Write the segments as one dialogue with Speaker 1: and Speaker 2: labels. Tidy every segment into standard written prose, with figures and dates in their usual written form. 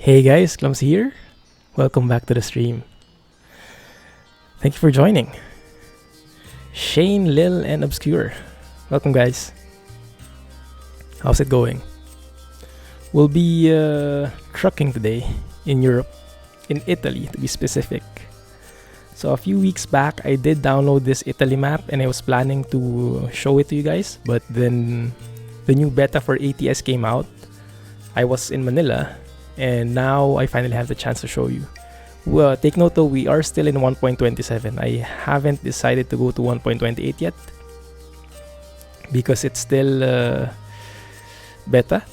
Speaker 1: Hey guys, Clumsy here. Welcome back to the stream. Thank you for joining. Shane, Lil, and Obscure. Welcome guys. How's it going? We'll be trucking today in Europe, in Italy to be specific. So a few weeks back, I did download this Italy map and I was planning to show it to you guys, but then the new beta for ETS came out. I was in Manila and now I finally have the chance to show you. Well, take note though, we are still in 1.27. I haven't decided to go to 1.28 yet because it's still beta,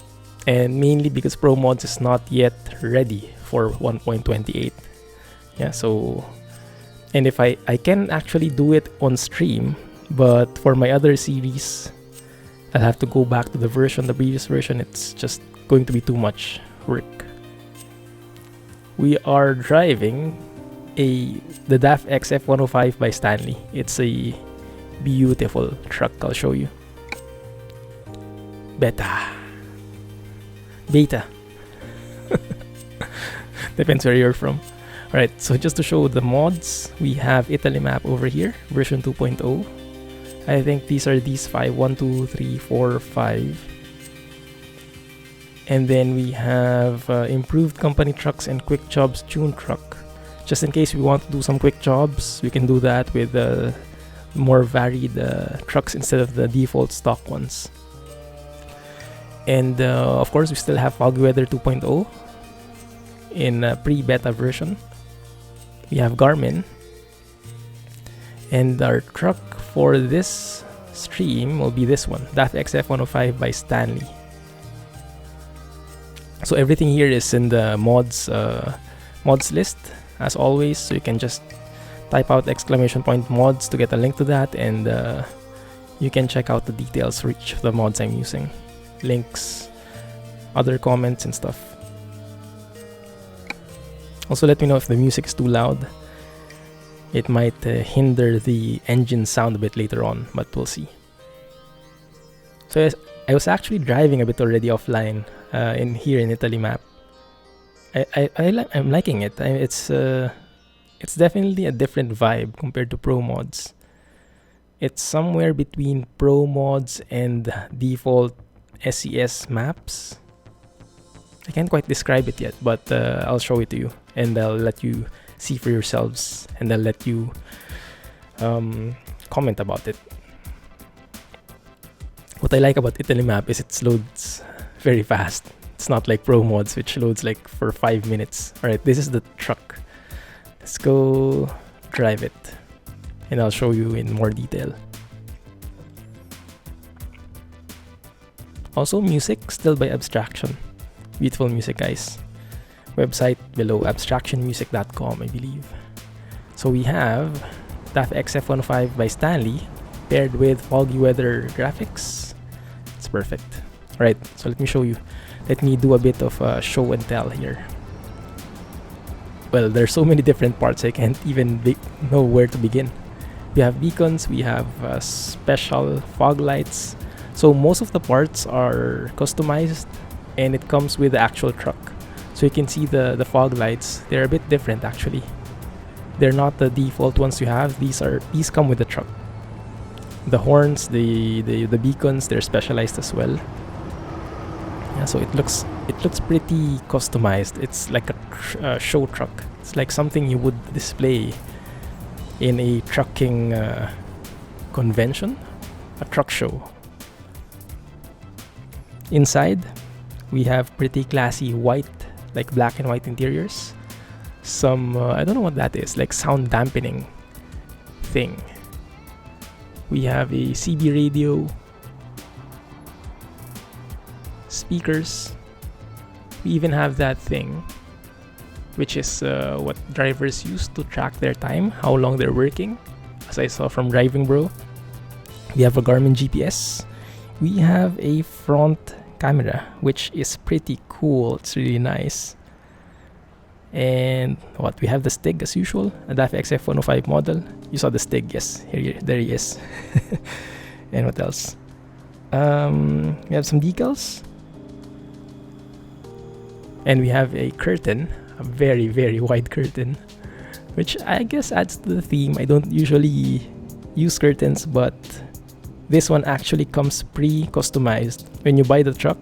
Speaker 1: and mainly because Pro Mods is not yet ready for 1.28. Yeah, so, and if I can actually do it on stream, but for my other series, I'll have to go back to the previous version. It's just going to be too much work. We are driving the DAF XF 105 by Stanley. It's a beautiful truck. I'll show you. Beta. Depends where you're from. Alright, so just to show the mods, we have Italy map over here, version 2.0. I think these are these 5. 1, 2, 3, 4, 5. And then we have improved company trucks and quick jobs tune truck. Just in case we want to do some quick jobs, we can do that with more varied trucks instead of the default stock ones. And of course, we still have Foggy Weather 2.0 in a pre-beta version. We have Garmin. And our truck for this stream will be this one, DAF XF 105 by Stanley. So everything here is in the mods list as always, so you can just type out !mods to get a link to that, and you can check out the details for each of the mods I'm using, links, other comments and stuff. Also let me know if the music is too loud. It might hinder the engine sound a bit later on, but we'll see. So I was actually driving a bit already offline in Italy map. I'm liking it. It's definitely a different vibe compared to Pro Mods. It's somewhere between Pro Mods and default SES maps. I can't quite describe it yet, but I'll show it to you and I'll let you see for yourselves, and I'll let you comment about it. What I like about Italy map is it loads very fast. It's not like Pro Mods, which loads like for 5 minutes. Alright, this is the truck. Let's go drive it, and I'll show you in more detail. Also, music still by Abstraction. Beautiful music, guys. Website below, abstractionmusic.com, I believe. So we have DAF XF 105 by Stanley paired with Foggy Weather graphics. It's perfect. Alright, so let me show you. Let me do a bit of show and tell here. Well, there's so many different parts I can't even know where to begin. We have beacons, we have special fog lights. So most of the parts are customized and it comes with the actual truck. So you can see the fog lights. They're a bit different actually. They're not the default ones you have. These come with the truck. The horns, the beacons, they're specialized as well. Yeah, so it looks pretty customized. It's like a show truck. It's like something you would display in a trucking convention, a truck show. Inside, we have pretty classy white, like black and white interiors. Some I don't know what that is, like sound dampening thing. We have a CB radio, speakers. We even have that thing, which is what drivers use to track their time, how long they're working, as I saw from Driving Bro. We have a Garmin GPS. We have a front camera, which is pretty cool. It's really nice. And what, we have the Stig as usual, a DAF XF 105 model. You saw the Stig, yes, there he is. And what else? We have some decals. And we have a curtain, a very, very wide curtain, which I guess adds to the theme. I don't usually use curtains, but this one actually comes pre-customized. When you buy the truck,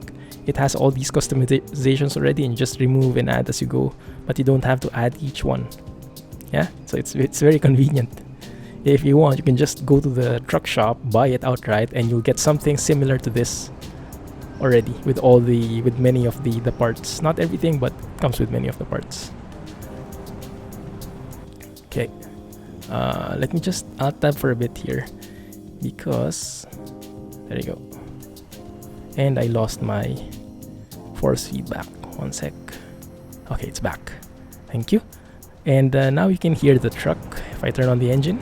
Speaker 1: it has all these customizations already, and you just remove and add as you go, but you don't have to add each one. Yeah, so it's very convenient. If you want, you can just go to the truck shop, buy it outright, and you'll get something similar to this already with many of the parts. Not everything, but comes with many of the parts. Okay, let me just alt tab for a bit here, because there you go. And I lost my force feedback. One sec. Okay, it's back. Thank you. And now you can hear the truck if I turn on the engine.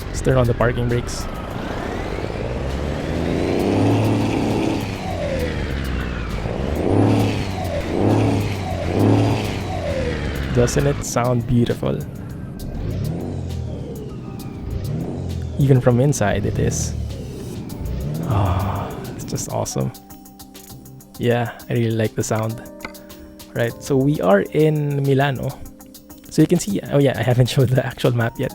Speaker 1: Let's turn on the parking brakes. Doesn't it sound beautiful? Even from inside it is. It's just awesome. Yeah, I really like the sound. Right, so we are in Milano. So you can see, oh yeah, I haven't showed the actual map yet.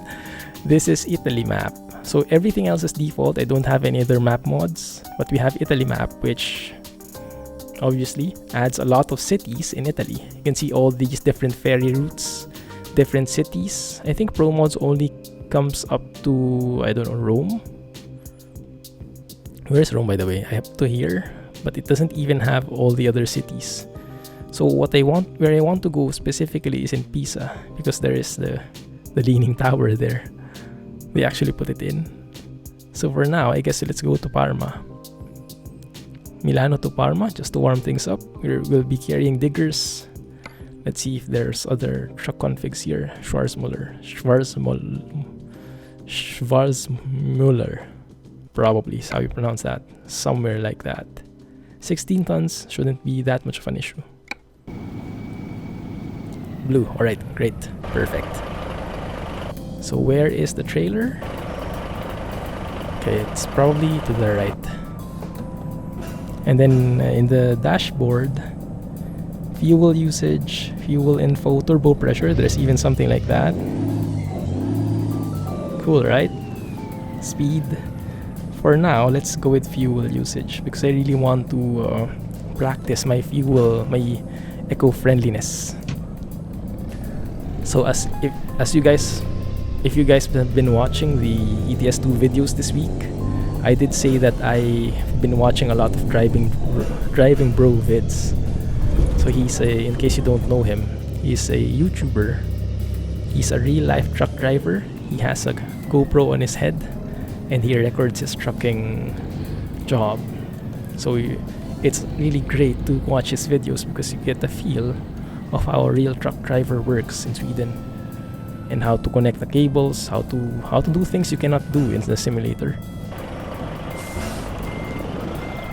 Speaker 1: This is Italy map. So everything else is default. I don't have any other map mods, but we have Italy map, which obviously adds a lot of cities in Italy. You can see all these different ferry routes, different cities. I think Pro Mods only comes up to, I don't know, Rome. Where's Rome, by the way? I have to here, but it doesn't even have all the other cities. So where I want to go specifically is in Pisa, because there is the leaning tower there. They actually put it in. So for now, I guess let's go to Parma. Milano to Parma, just to warm things up. We'll be carrying diggers. Let's see if there's other truck configs here. Schwarzmuller. Probably is how you pronounce that. Somewhere like that. 16 tons shouldn't be that much of an issue. Blue. Alright, great. Perfect. So where is the trailer? Okay, it's probably to the right. And then in the dashboard, fuel usage, fuel info, turbo pressure. There's even something like that. Cool, right? Speed. For now, let's go with fuel usage, because I really want to practice my eco-friendliness. So if you guys have been watching the ETS2 videos this week, I did say that I've been watching a lot of driving bro vids. So in case you don't know him, he's a YouTuber. He's a real life truck driver. He has a GoPro on his head, and he records his trucking job. So it's really great to watch his videos, because you get a feel of how a real truck driver works in Sweden, and how to connect the cables, how to do things you cannot do in the simulator.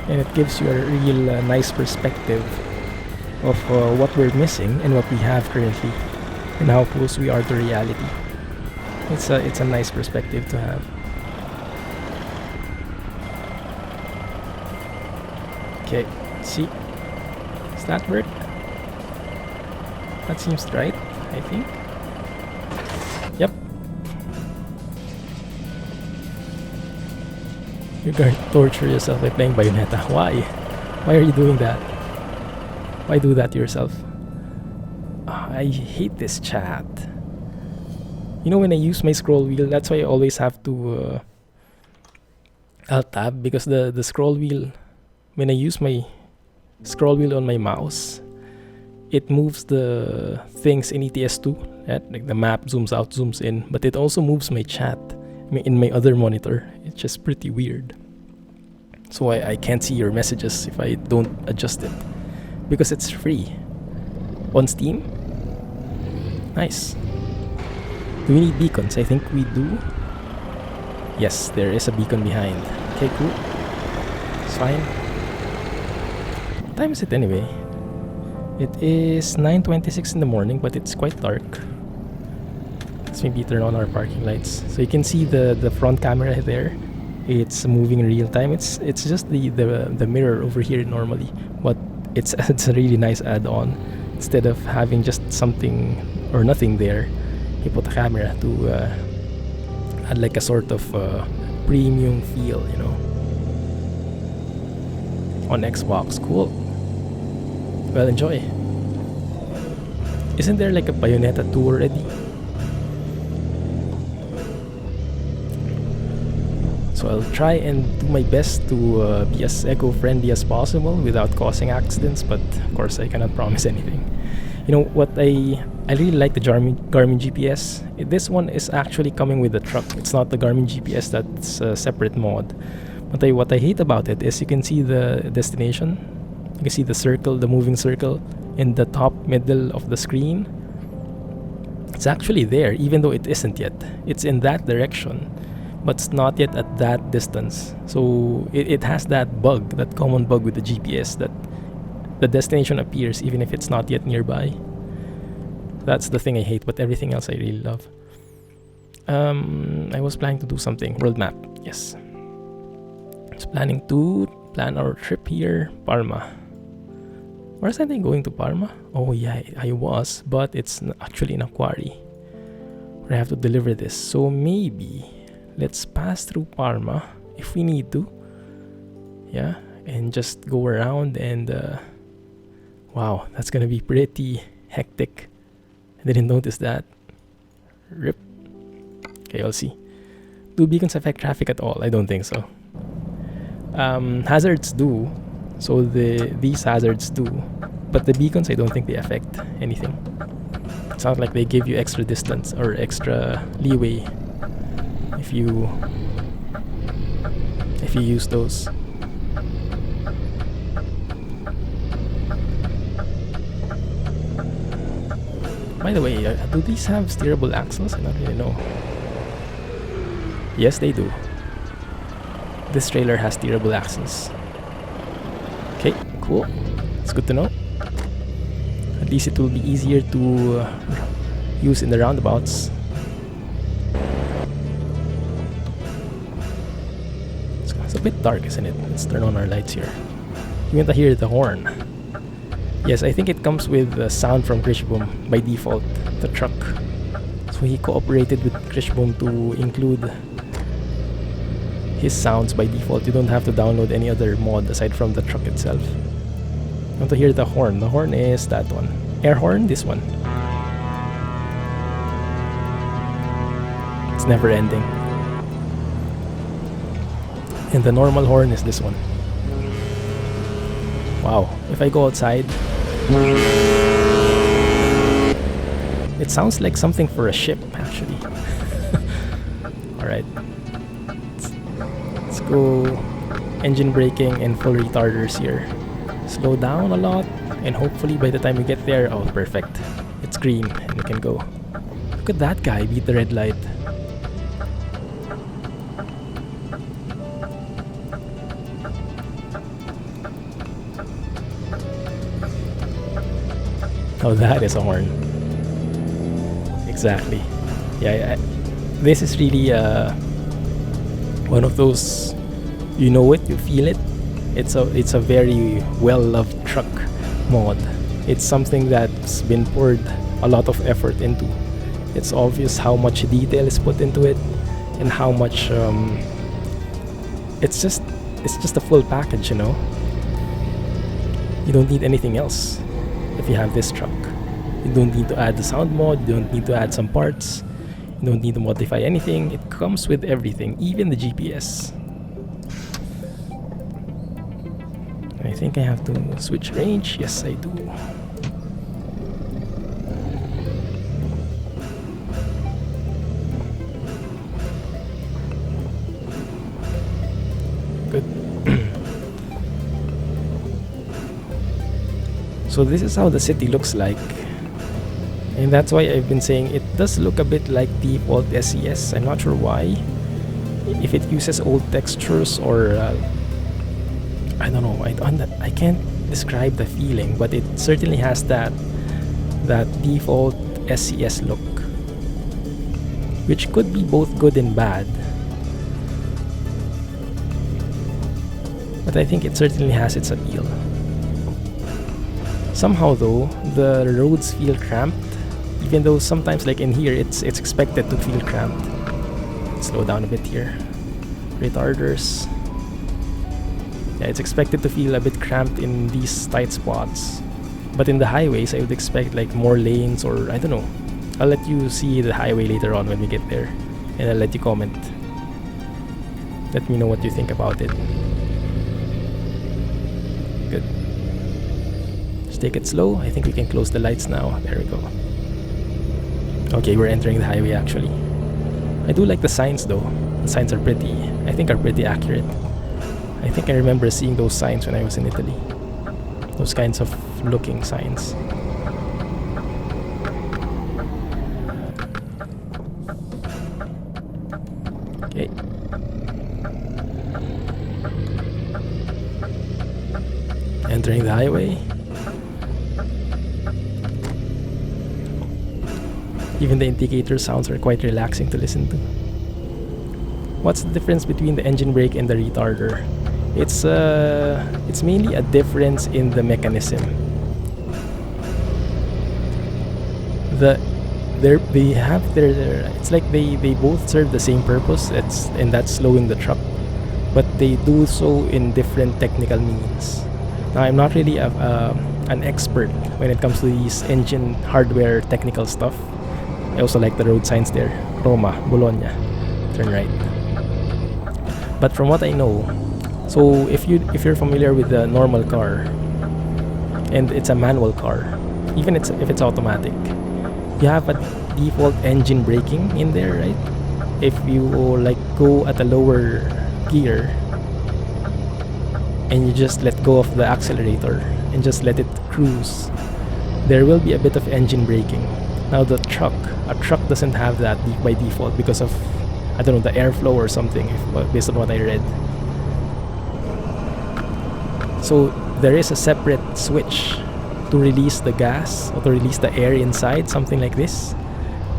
Speaker 1: And it gives you a real nice perspective of what we're missing and what we have currently, and how close we are to reality. It's a nice perspective to have. Okay, see, does that work? That seems right, I think. Yep. You're going to torture yourself by playing Bayonetta. Why? Why are you doing that? Why do that to yourself? I hate this chat. You know, when I use my scroll wheel, that's why I always have to alt tab, because the scroll wheel, when I use my scroll wheel on my mouse, it moves the things in ETS2, right? Like the map zooms out, zooms in, but it also moves my chat in my other monitor. It's just pretty weird. So I can't see your messages if I don't adjust it, because it's free on Steam. Nice. Do we need beacons? I think we do. Yes, there is a beacon behind. Okay, cool. It's fine. What time is it anyway? It is 9:26 in the morning, but it's quite dark. Let's maybe turn on our parking lights. So you can see the front camera there. It's moving in real time. It's just the mirror over here normally, but it's a really nice add-on. Instead of having just something or nothing there, you put a camera to add like a sort of premium feel, you know, on Xbox. Cool. Well, enjoy. Isn't there like a Bayonetta 2 already? So I'll try and do my best to be as eco-friendly as possible without causing accidents, but of course I cannot promise anything. You know what, I really like the Garmin GPS. This one is actually coming with the truck. It's not the Garmin GPS, that's a separate mod. But what I hate about it is you can see the destination. You can see the circle, the moving circle in the top middle of the screen. It's actually there, even though it isn't yet. It's in that direction, but it's not yet at that distance. So it has that bug, that common bug with the GPS, that the destination appears even if it's not yet nearby. That's the thing I hate, but everything else I really love. I was planning to do something. World map, yes. I was planning to plan our trip here, Parma. Wasn't I going to Parma? Oh yeah, I was, but it's actually in a quarry where I have to deliver this. So maybe let's pass through Parma if we need to. Yeah, and just go around and wow, that's gonna be pretty hectic. I didn't notice that. Rip. Okay, I'll see. Do beacons affect traffic at all? I don't think so. Hazards do. So these hazards do. But the beacons, I don't think they affect anything. It's not like they give you extra distance or extra leeway if you use those. By the way, do these have steerable axles? I don't really know. Yes, they do. This trailer has steerable axles. Okay, cool. It's good to know. At least it will be easier to use in the roundabouts. It's a bit dark, isn't it? Let's turn on our lights here. You want to hear the horn. Yes, I think it comes with sound from Krishboom by default, the truck. So he cooperated with Krishboom to include his sounds by default. You don't have to download any other mod aside from the truck itself. You want to hear the horn. The horn is that one. Air horn, this one. It's never ending. And the normal horn is this one. Wow, if I go outside, it sounds like something for a ship, actually. Alright. Let's go engine braking and full retarders here. Slow down a lot, and hopefully by the time we get there, oh, perfect. It's green, and we can go. Look at that guy beat the red light. Oh, that is a horn. Exactly. Yeah, this is really one of those, you know it, you feel it. It's a very well-loved truck mod. It's something that's been poured a lot of effort into. It's obvious how much detail is put into it, and how much it's just a full package, you know. You don't need anything else. If you have this truck, you don't need to add the sound mod, you don't need to add some parts, you don't need to modify anything. It comes with everything, even the GPS. I think I have to switch range. Yes, I do. Good. So this is how the city looks like, and that's why I've been saying it does look a bit like default SES. I'm not sure why, if it uses old textures or I don't know. I can't describe the feeling, but it certainly has that default SES look. which could be both good and bad. But I think it certainly has its appeal. Somehow though, the roads feel cramped, even though sometimes like in here it's expected to feel cramped. Slow down a bit here. Retarders. Yeah, it's expected to feel a bit cramped in these tight spots. But in the highways, I would expect like more lanes, or I don't know. I'll let you see the highway later on when we get there, and I'll let you comment. Let me know what you think about it. Good. Just take it slow. I think we can close the lights now. There we go. Okay, we're entering the highway actually. I do like the signs though. The signs are pretty, I think are pretty accurate. I think I remember seeing those signs when I was in Italy. Those kinds of looking signs. Okay. Entering the highway. Even the indicator sounds are quite relaxing to listen to. What's the difference between the engine brake and the retarder? It's mainly a difference in the mechanism. It's like they both serve the same purpose. That's slowing the truck, but they do so in different technical means. Now I'm not really an expert when it comes to these engine hardware technical stuff. I also like the road signs there. Roma, Bologna, turn right. But from what I know, so if you're familiar with the normal car, and it's a manual car, even if it's automatic, you have a default engine braking in there, right? If you like go at a lower gear and you just let go of the accelerator and just let it cruise, there will be a bit of engine braking. Now a truck doesn't have that by default because of, I don't know, the airflow or something, based on what I read. So there is a separate switch to release the gas or to release the air inside, something like this,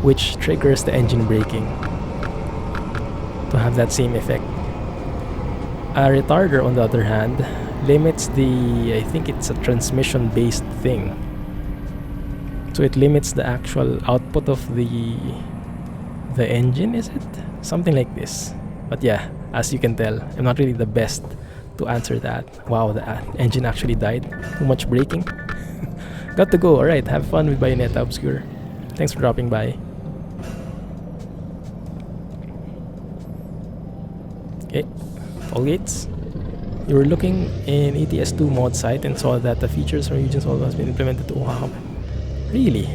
Speaker 1: which triggers the engine braking to have that same effect. A retarder, on the other hand, limits I think it's a transmission based thing. So it limits the actual output of the engine, is it? Something like this. But yeah, as you can tell, I'm not really the best to answer that. Wow, the engine actually died. Too much braking. Got to go. Alright, have fun with Bayonetta Obscure. Thanks for dropping by. Okay, toll gates. You were looking in ETS2 mod site and saw that the features for regions all has been implemented to Oaxaca. Really?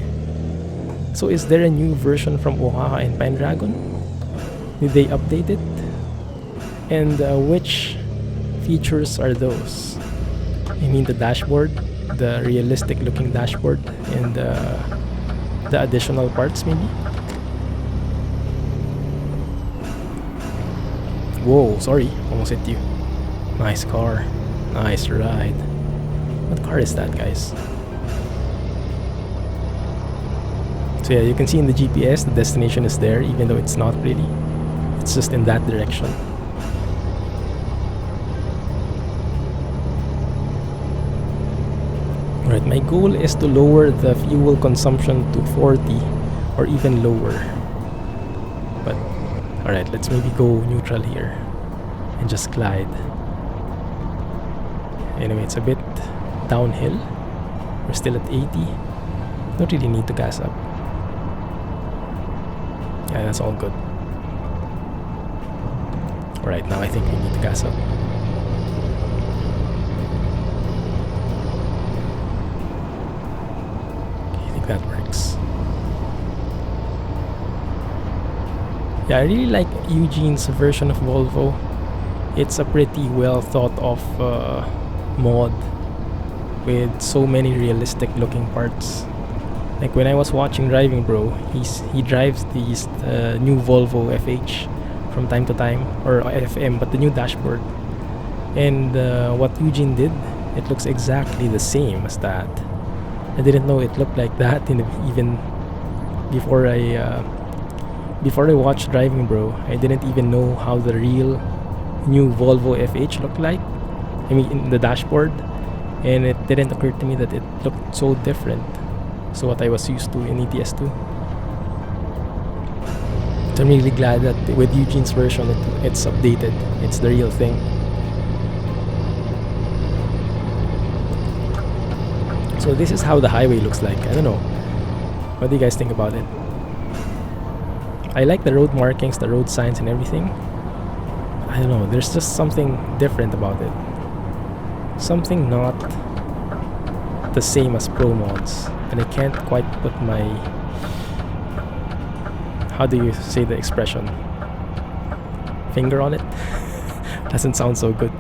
Speaker 1: So is there a new version from Oaxaca and Pine Dragon? Did they update it? And which features are those? I mean the dashboard, the realistic looking dashboard, and the additional parts maybe? Whoa, sorry, almost hit you. Nice car, nice ride. What car is that, guys? So yeah, you can see in the GPS the destination is there, even though it's not really. It's just in that direction. Alright, my goal is to lower the fuel consumption to 40 or even lower. But alright, let's maybe go neutral here and just glide. Anyway, it's a bit downhill. We're still at 80. Don't really need to gas up. Yeah, that's all good. Alright, now I think we need to gas up. Okay, I think that works. Yeah, I really like Eugene's version of Volvo. It's a pretty well thought of mod with so many realistic looking parts. Like when I was watching Driving Bro, he drives these new Volvo FH from time to time, or FM, but the new dashboard. And what Eugene did, it looks exactly the same as that. I didn't know it looked like that even before I before I watched Driving Bro, I didn't even know how the real new Volvo FH looked like. I mean, in the dashboard, and it didn't occur to me that it looked so different to what I was used to in ETS2. So I'm really glad that with Eugene's version, it's updated. It's the real thing. So this is how the highway looks like. I don't know. What do you guys think about it? I like the road markings, the road signs and everything. I don't know, there's just something different about it. Something not the same as Pro mods. And I can't quite put my... How do you say the expression? Finger on it? Doesn't sound so good.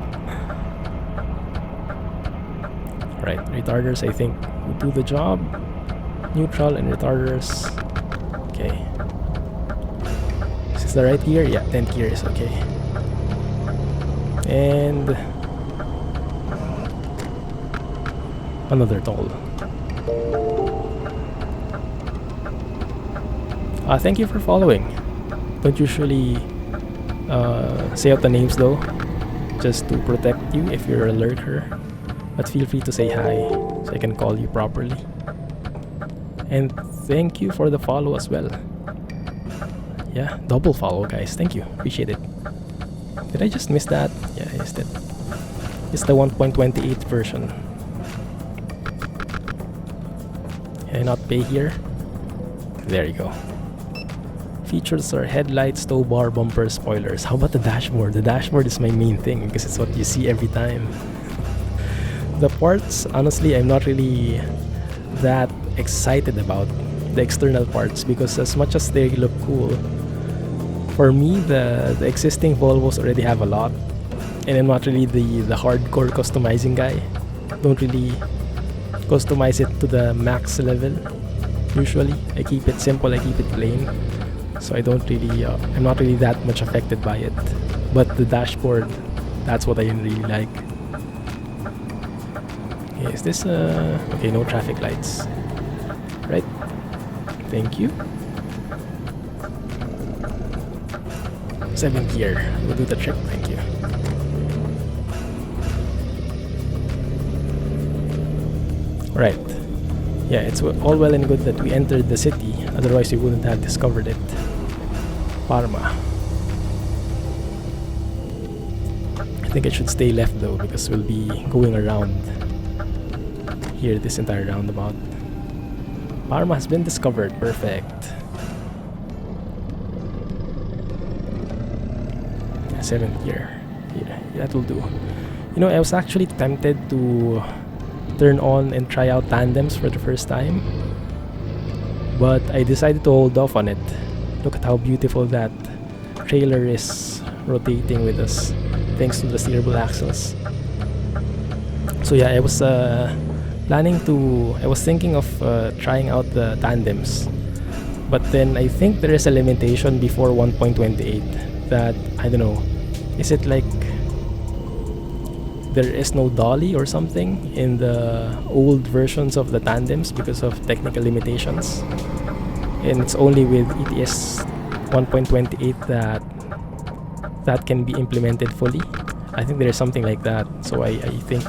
Speaker 1: Right, retarders I think would do the job. Neutral and retarders. Okay. Is this the right gear? Yeah, 10th gear is okay. And another toll. Thank you for following. Don't usually say out the names though, just to protect you if you're a lurker. But feel free to say hi so I can call you properly. And thank you for the follow as well. Yeah, double follow guys, thank you, appreciate it. Did I just miss that? Yeah, I missed it. It's the 1.28 version. Can I not pay here? There you go. Features are headlights, tow bar, bumper, spoilers. How about the dashboard? The dashboard is my main thing because it's what you see every time. The parts, honestly, I'm not really that excited about the external parts because as much as they look cool, for me, the existing Volvos already have a lot, and I'm not really the hardcore customizing guy. Don't really customize it to the max level. Usually, I keep it simple, I keep it plain. So I don't really, I'm not really that much affected by it. But the dashboard, that's what I really like. Okay, is this, okay, no traffic lights. Right? Thank you. 7th gear, we'll do the trick, thank you. Right. Yeah, it's all well and good that we entered the city, otherwise we wouldn't have discovered it. Parma. I think I should stay left though, because we'll be going around here this entire roundabout. Parma has been discovered, perfect. 7th gear. Yeah, that will do. You know, I was actually tempted to turn on and try out tandems for the first time, but I decided to hold off on it. Look at how beautiful that trailer is rotating with us thanks to the steerable axles. So yeah, I was thinking of trying out the tandems, but then I think there is a limitation before 1.28 that, I don't know, is it like there is no dolly or something in the old versions of the tandems because of technical limitations, and it's only with ETS 1.28 that can be implemented fully. I think there is something like that, so I think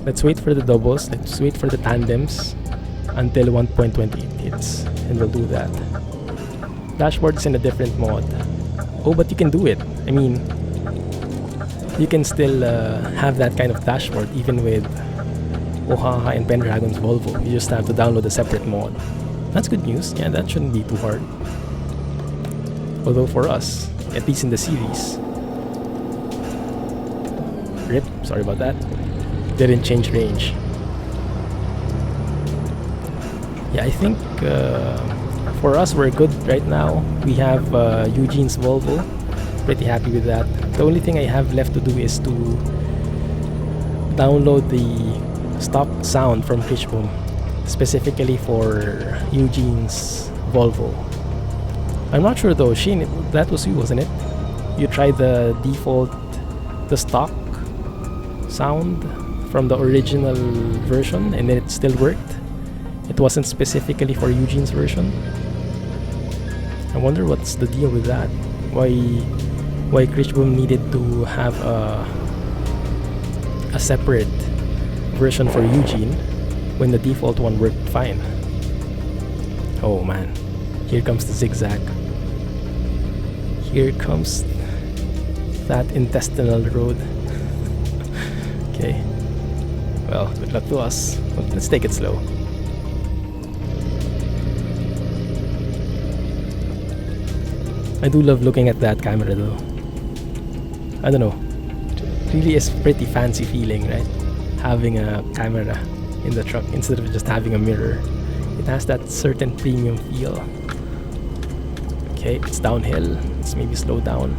Speaker 1: let's wait for the doubles, let's wait for the tandems until 1.28 hits, and we'll do that. Dashboard is in a different mod. Oh, but you can do it. I mean, you can still have that kind of dashboard even with Oaxaca and Pendragon's Volvo. You just have to download a separate mod. That's good news. Yeah, that shouldn't be too hard. Although for us, at least in the series, RIP, sorry about that, didn't change range. Yeah, I think for us we're good right now. We have Eugene's Volvo. Pretty happy with that. The only thing I have left to do is to download the stock sound from Fishboom, specifically for Eugene's Volvo. I'm not sure though, Shane, that was you, wasn't it? You tried the default, the stock sound from the original version and it still worked? It wasn't specifically for Eugene's version? I wonder what's the deal with that. Why Krishboom needed to have a separate version for Eugene when the default one worked fine. Oh man, here comes the zigzag. Here comes that intestinal road. Okay, well, good luck to us, but let's take it slow. I do love looking at that camera though. I don't know, it really is pretty fancy feeling, right? Having a camera in the truck instead of just having a mirror. It has that certain premium feel. Okay, it's downhill. Let's maybe slow down.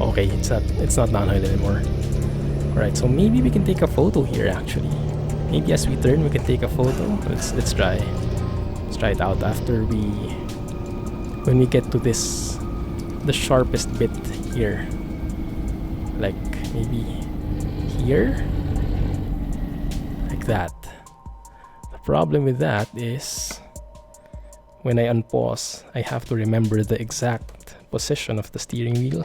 Speaker 1: Okay, it's not downhill anymore. Alright, so maybe we can take a photo here actually. Maybe as we turn we can take a photo. Let's try. Let's try it out after when we get to the sharpest bit here. Like maybe here? Like that. The problem with that is when I unpause, I have to remember the exact position of the steering wheel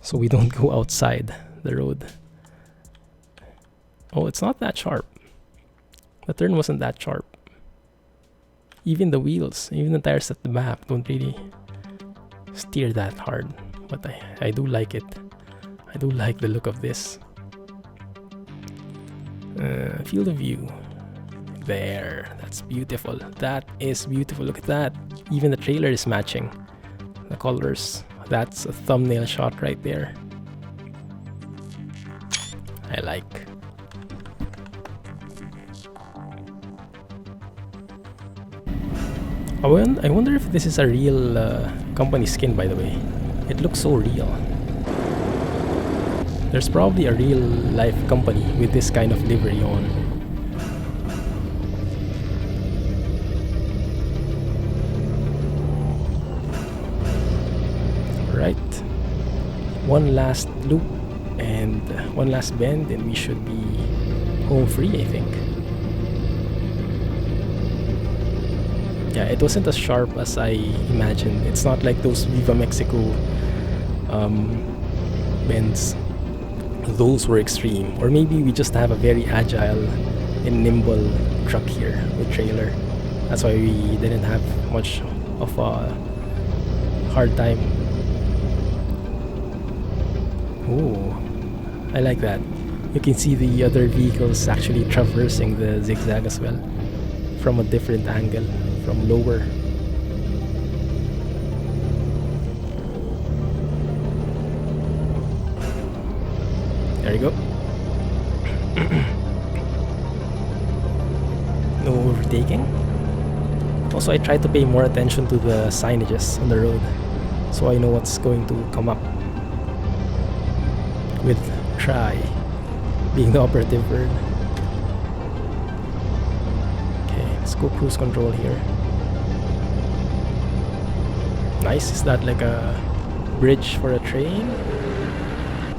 Speaker 1: so we don't go outside the road. Oh, it's not that sharp. The turn wasn't that sharp. Even the wheels, even the tires at the back don't really steer that hard. But I do like it. I do like the look of this. Field of view. There. That's beautiful. That is beautiful. Look at that. Even the trailer is matching the colors. That's a thumbnail shot right there. I like. I wonder if this is a real company skin, by the way. It looks so real. There's probably a real life company with this kind of livery on. Right. One last loop and one last bend and we should be home free, I think. Yeah, it wasn't as sharp as I imagined. It's not like those Viva Mexico bends. Those were extreme. Or maybe we just have a very agile and nimble truck here with trailer. That's why we didn't have much of a hard time. Oh, I like that. You can see the other vehicles actually traversing the zigzag as well from a different angle, from lower. There you go. No overtaking. Also, I try to pay more attention to the signages on the road so I know what's going to come up, with try being the operative word. Okay, let's go cruise control here. Nice. Is that like a bridge for a train?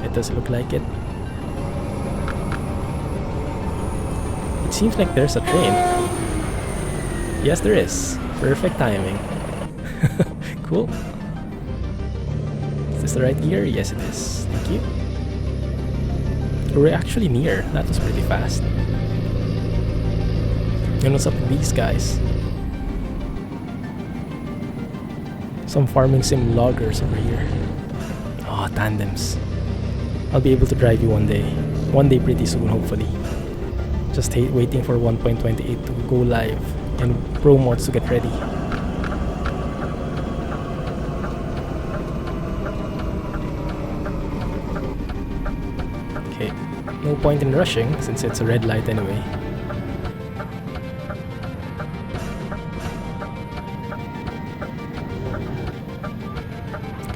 Speaker 1: It does look like it. It seems like there's a train. Yes, there is. Perfect timing. Cool. Is this the right gear? Yes, it is. Thank you. We're actually near. That was pretty fast. And what's up with these guys? Some farming sim loggers over here. Oh, tandems. I'll be able to drive you one day. One day pretty soon, hopefully. Just waiting for 1.28 to go live and pro mods to get ready. Okay, no point in rushing since it's a red light anyway.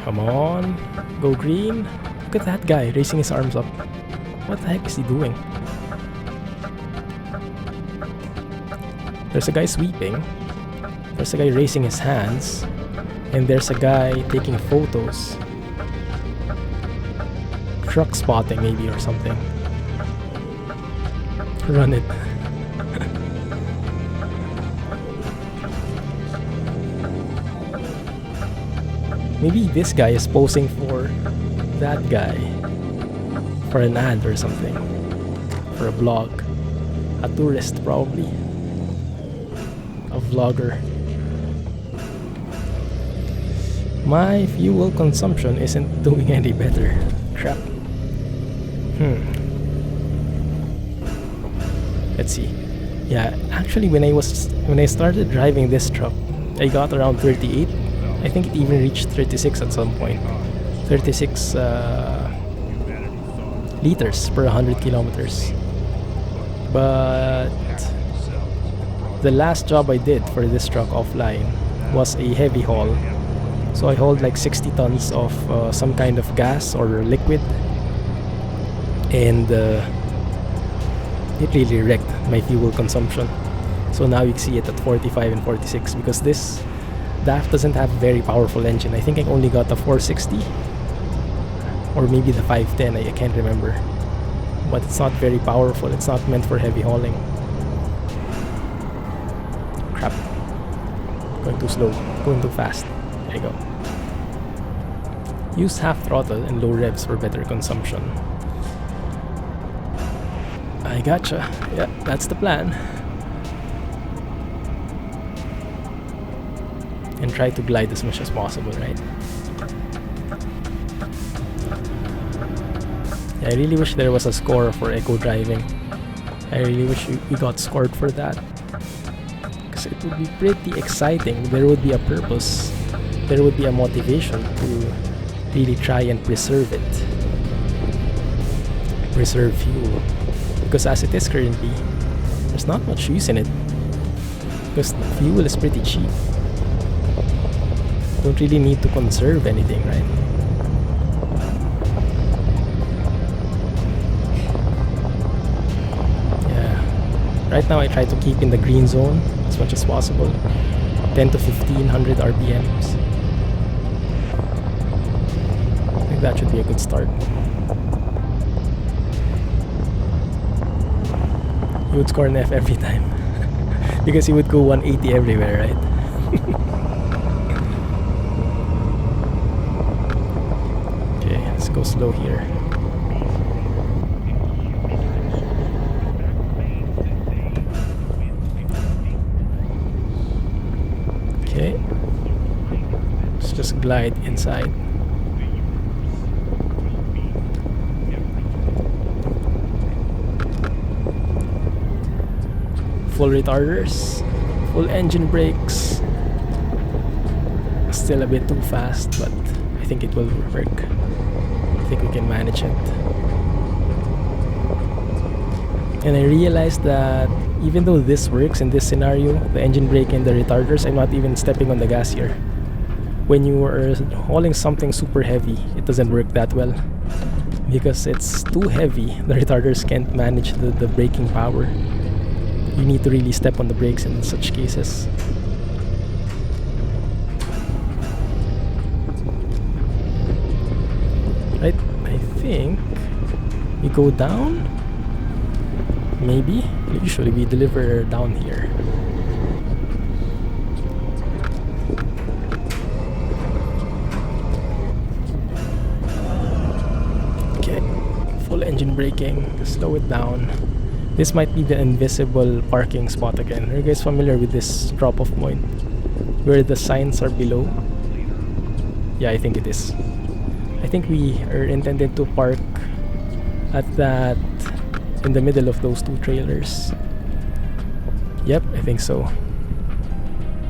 Speaker 1: Come on, go green. Look at that guy raising his arms up. What the heck is he doing? There's a guy sweeping. There's a guy raising his hands. And there's a guy taking photos. Truck spotting maybe or something. Run it. Maybe this guy is posing for that guy, for an ad or something, for a blog. A tourist, probably. A vlogger. My fuel consumption isn't doing any better. Crap. Let's see. Yeah, actually when I started driving this truck, I got around 38. I think it even reached 36 at some point. 36 liters per 100 kilometers. But the last job I did for this truck offline was a heavy haul. So I hauled like 60 tons of some kind of gas or liquid, and it really wrecked my fuel consumption. So now you see it at 45 and 46 because this DAF doesn't have a very powerful engine. I think I only got the 460 or maybe the 510, I can't remember. But it's not very powerful. It's not meant for heavy hauling. Crap. Going too slow. Going too fast. There you go. Use half throttle and low revs for better consumption. I gotcha. Yeah, that's the plan. And try to glide as much as possible, right? Yeah, I really wish there was a score for eco driving. I really wish we got scored for that. Because it would be pretty exciting. There would be a purpose. There would be a motivation to really try and preserve it. Preserve fuel. Because as it is currently, there's not much use in it. Because fuel is pretty cheap. Don't really need to conserve anything, right? Yeah. Right now I try to keep in the green zone as much as possible. 10 to 1500 RPMs. I think that should be a good start. You would score an F every time. Because you would go 180 everywhere, right? Go slow here. Okay. Let's just glide inside. Full retarders, full engine brakes. Still a bit too fast, but I think it will work. I think we can manage it. And I realized that even though this works in this scenario, the engine brake and the retarders, I'm not even stepping on the gas here. When you are hauling something super heavy, it doesn't work that well because it's too heavy. The retarders can't manage the braking power. You need to really step on the brakes in such cases. Right, I think we go down. Maybe. Usually we deliver down here. Okay, full engine braking. Slow it down. This might be the invisible parking spot again. Are you guys familiar with this drop-off point where the signs are below? Yeah, I think it is. I think we are intended to park at that, in the middle of those two trailers. Yep, I think so.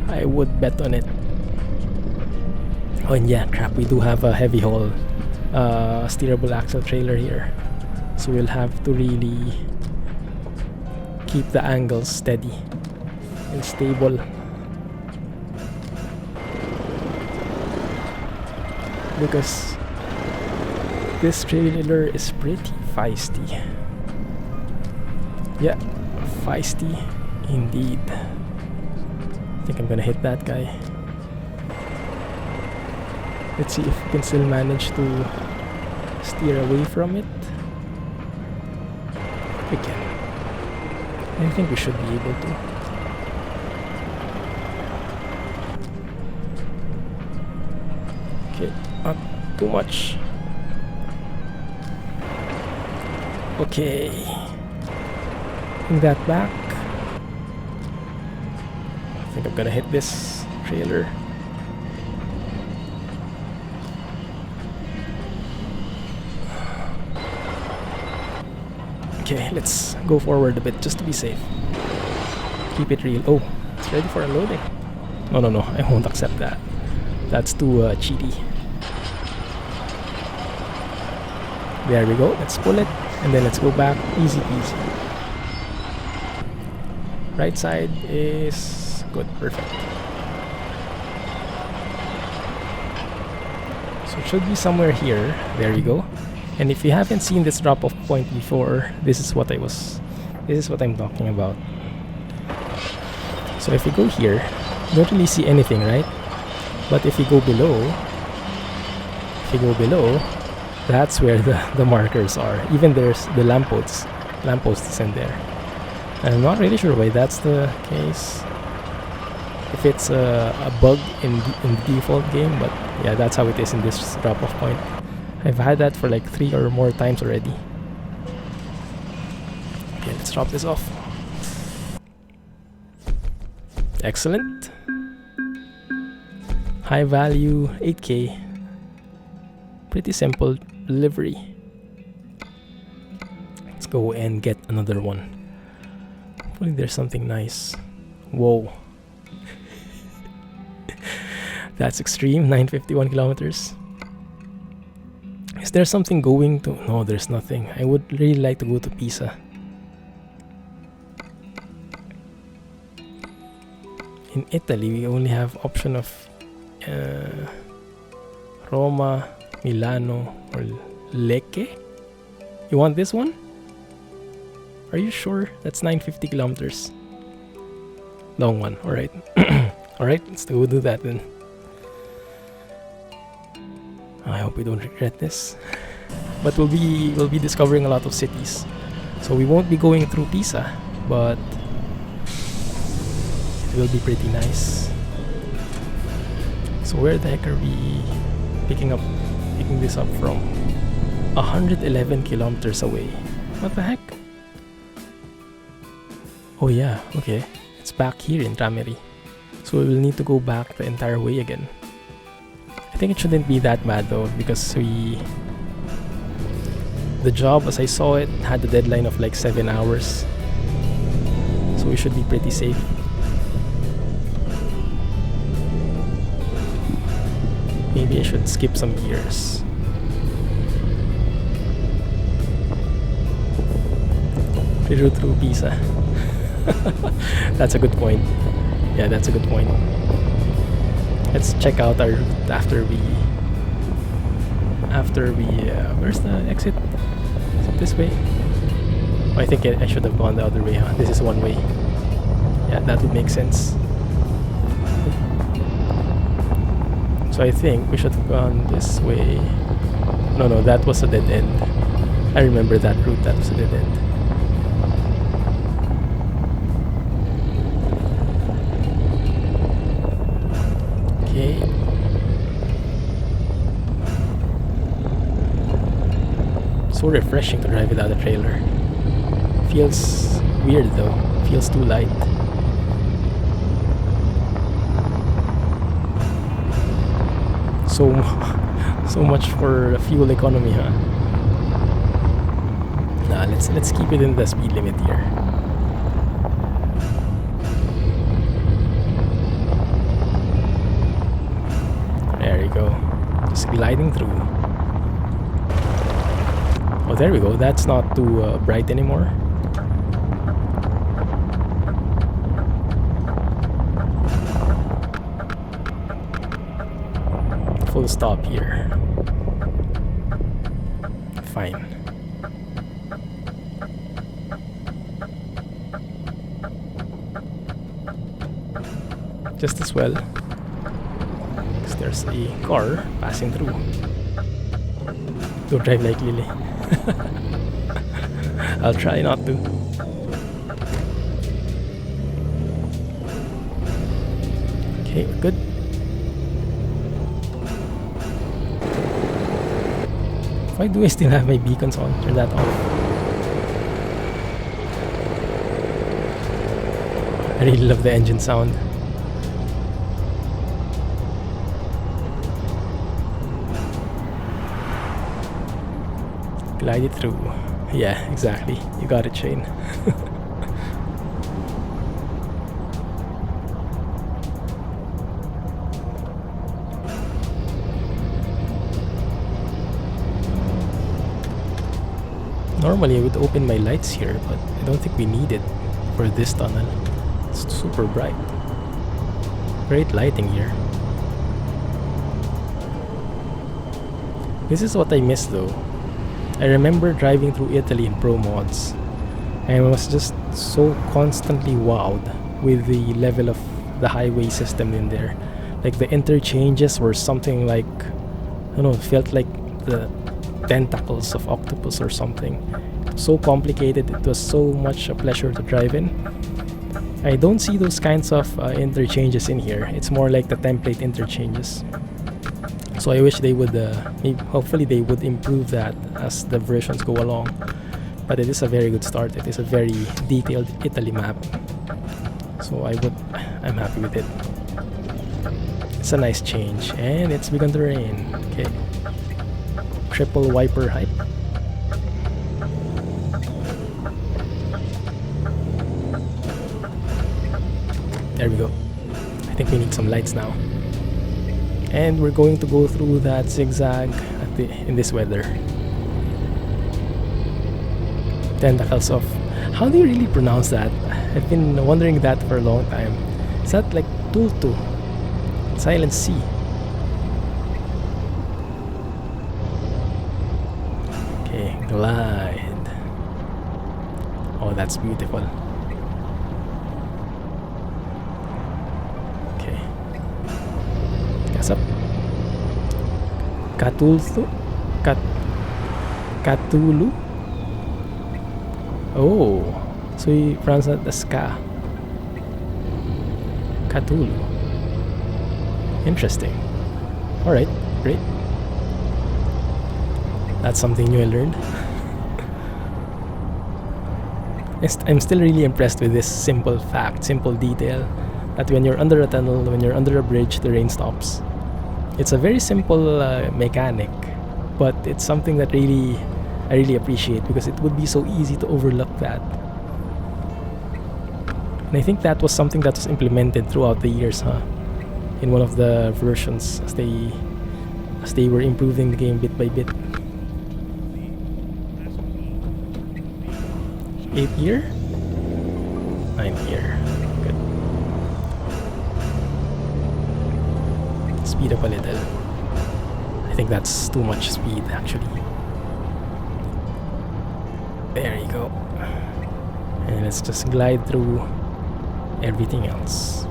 Speaker 1: I would bet on it. Oh, and yeah, crap, we do have a heavy haul steerable axle trailer here. So we'll have to really keep the angles steady and stable. Because this trailer is pretty feisty. Yeah, feisty indeed. I think I'm gonna hit that guy. Let's see if we can still manage to steer away from it. We can. I think we should be able to. Okay, not too much. Okay. Bring that back. I think I'm gonna hit this trailer. Okay, let's go forward a bit just to be safe. Keep it real. Oh, it's ready for unloading. No, no, no, I won't accept that. That's too cheaty. There we go. Let's pull it and then let's go back. Easy peasy. Right side is good. Perfect. So it should be somewhere here. There you go. And if you haven't seen this drop-off point before, this is what I'm talking about. So if you go here, you don't really see anything, right? But if you go below, that's where the markers are. Even there's the lamppost is in there. And I'm not really sure why that's the case. If it's a bug in the default game, but yeah, that's how it is in this drop-off point. I've had that for like 3 or more times already. Okay, let's drop this off. Excellent. High value, 8K. Pretty simple delivery. Let's go and get another one. Hopefully there's something nice. Whoa. That's extreme, 951 kilometers. Is there something going to... No, there's nothing. I would really like to go to Pisa. In Italy, we only have option of Roma, Milano, or Lecce. You want this one? Are you sure? That's 950 kilometers. Long one, alright. Alright, let's go do that then. I hope we don't regret this. But we'll be discovering a lot of cities. So we won't be going through Pisa, but it will be pretty nice. So where the heck are we picking this up from? 111 kilometers away. What the heck? Oh yeah, okay. It's back here in Trameri. So we will need to go back the entire way again. I think it shouldn't be that bad though, because the job as I saw it had a deadline of like 7 hours. So we should be pretty safe. Maybe I should skip some gears. Reroute through Pisa. That's a good point. Yeah, that's a good point. Let's check out our route after we where's the exit? Is it this way? Oh, I think I should have gone the other way, huh? This is one way. Yeah, that would make sense. So I think we should have gone this way. No, that was a dead end. I remember that route, that was a dead end. Okay. So refreshing to drive without a trailer. Feels weird though. Feels too light. So much for fuel economy, huh? Nah, let's keep it in the speed limit here. There you go. Just gliding through. Oh, there we go. That's not too bright anymore. Full stop here. Fine. Just as well, because there's a car passing through. Don't drive like Lily. I'll try not to. Okay, we're good. Why do I still have my beacons on? Turn that off. I really love the engine sound. Glide it through. Yeah, exactly. You got it, Shane. Normally I would open my lights here, but I don't think we need it for this tunnel. It's super bright. Great lighting here. This is what I miss though. I remember driving through Italy in Pro Mods, and I was just so constantly wowed with the level of the highway system in there. Like the interchanges were something like, I don't know, it felt like the tentacles of octopus or something. So complicated, it was so much a pleasure to drive in. I don't see those kinds of interchanges in here. It's more like the template interchanges. So I wish they would, hopefully they would improve that as the versions go along. But it is a very good start. It is a very detailed Italy map. So I'm happy with it. It's a nice change, and it's begun to rain. Okay. Triple wiper hype. There we go. I think we need some lights now. And we're going to go through that zigzag in this weather. Tentacles of... How do you really pronounce that? I've been wondering that for a long time. Is that like Tultu? Silent C. Okay, glide. Oh, that's beautiful. Okay. Gas up. Katultu? Katulu? Oh, so you pronounce that as Ka. Katulu. Interesting. Alright, great. That's something new I learned. I'm still really impressed with this simple fact, simple detail, that when you're under a tunnel, when you're under a bridge, the rain stops. It's a very simple mechanic, but it's something that I really appreciate, because it would be so easy to overlook that. And I think that was something that was implemented throughout the years, in one of the versions, as they were improving the game bit by bit. 8th year? 9th year. Good. Speed up a little. I think that's too much speed, actually. There you go. And let's just glide through everything else.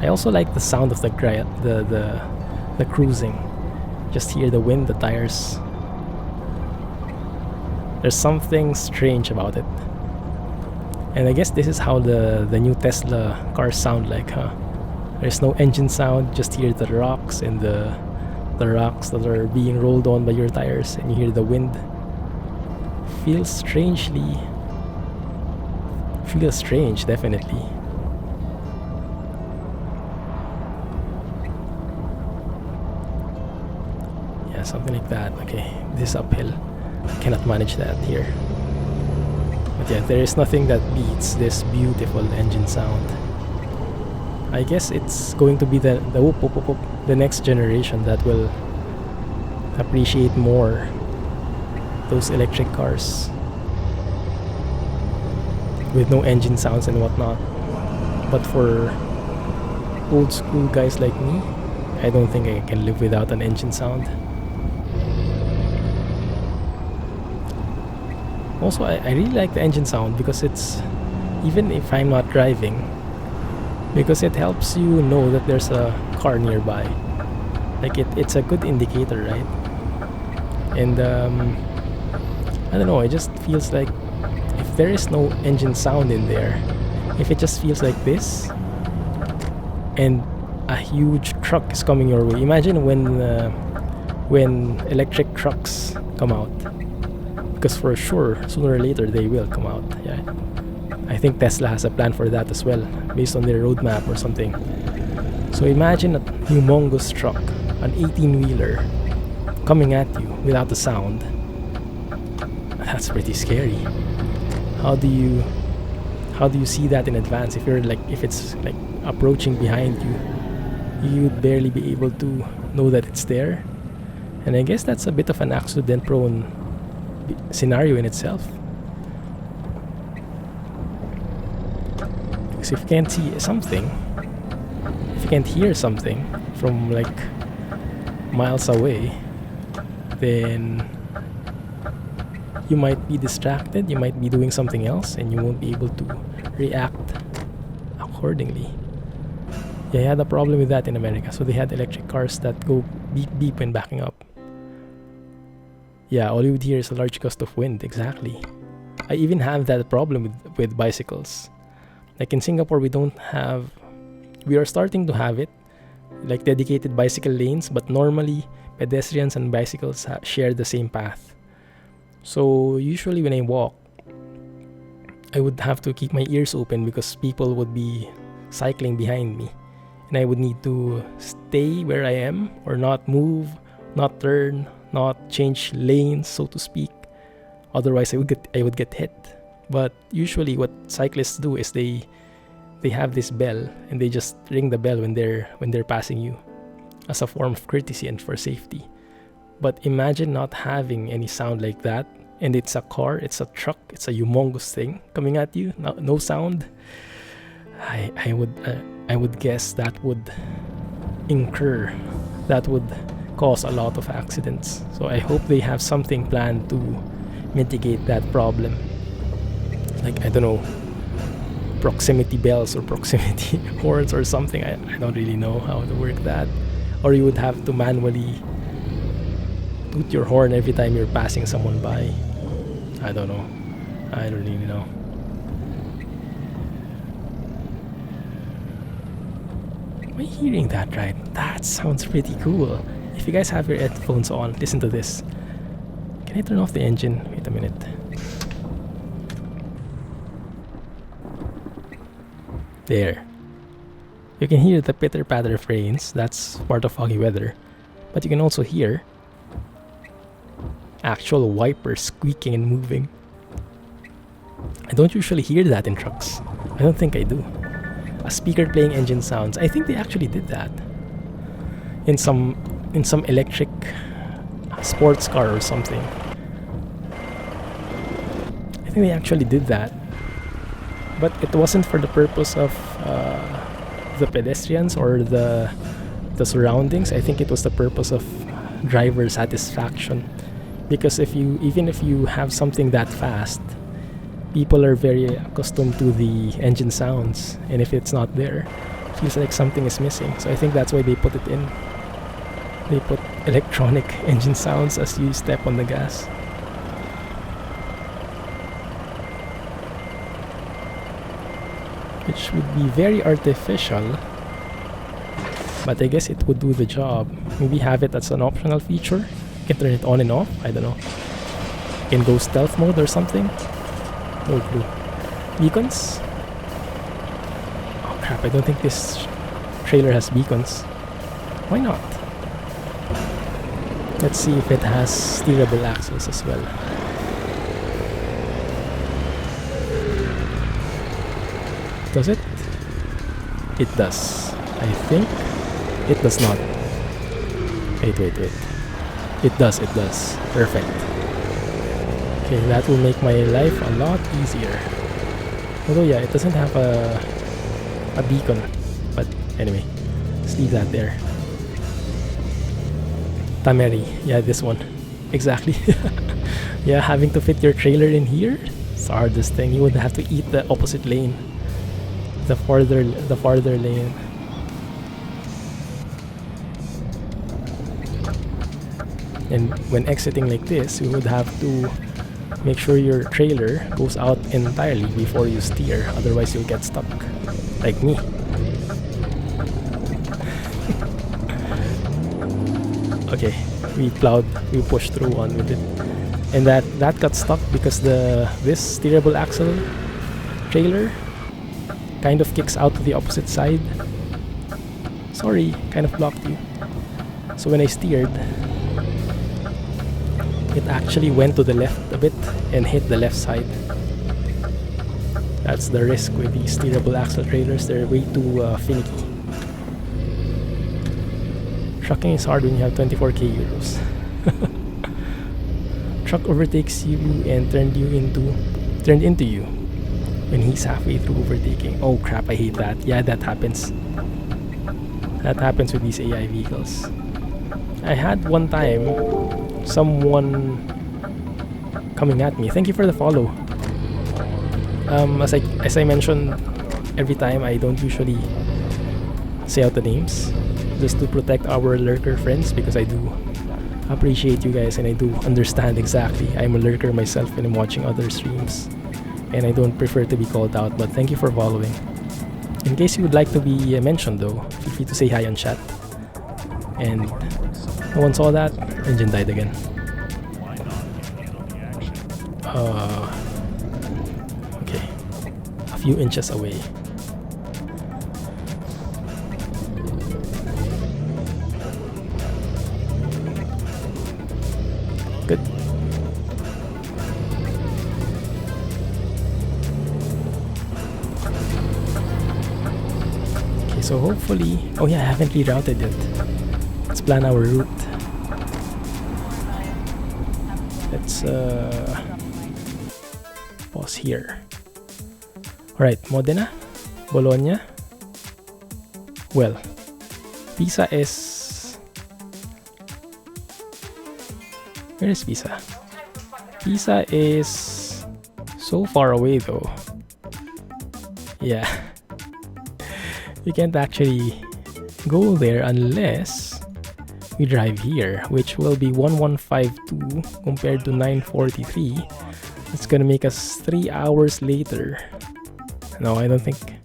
Speaker 1: I also like the sound of the cruising. Just hear the wind, the tires. There's something strange about it. And I guess this is how the new Tesla cars sound like, huh? There's no engine sound, just hear the rocks and the rocks that are being rolled on by your tires, and you hear the wind. Feels strange, definitely. Yeah, something like that. Okay, this is uphill. Cannot manage that here. But yeah, there is nothing that beats this beautiful engine sound. I guess it's going to be the next generation that will appreciate more those electric cars with no engine sounds and whatnot. But for old school guys like me, I don't think I can live without an engine sound. Also, I really like the engine sound, because it's, even if I'm not driving, because it helps you know that there's a car nearby. Like it's a good indicator, right? And I don't know, it just feels like if there is no engine sound in there, if it just feels like this, and a huge truck is coming your way. Imagine when when electric trucks come out, because for sure sooner or later they will come out. Yeah, I think Tesla has a plan for that as well, based on their roadmap or something. So imagine a humongous truck, an 18-wheeler, coming at you without a sound. That's pretty scary. How do you see that in advance? If it's like approaching behind you, you'd barely be able to know that it's there. And I guess that's a bit of an accident-prone scenario in itself. Because if you can't see something, if you can't hear something from like miles away, then you might be distracted, you might be doing something else, and you won't be able to react accordingly. Yeah, I had a problem with that in America. So they had electric cars that go beep beep when backing up. Yeah, all you would hear is a large gust of wind. Exactly. I even have that problem with bicycles. Like in Singapore, we are starting to have it, like dedicated bicycle lanes, but normally pedestrians and bicycles share the same path. So usually when I walk, I would have to keep my ears open because people would be cycling behind me, and I would need to stay where I am or not move, not turn, not change lanes, so to speak. Otherwise, I would get hit. But usually, what cyclists do is they have this bell, and they just ring the bell when they're passing you, as a form of courtesy and for safety. But imagine not having any sound like that, and it's a car, it's a truck, it's a humongous thing coming at you, no sound. I would guess that would cause a lot of accidents. So I hope they have something planned to mitigate that problem. Like, I don't know, proximity bells or proximity horns or something. I don't really know how to work that. Or you would have to manually toot your horn every time you're passing someone by. I don't know. I don't really know. Am I hearing that right? That sounds pretty cool. If you guys have your headphones on, listen to this. Can I turn off the engine? Wait a minute. There. You can hear the pitter-patter of rains. That's part of foggy weather. But you can also hear actual wipers squeaking and moving. I don't usually hear that in trucks. I don't think I do. A speaker playing engine sounds. I think they actually did that in some electric sports car or something. I think they actually did that, but it wasn't for the purpose of the pedestrians or the surroundings. I think it was the purpose of driver satisfaction, because even if you have something that fast, people are very accustomed to the engine sounds, and if it's not there, it feels like something is missing. So I think that's why they put it in. They put electronic engine sounds as you step on the gas. Which would be very artificial, but I guess it would do the job. Maybe have it as an optional feature. You can turn it on and off. I don't know. You can go stealth mode or something. No clue. Beacons? Oh crap, I don't think this trailer has beacons. Why not? Let's see if it has steerable axles as well. Does it? It does. I think it does not. Wait. It does. Perfect. Okay, that will make my life a lot easier. Although yeah, it doesn't have a beacon. But anyway, let's leave that there. Tameri, yeah, this one. Exactly. Yeah, having to fit your trailer in here, it's the hardest thing. You would have to eat the opposite lane. The farther lane. And when exiting like this, you would have to make sure your trailer goes out entirely before you steer, otherwise you'll get stuck, like me. Okay, we pushed through on with it. And that got stuck because this steerable axle trailer kind of kicks out to the opposite side. Sorry, kind of blocked you. So when I steered, it actually went to the left a bit and hit the left side. That's the risk with these steerable axle trailers. They're way too finicky. Trucking is hard when you have 24k euros. Truck overtakes you and turned into you when he's halfway through overtaking. Oh crap, I hate that. Yeah, that happens. That happens with these AI vehicles. I had one time someone coming at me. Thank you for the follow. As I mentioned, every time I don't usually say out the names just to protect our lurker friends, because I do appreciate you guys and I do understand exactly. I'm a lurker myself when I'm watching other streams and I don't prefer to be called out, but thank you for following. In case you would like to be mentioned though, feel free to say hi on chat. And no one saw that, engine died again. Okay, a few inches away. Good. Okay, so hopefully, oh yeah, I haven't rerouted yet. Let's plan our route. Let's pause here. Alright, Modena, Bologna. Well, Pisa is... Where is Pisa? Pisa is so far away though. Yeah. We can't actually go there unless we drive here, which will be 1152 compared to 943. It's gonna make us 3 hours later. No, I don't think.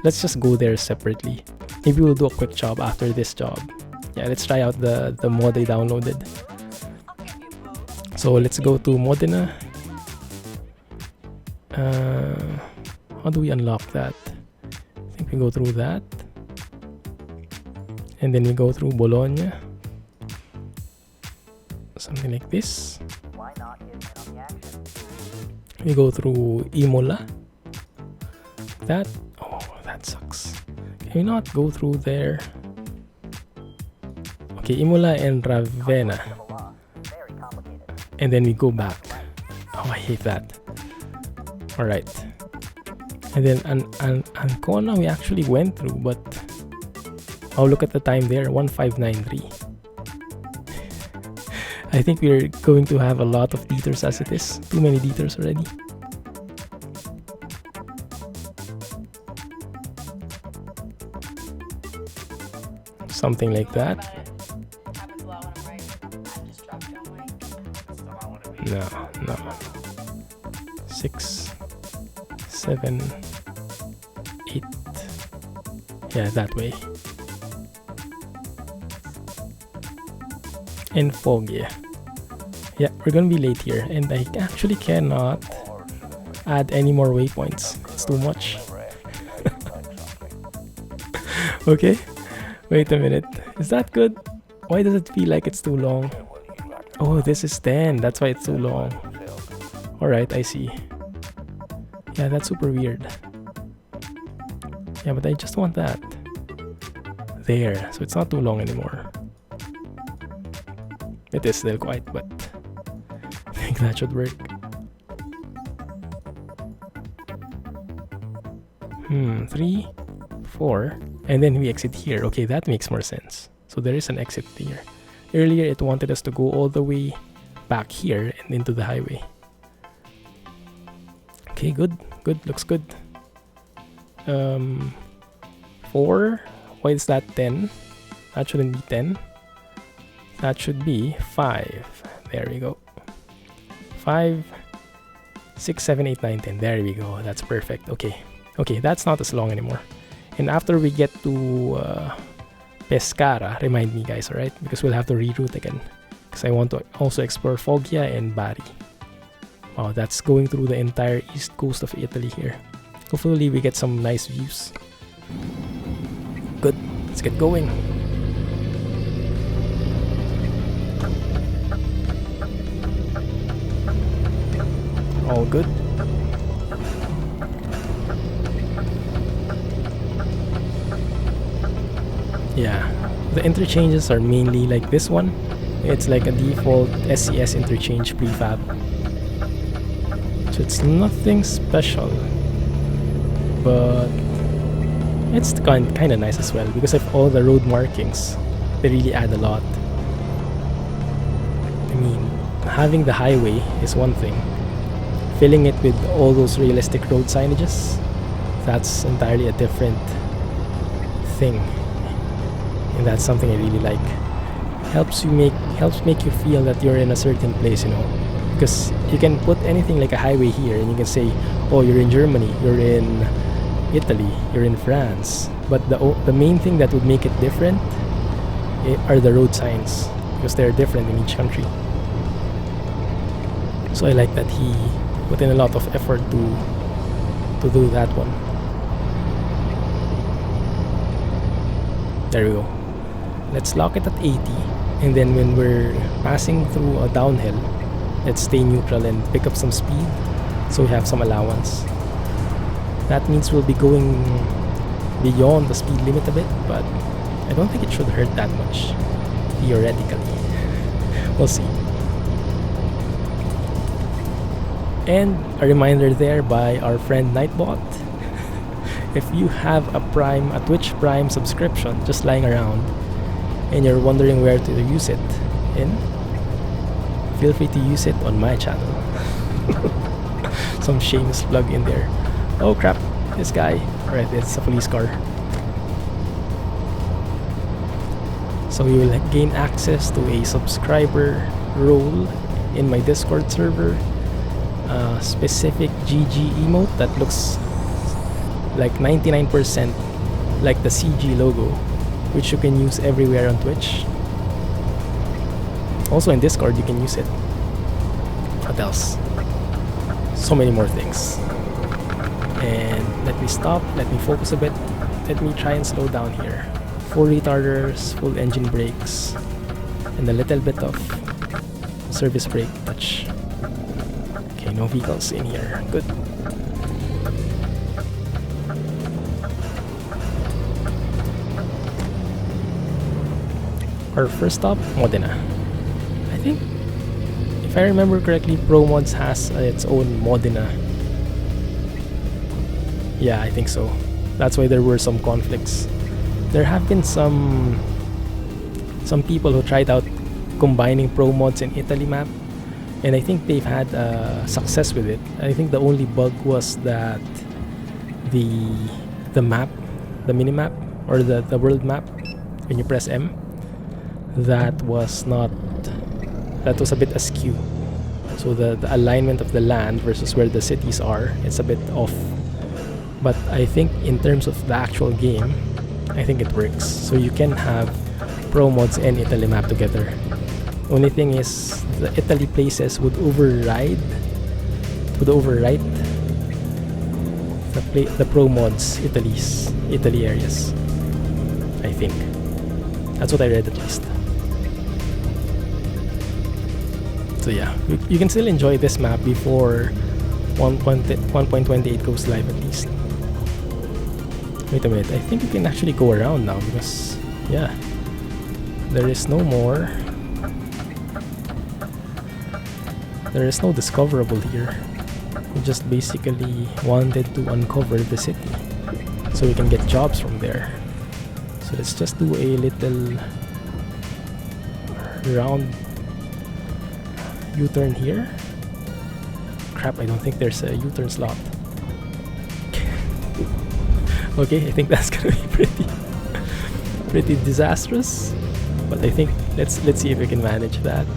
Speaker 1: Let's just go there separately. Maybe we'll do a quick job after this job. Yeah, let's try out the mod I downloaded. So let's go to Modena. How do we unlock that? I think we go through that. And then we go through Bologna. Something like this. We go through Imola. That, oh, that sucks. Can we not go through there? Okay, Imola and Ravenna. And then we go back. Oh, I hate that. Alright. And then Ancona we actually went through, but oh, look at the time there, 1593. I think we're going to have a lot of detours as it is. Too many detours already. Something like that. No. 6, 7, 8. Yeah, that way. And fog, yeah. Yeah, we're gonna be late here, and I actually cannot add any more waypoints. It's too much. Okay, wait a minute. Is that good? Why does it feel like it's too long? Oh, this is 10. That's why it's too long. Alright, I see. Yeah, that's super weird. Yeah, but I just want that. There, so it's not too long anymore. It is still quite, but I think that should work. 3, 4, and then we exit here. Okay, that makes more sense. So there is an exit here. Earlier, it wanted us to go all the way back here and into the highway. Okay, good. Looks good. 4. Why is that 10? That shouldn't be 10. That should be 5. There we go. 5, 6, 7, 8, 9, 10. There we go. That's perfect. Okay, that's not as long anymore. And after we get to Pescara, remind me guys, alright? Because we'll have to reroute again. because I want to also explore Foggia and Bari. Wow, that's going through the entire east coast of Italy here. Hopefully we get some nice views. Good, let's get going. All good. Yeah, the interchanges are mainly like this one. It's like a default SCS interchange prefab. So it's nothing special, but it's kind of nice as well because of all the road markings. They really add a lot. I mean, having the highway is one thing. Filling it with all those realistic road signages, that's entirely a different thing. And that's something I really like. Helps make you feel that you're in a certain place, you know. Because you can put anything like a highway here and you can say, oh, you're in Germany, you're in Italy, you're in France. But the main thing that would make it different are the road signs, because they're different in each country. So I like that he put in a lot of effort to do that one. There we go. Let's lock it at 80, and then when we're passing through a downhill, let's stay neutral and pick up some speed so we have some allowance. That means we'll be going beyond the speed limit a bit, but I don't think it should hurt that much, theoretically. We'll see. And a reminder there by our friend Nightbot. If you have a Twitch Prime subscription just lying around and you're wondering where to use it in, feel free to use it on my channel. Some shameless plug in there. Oh crap, this guy. Alright, it's a police car. So you will gain access to a subscriber role in my Discord server. Specific GG emote that looks like 99% like the CG logo, which you can use everywhere on Twitch. Also in Discord you can use it. What else? So many more things. And let me stop, let me focus a bit, let me try and slow down here. Full retarders, full engine brakes, and a little bit of service brake touch. Okay, no vehicles in here. Good. Our first stop, Modena. I think, if I remember correctly, ProMods has its own Modena. Yeah, I think so. That's why there were some conflicts. There have been some people who tried out combining ProMods and Italy map, and I think they've had success with it. I think the only bug was that the map, the minimap, or the world map, when you press M, that was a bit askew. So the alignment of the land versus where the cities are, it's a bit off. But I think in terms of the actual game, I think it works. So you can have ProMods and Italy map together. Only thing is, the Italy places would override the ProMods Italy areas. I think. That's what I read at least. So yeah, you can still enjoy this map before 1.28 goes live at least. Wait a minute, I think you can actually go around now because, yeah, there is no discoverable here. We just basically wanted to uncover the city so we can get jobs from there. So let's just do a little round U-turn here. Crap, I don't think there's a U-turn slot. Okay, I think that's gonna be pretty disastrous. But I think let's see if we can manage that.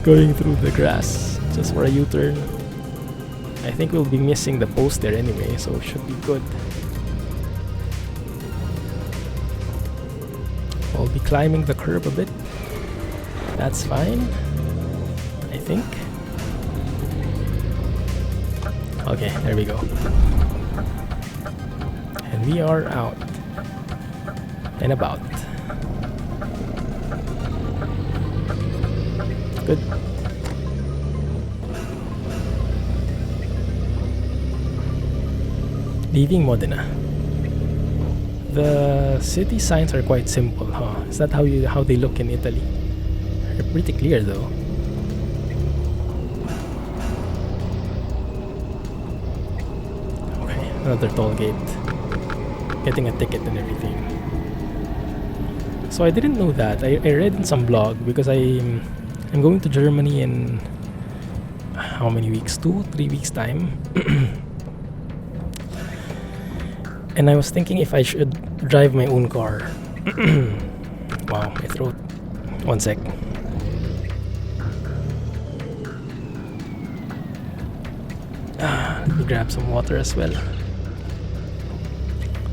Speaker 1: Going through the grass just for a U-turn. I think we'll be missing the post there anyway, so it should be good. I'll be climbing the curb a bit. That's fine, I think. Okay, there we go. And we are out and about. Good. Leaving Modena. The city signs are quite simple, huh? Is that how they look in Italy? They're pretty clear though. Okay, another toll gate. Getting a ticket and everything. So I didn't know that. I read in some blog because I'm going to Germany in how many weeks? 2-3 weeks time. And I was thinking if I should drive my own car. Wow, my throat. One sec. Let me grab some water as well.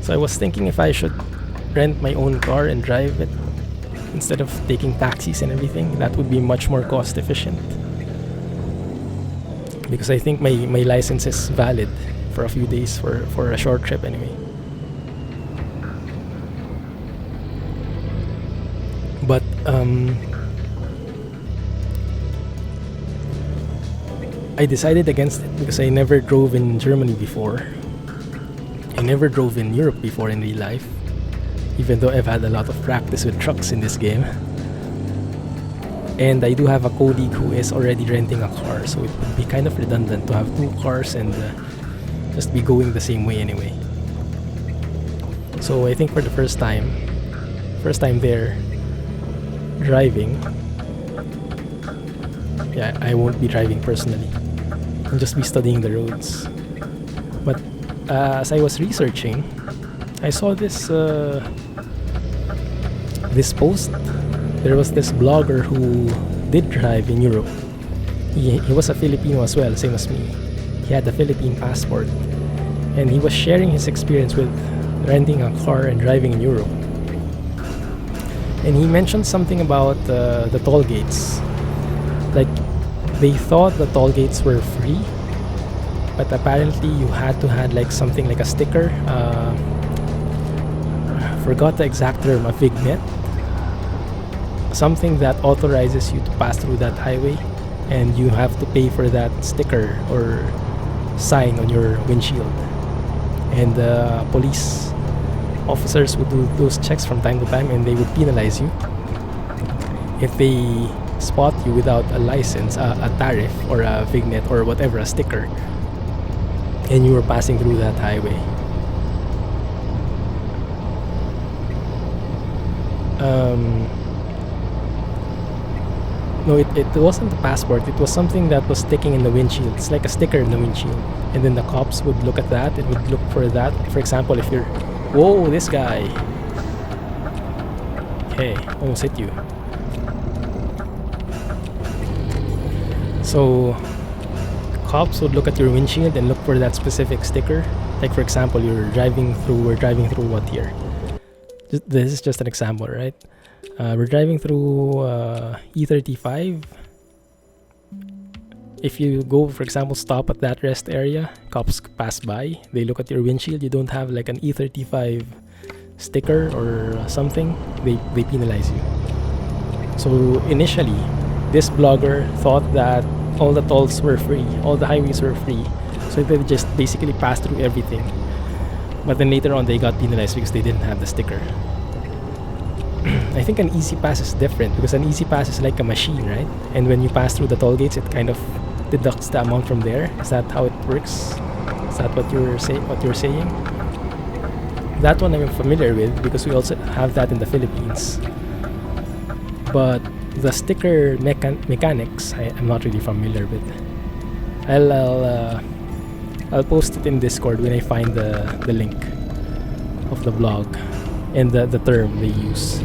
Speaker 1: So I was thinking if I should rent my own car and drive it instead of taking taxis and everything. That would be much more cost efficient. Because I think my license is valid for a few days for a short trip anyway. But I decided against it because I never drove in Germany before. I never drove in Europe before in real life, even though I've had a lot of practice with trucks in this game. And I do have a colleague who is already renting a car, so it would be kind of redundant to have two cars and just be going the same way anyway. So I think for the first time there driving, yeah, I won't be driving personally. I'll just be studying the roads. But as I was researching, I saw this post. There was this blogger who did drive in Europe. He was a Filipino as well, same as me. He had a Philippine passport, and he was sharing his experience with renting a car and driving in Europe. And he mentioned something about the toll gates. Like, they thought the toll gates were free, but apparently you had to have like something like a sticker. Forgot the exact term, a vignette. Something that authorizes you to pass through that highway, and you have to pay for that sticker or sign on your windshield. And police officers would do those checks from time to time, and they would penalize you if they spot you without a license, a tariff or a vignette or whatever, a sticker, and you were passing through that highway. No, it wasn't a passport. It was something that was sticking in the windshield. It's like a sticker in the windshield. And then the cops would look at that. It would look for that. For example, if you're... Whoa, this guy. Hey, almost hit you. So, cops would look at your windshield and look for that specific sticker. Like, for example, we're driving through what here? This is just an example, right? We're driving through E35. If you go, for example, stop at that rest area, cops pass by, they look at your windshield, you don't have like an E35 sticker or something, they penalize you. So initially, this blogger thought that all the tolls were free, all the highways were free, so they just basically passed through everything. But then later on, they got penalized because they didn't have the sticker. I think an easy pass is different because an easy pass is like a machine, right? And when you pass through the toll gates, it kind of deducts the amount from there. Is that how it works? Is that what you're saying? That one I'm familiar with because we also have that in the Philippines. But the sticker mechanics, I'm not really familiar with. I'll post it in Discord when I find the link of the blog and the term they use.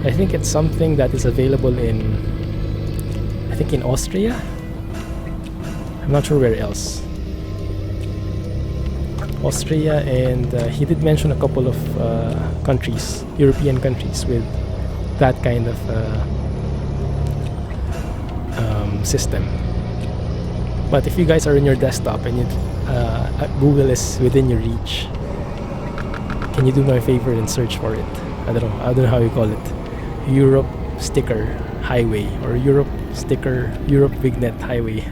Speaker 1: I think it's something that is available in Austria. I'm not sure where else. Austria, and he did mention a couple of countries, European countries, with that kind of system. But if you guys are in your desktop and Google is within your reach, can you do me a favor and search for it? I don't know how you call it. Europe sticker highway or Europe Vignet highway.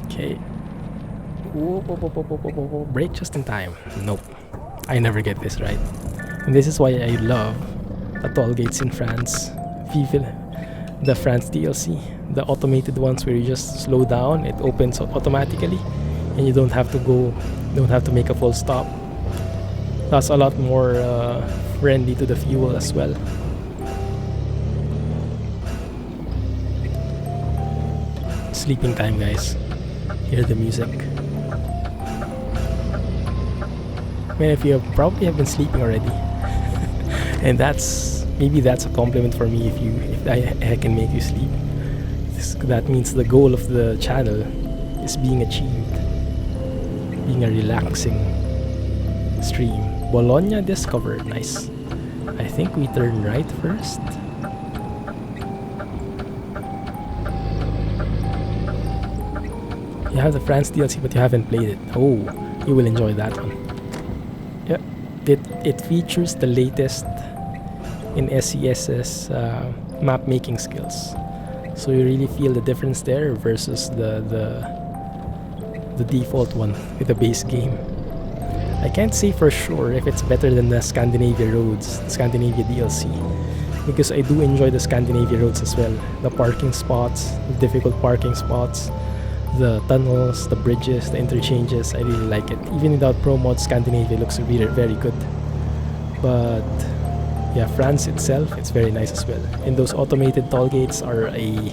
Speaker 1: Okay. Brake just in time. Nope. I never get this right. And this is why I love the toll gates in France. The France DLC. The automated ones where you just slow down, it opens automatically and you don't have to make a full stop. That's a lot more friendly to the fuel as well. Sleeping time, guys. Hear the music. Man, if you probably have been sleeping already, and maybe that's a compliment for me if I can make you sleep. That means the goal of the channel is being achieved, being a relaxing stream. Bologna discovered, nice. I think we turn right first. You have the France DLC, but you haven't played it. Oh, you will enjoy that one. Yeah, it features the latest in SCS's map making skills, so you really feel the difference there versus the default one with the base game. I can't say for sure if it's better than the Scandinavia DLC, because I do enjoy the Scandinavia roads as well. The parking spots, the difficult parking spots, the tunnels, the bridges, the interchanges, I really like it. Even without pro mod, Scandinavia looks really very good. But yeah, France itself, it's very nice as well. And those automated toll gates are a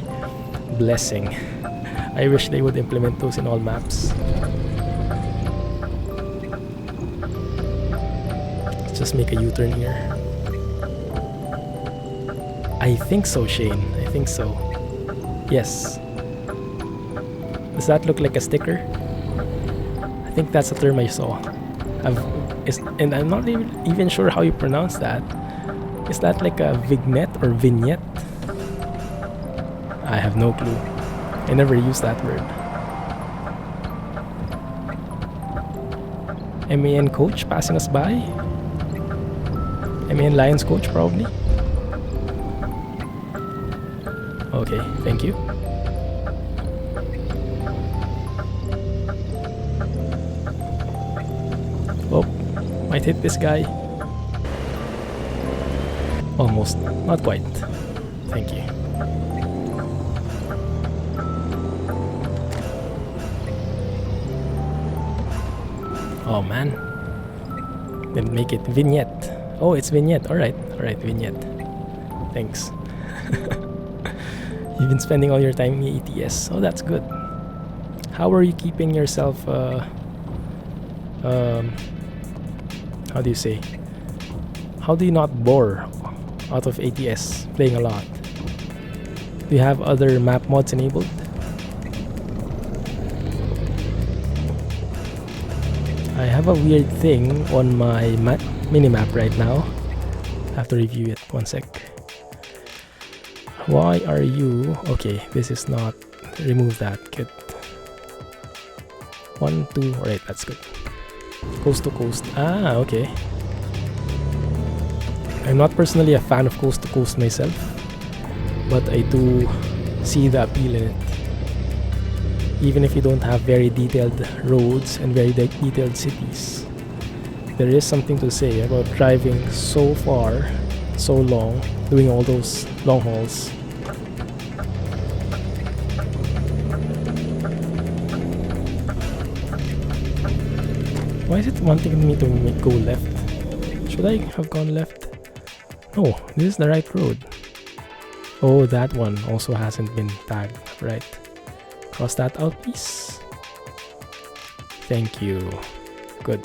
Speaker 1: blessing. I wish they would implement those in all maps. Let's just make a U-turn here. I think so, Shane. I think so. Yes. Does that look like a sticker? I think that's the term I saw. And I'm not even sure how you pronounce that. Is that like a vignette or vignette? I have no clue. I never used that word. MAN coach passing us by? MAN Lions coach probably? Okay, thank you. Oh, might hit this guy. Almost, not quite. Thank you. Oh man, didn't make it. Vignette. Oh, it's vignette. Alright, vignette. Thanks. You've been spending all your time in the ETS. Oh, that's good. How are you keeping yourself, how do you say? How do you not bore out of ATS playing a lot? Do you have other map mods enabled? I have a weird thing on my minimap right now. I have to review it. One sec. Why are you... Okay, this is not... Remove that. Good. 1, 2... Alright, that's good. Coast to coast. Ah, okay. I'm not personally a fan of coast to coast myself, but I do see the appeal in it. Even if you don't have very detailed roads and very detailed cities, there is something to say about driving so far, so long, doing all those long hauls. Why is it wanting me to go left? Should I have gone left? No, this is the right road. Oh, that one also hasn't been tagged, right? Cross that out, please. Thank you. Good.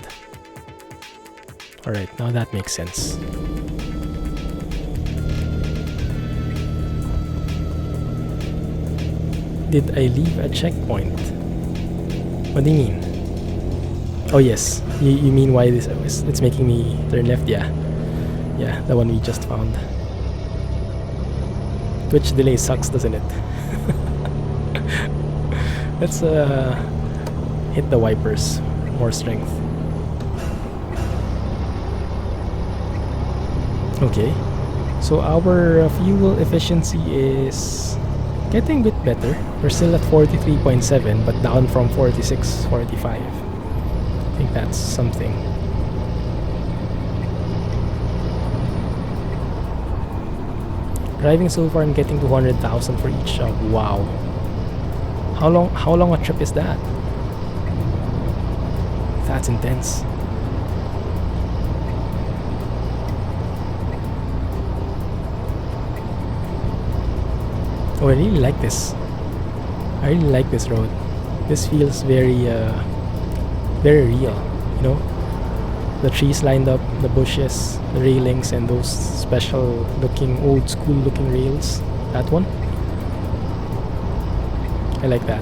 Speaker 1: Alright, now that makes sense. Did I leave a checkpoint? What do you mean? Oh yes, you mean why it's making me turn left? Yeah, the one we just found. Twitch delay sucks, doesn't it? Let's hit the wipers. More strength. Okay. So our fuel efficiency is getting a bit better. We're still at 43.7 but down from 46, 45. I think that's something. Driving so far and getting 200,000 for each shop. Wow. How long a trip is that? That's intense. Oh, I really like this. I really like this road. This feels very very real, you know? The trees lined up, the bushes, the railings, and those special looking, old school looking rails. That one. I like that.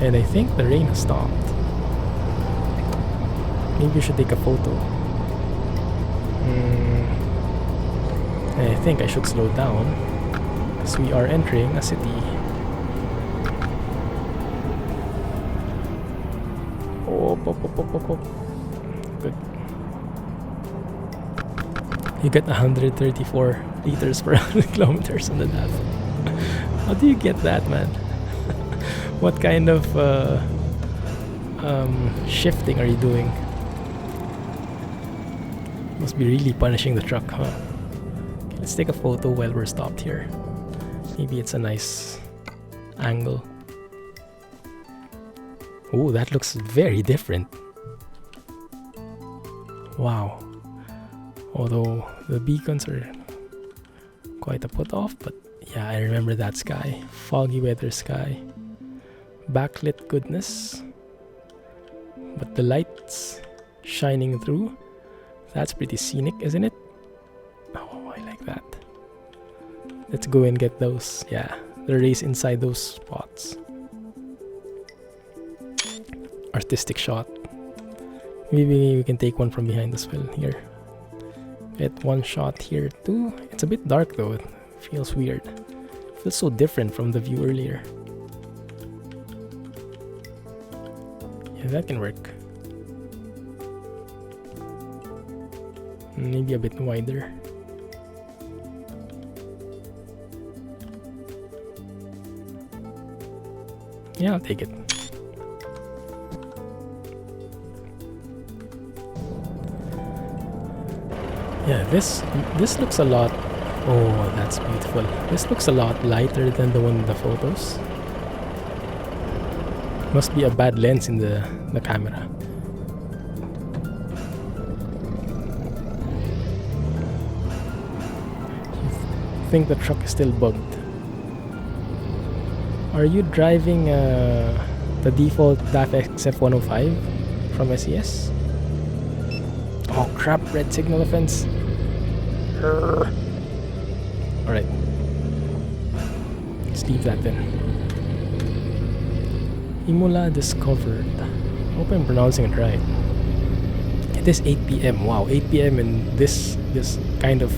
Speaker 1: And I think the rain has stopped. Maybe you should take a photo. I think I should slow down because we are entering a city. Oh. Good. You get 134 liters per 100 kilometers on the DAF. How do you get that, man? What kind of shifting are you doing? Must be really punishing the truck, huh? Okay, let's take a photo while we're stopped here. Maybe it's a nice angle. Oh, that looks very different. Wow. Although the beacons are quite a put off, but yeah, I remember that sky. Foggy weather sky. Backlit goodness. But the lights shining through. That's pretty scenic, isn't it? Oh, I like that. Let's go and get those. Yeah, the race inside those spots. Artistic shot. Maybe we can take one from behind as well. Here. Get one shot here too. It's a bit dark though. It feels weird. It feels so different from the view earlier. Yeah, that can work. Maybe a bit wider. Yeah, I'll take it. Yeah, this looks a lot. Oh, that's beautiful. This looks a lot lighter than the one in the photos. Must be a bad lens in the camera. I think the truck is still bugged. Are you driving the default DAF XF 105 from SES? Oh crap, red signal offense. Alright. Let's leave that then. Imola discovered. I hope I'm pronouncing it right. It is 8 PM. Wow, 8 PM in this kind of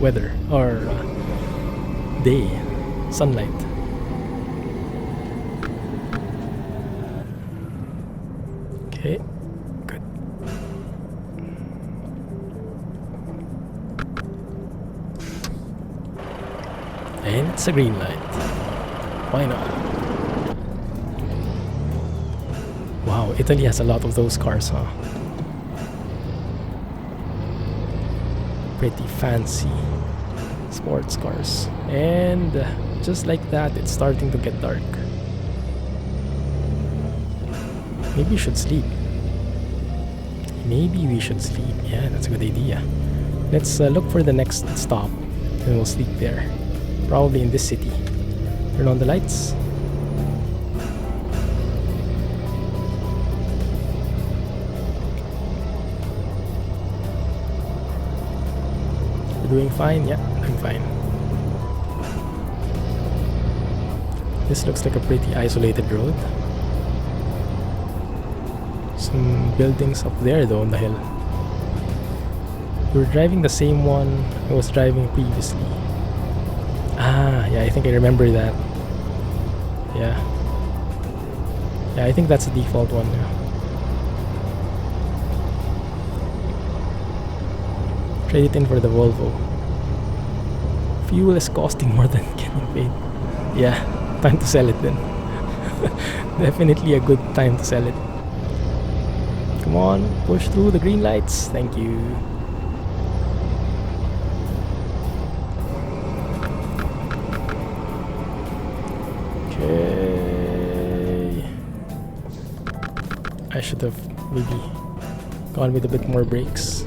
Speaker 1: weather or day, sunlight. Okay, good. And it's a green light. Why not? Wow, Italy has a lot of those cars, huh? Pretty fancy sports cars. And just like that, it's starting to get dark. Maybe we should sleep. Maybe we should sleep. Yeah, that's a good idea. Let's look for the next stop and we'll sleep there. Probably in this city. Turn on the lights. We're doing fine? Yeah, doing fine. This looks like a pretty isolated road. Some buildings up there though on the hill. We're driving the same one I was driving previously. Ah, yeah, I think I remember that. Yeah. Yeah, I think that's the default one. Yeah. Trade it in for the Volvo. Fuel is costing more than getting paid. Yeah, time to sell it then. Definitely a good time to sell it. Come on, push through the green lights. Thank you. Okay. I should have maybe gone with a bit more brakes.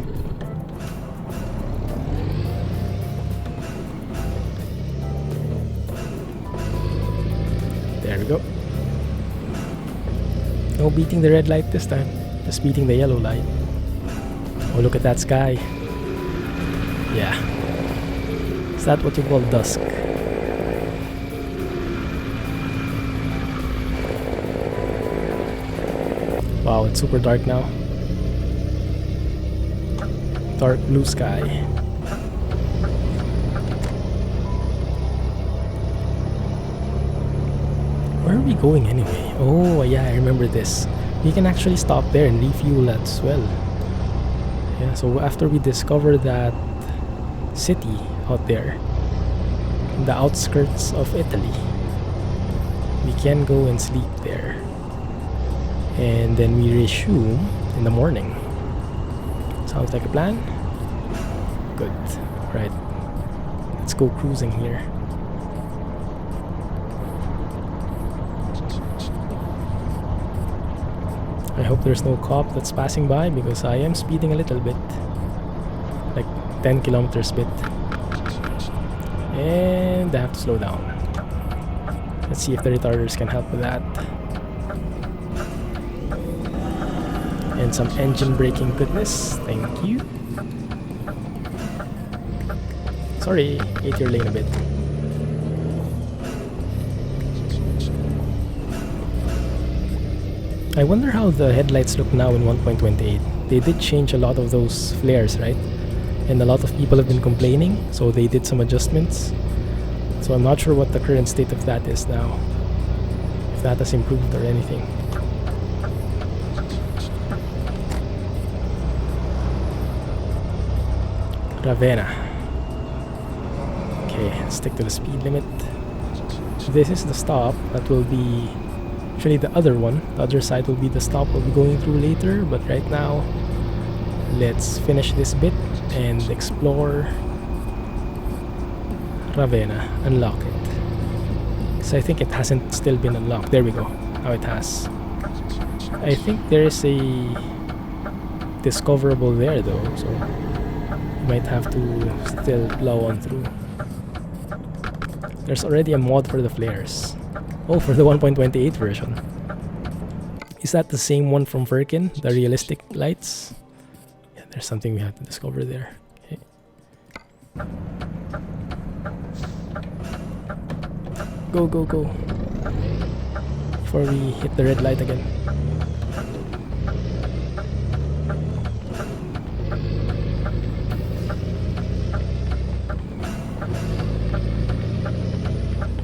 Speaker 1: There we go. No beating the red light this time. Just beating the yellow light. Oh, look at that sky. Yeah. Is that what you call dusk? Wow, it's super dark now. Dark blue sky. Where are we going anyway? Oh, yeah, I remember this. We can actually stop there and refuel as well. Yeah, so after we discover that city out there, in the outskirts of Italy, we can go and sleep there. And then we resume in the morning. Sounds like a plan? Good. Right. Let's go cruising here. I hope there's no cop that's passing by because I am speeding a little bit. Like 10 kilometers bit. And I have to slow down. Let's see if the retarders can help with that. And some engine braking goodness. Thank you. Sorry, ate your lane a bit. I wonder how the headlights look now in 1.28. They did change a lot of those flares, right? And a lot of people have been complaining, so they did some adjustments. So I'm not sure what the current state of that is now. If that has improved or anything. Ravenna. Okay, stick to the speed limit. This is the stop. That will be actually the other one. The other side will be the stop we'll be going through later. But right now, let's finish this bit and explore Ravenna. Unlock it. So I think it hasn't still been unlocked. There we go. Now it has. I think there is a discoverable there though, so you might have to still plow on through. There's already a mod for the flares. Oh, for the 1.28 version. Is that the same one from Firkin? The realistic lights? Yeah, there's something we have to discover there. Okay. Go, go, go. Before we hit the red light again.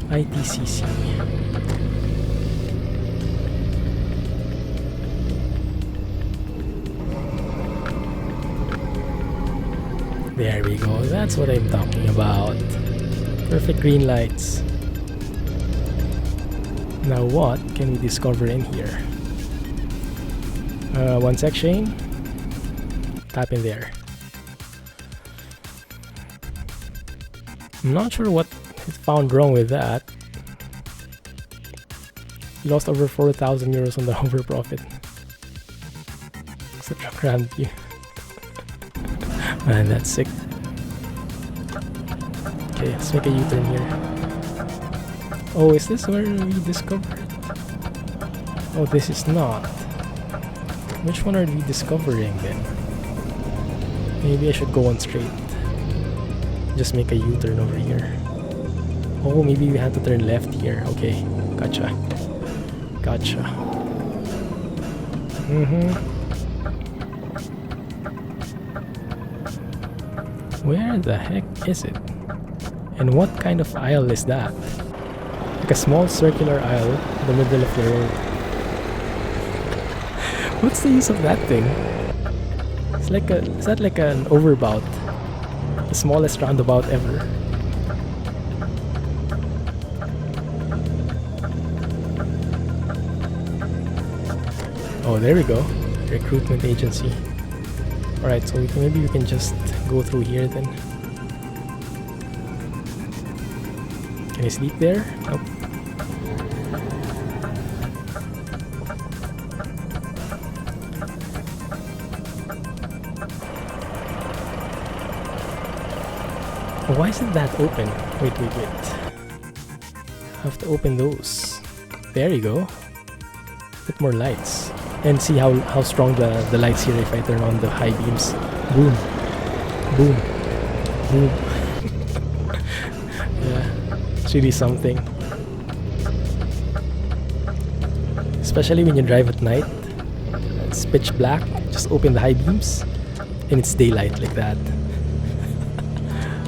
Speaker 1: ITCC. There we go. That's what I'm talking about. Perfect green lights. Now what can we discover in here? One sec, Shane. Tap in there. I'm not sure what is found wrong with that. We lost over 4,000 euros on the over profit. Such a grand view. Man, that's sick. Okay, let's make a U-turn here. Oh, is this where we discovered? Oh, this is not. Which one are we discovering then? Maybe I should go on straight. Just make a U-turn over here. Oh, maybe we have to turn left here. Okay, gotcha. Gotcha. Where the heck is it? And what kind of aisle is that? Like a small circular aisle in the middle of the road. What's the use of that thing? It's like is that like an overbout? The smallest roundabout ever. Oh, there we go. Recruitment agency. Alright, so maybe we can just go through here then. Can I sleep there? Nope. Why isn't that open? Wait. I have to open those. There you go. Bit more lights. And see how strong the lights here if I turn on the high beams. Boom. Boom. Boom. Yeah. It's really something. Especially when you drive at night. It's pitch black. Just open the high beams. And it's daylight like that.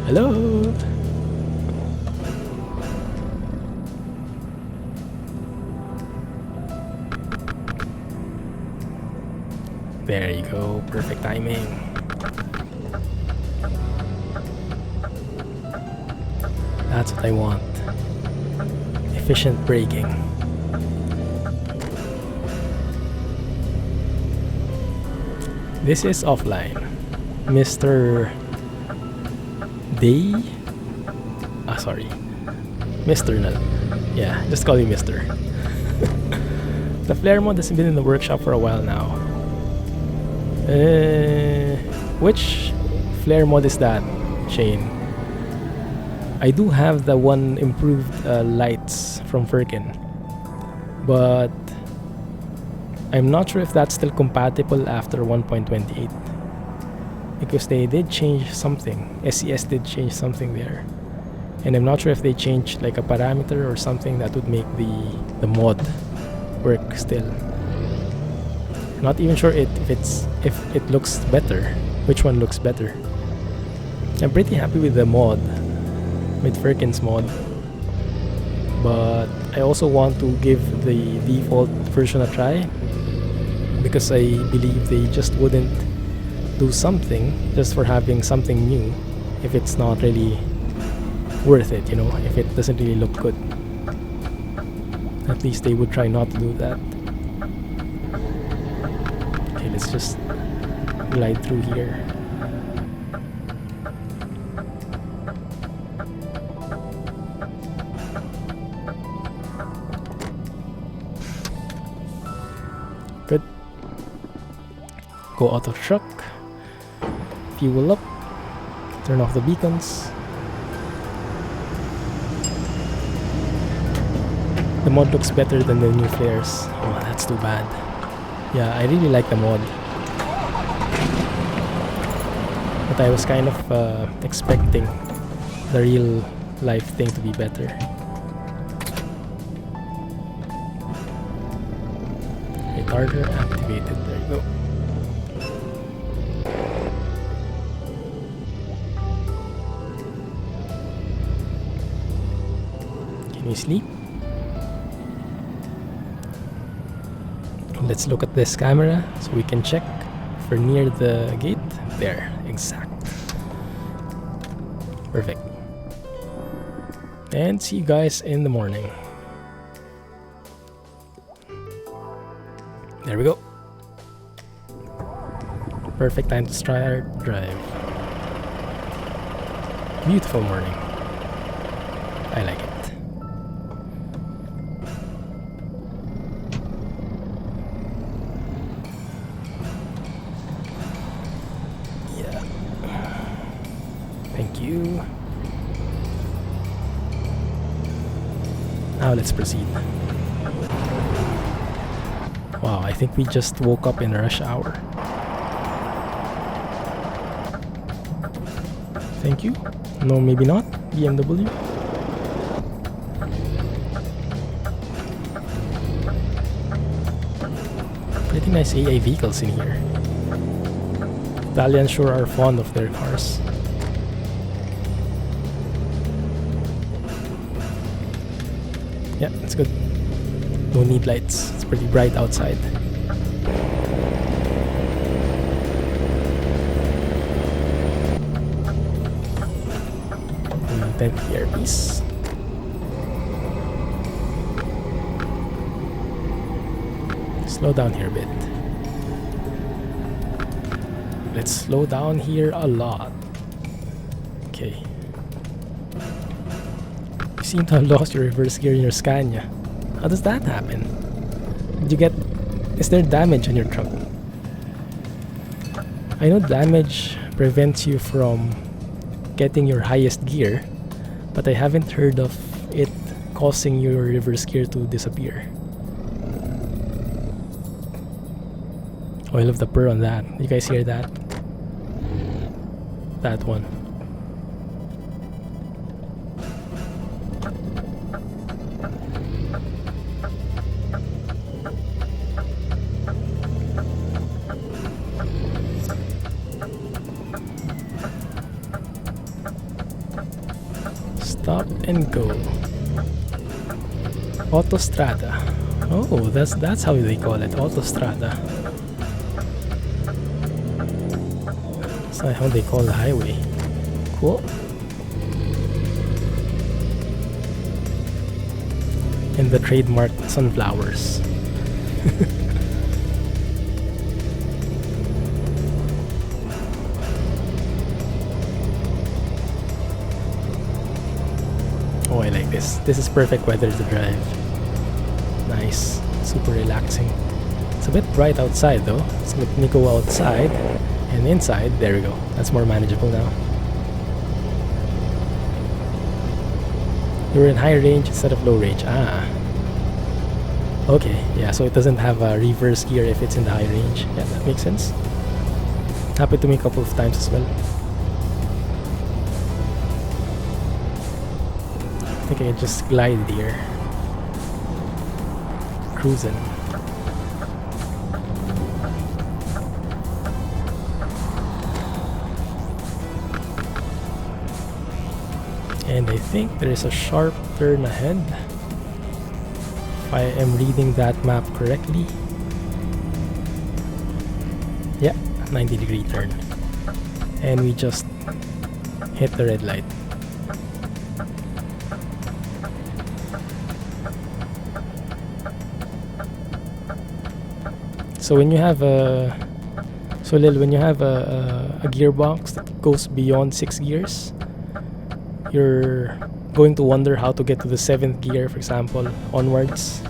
Speaker 1: Hello. There you go, perfect timing. That's what I want. Efficient braking. This is offline. Mr. Day? Sorry. Mr. Null. Yeah, just call me Mr. The flare mod has been in the workshop for a while now. Which flare mod is that, Shane? I do have the one improved lights from Firkin, but I'm not sure if that's still compatible after 1.28 because they did change something. SES did change something there, and I'm not sure if they changed like a parameter or something that would make the mod work still. Not even sure if it looks better. Which one looks better? I'm pretty happy with the mod, with Firkin's mod, but I also want to give the default version a try because I believe they just wouldn't do something just for having something new if it's not really worth it, you know, if it doesn't really look good. At least they would try not to do that. Okay, let's just glide through here. Good. Go out of truck. Fuel up. Turn off the beacons. The mod looks better than the new flares. Oh, that's too bad. Yeah, I really like the mod. But I was kind of expecting the real life thing to be better. Retarder activated. There you go. Can you sleep? Let's look at this camera so we can check if we're near the gate. There, exact. Perfect. And see you guys in the morning. There we go. Perfect time to start drive. Beautiful morning. I like it. Thank you. Now let's proceed. Wow, I think we just woke up in rush hour. Thank you. No, maybe not. BMW. Pretty nice AI vehicles in here. Italians sure are fond of their cars. That's good. No need lights. It's pretty bright outside. 10th earpiece. Slow down here a bit. Let's slow down here a lot. Okay. You seem to have lost your reverse gear in your Scania. How does that happen? Did you get... Is there damage on your truck? I know damage prevents you from getting your highest gear, but I haven't heard of it causing your reverse gear to disappear. Oh, I love the purr on that. You guys hear that? That one. Stop and go. Autostrada. Oh, that's how they call it. Autostrada. That's how they call the highway. Cool. And the trademark sunflowers. Oh, I like this. This is perfect weather to drive. Nice. Super relaxing. It's a bit bright outside though. So let me go outside and inside. There we go. That's more manageable now. You're in high range instead of low range. Ah. Okay. Yeah, so it doesn't have a reverse gear if it's in the high range. Yeah, that makes sense. Happened to me a couple of times as well. I think I can just glide here. Cruising. And I think there is a sharp turn ahead. If I am reading that map correctly. Yeah, 90-degree turn. And we just hit the red light. So when you have a when you have a gearbox that goes beyond 6 gears, you're going to wonder how to get to the 7th gear, for example, onwards.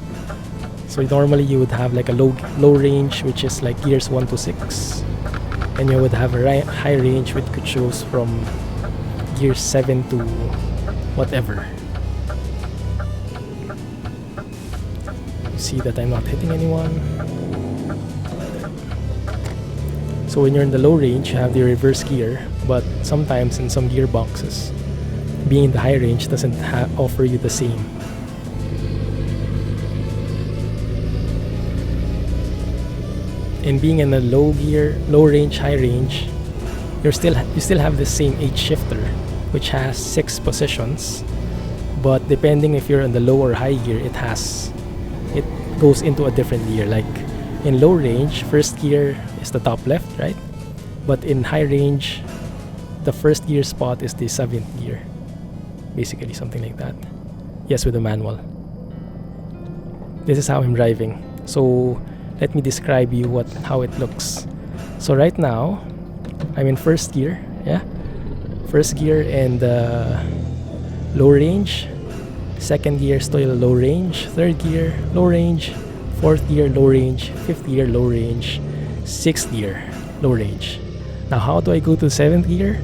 Speaker 1: So normally you would have like a low range, which is like gears 1 to 6, and you would have a high range which could choose from gears 7 to whatever. You see that I'm not hitting anyone. So when you're in the low range, you have the reverse gear, but sometimes in some gearboxes, being in the high range doesn't offer you the same. And being in a low range, high range, you still have the same H shifter, which has 6 positions, but depending if you're in the low or high gear, it goes into a different gear. Like in low range, first gear is the top left, right? But in high range, the first gear spot is the 7th gear. Basically something like that. Yes, with a manual. This is how I'm driving. So let me describe you how it looks. So right now, I'm in first gear. Yeah, first gear and low range. Second gear still low range. Third gear low range. Fourth gear low range. Fifth gear low range. Sixth gear low range. Now how do I go to 7th gear?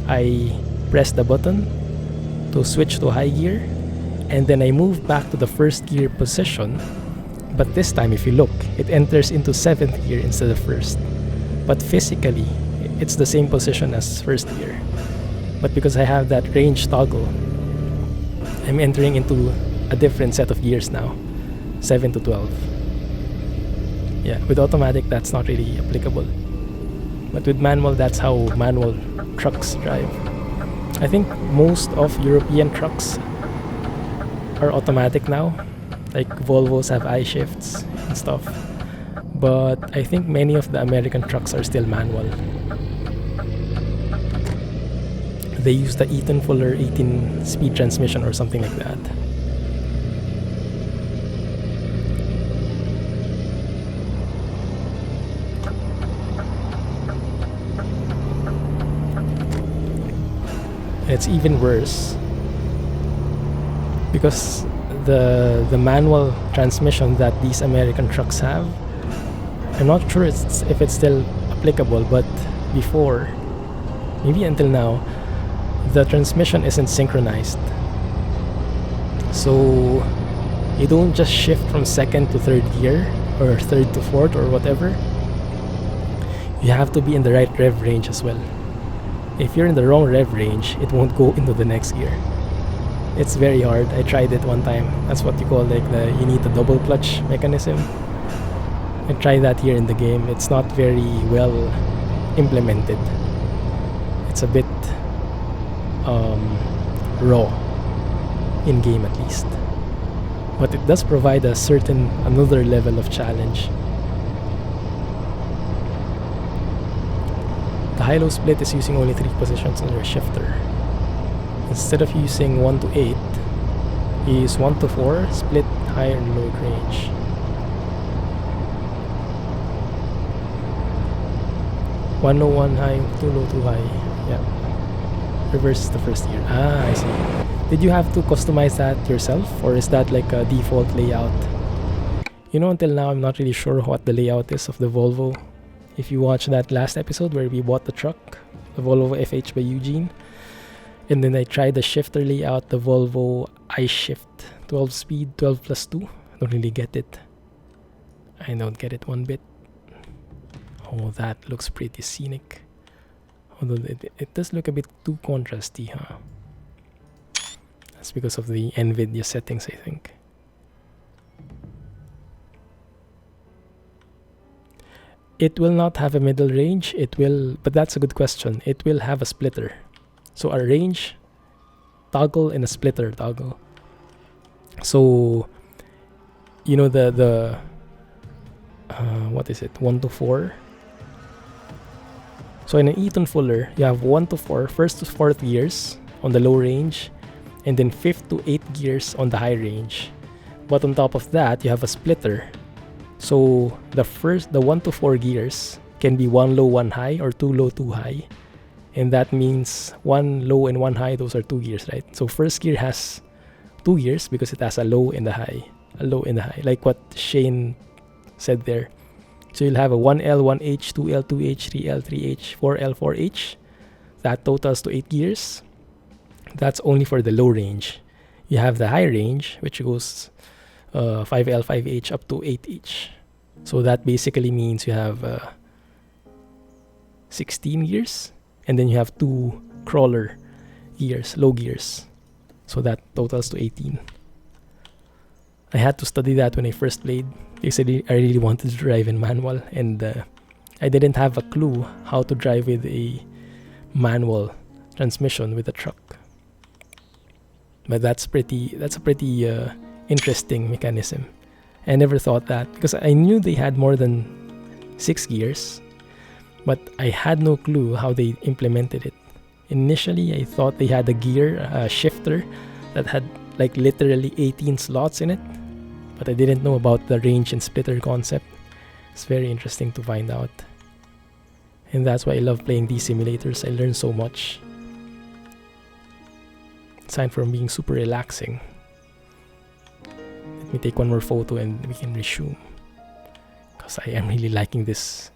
Speaker 1: I press the button to switch to high gear, and then I move back to the first gear position. But this time, if you look, it enters into 7th gear instead of first. But physically, it's the same position as first gear. But because I have that range toggle, I'm entering into a different set of gears now, 7 to 12. Yeah, with automatic, that's not really applicable. But with manual, that's how manual trucks drive. I think most of European trucks are automatic now. Like Volvos have I shifts and stuff. But I think many of the American trucks are still manual. They use the Eaton Fuller 18-speed transmission or something like that. It's even worse because the manual transmission that these American trucks have, I'm not sure if it's still applicable, but before, maybe until now, the transmission isn't synchronized. So you don't just shift from second to third gear or third to fourth or whatever. You have to be in the right rev range as well. If you're in the wrong rev range, it won't go into the next gear. It's very hard. I tried it one time. That's what you call like you need the double clutch mechanism. I tried that here in the game. It's not very well implemented. It's a bit raw in game at least. But it does provide another level of challenge. The high-low split is using only 3 positions on your shifter. Instead of using 1 to 8, you use 1 to 4, split high and low range. One low, one high, 2 low, 2 high. Yeah. Reverse the first gear. Ah, I see. Did you have to customize that yourself, or is that like a default layout? You know, until now I'm not really sure what the layout is of the Volvo. If you watch that last episode where we bought the truck, the Volvo FH by Eugene, and then I tried the shifter layout, the Volvo iShift 12 speed, 12 plus 2. I don't really get it. I don't get it one bit. Oh, that looks pretty scenic. Although it does look a bit too contrasty, huh? That's because of the NVIDIA settings, I think. It will not have a middle range. It will, but that's a good question. It will have a splitter. So a range toggle and a splitter toggle. So, you know, the what is it? 1 to 4. So in an Eaton Fuller, you have 1 to 4, first to fourth gears on the low range, and then 5th to 8th gears on the high range. But on top of that, you have a splitter. So the 1 to 4 gears can be 1 low, 1 high, or 2 low, 2 high. And that means 1 low and 1 high, those are 2 gears, right? So first gear has 2 gears because it has a low and a high. A low and a high, like what Shane said there. So you'll have a 1L, 1H, 2L, 2H, 3L, 3H, 4L, 4H. That totals to 8 gears. That's only for the low range. You have the high range, which goes 5L, 5H up to 8H. So that basically means you have 16 gears, and then you have 2 crawler gears, low gears. So that totals to 18. I had to study that when I first played. They said I really wanted to drive in manual, and I didn't have a clue how to drive with a manual transmission with a truck. But that's a pretty interesting mechanism. I never thought that, because I knew they had more than 6 gears, but I had no clue how they implemented it. Initially, I thought they had a shifter that had like literally 18 slots in it, but I didn't know about the range and splitter concept. It's very interesting to find out. And that's why I love playing these simulators. I learn so much. Aside from being super relaxing. Let me take one more photo and we can resume, because I am really liking this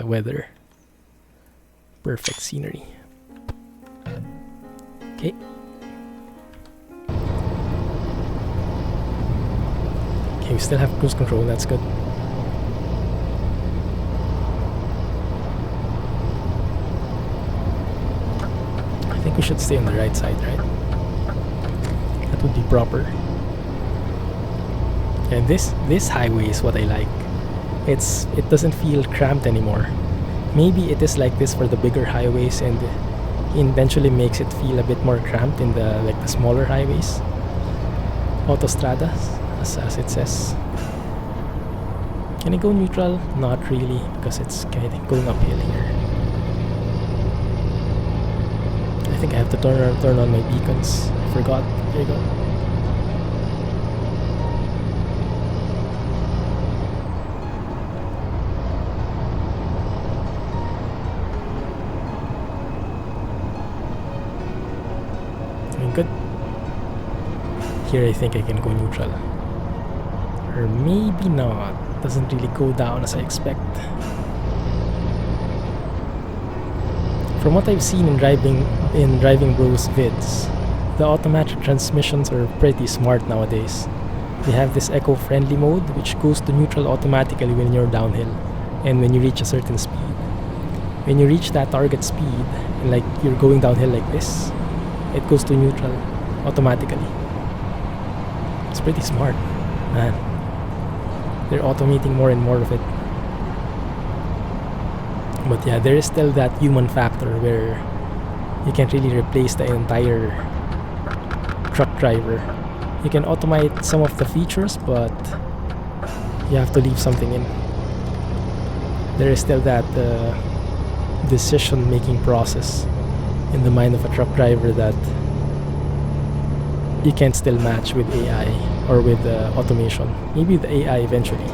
Speaker 1: weather. Perfect scenery. Okay. Okay, we still have cruise control, that's good. I think we should stay on the right side, right? That would be proper. And this highway is what I like. It doesn't feel cramped anymore. Maybe it is like this for the bigger highways, and eventually makes it feel a bit more cramped in the smaller highways. Autostradas, as it says. Can I go neutral? Not really, because it's kind of going uphill here. I think I have to turn on my beacons. I forgot. There you go. Good. Here I think I can go neutral. Or maybe not. Doesn't really go down as I expect. From what I've seen in Driving Bros vids, the automatic transmissions are pretty smart nowadays. They have this eco-friendly mode which goes to neutral automatically when you're downhill and when you reach a certain speed. When you reach that target speed, and like you're going downhill like this, it goes to neutral automatically. It's pretty smart, man. They're automating more and more of it. But yeah, there is still that human factor where you can't really replace the entire truck driver. You can automate some of the features, but you have to leave something in. There is still that decision-making process in the mind of a truck driver that you can't still match with AI or with automation. Maybe the AI eventually.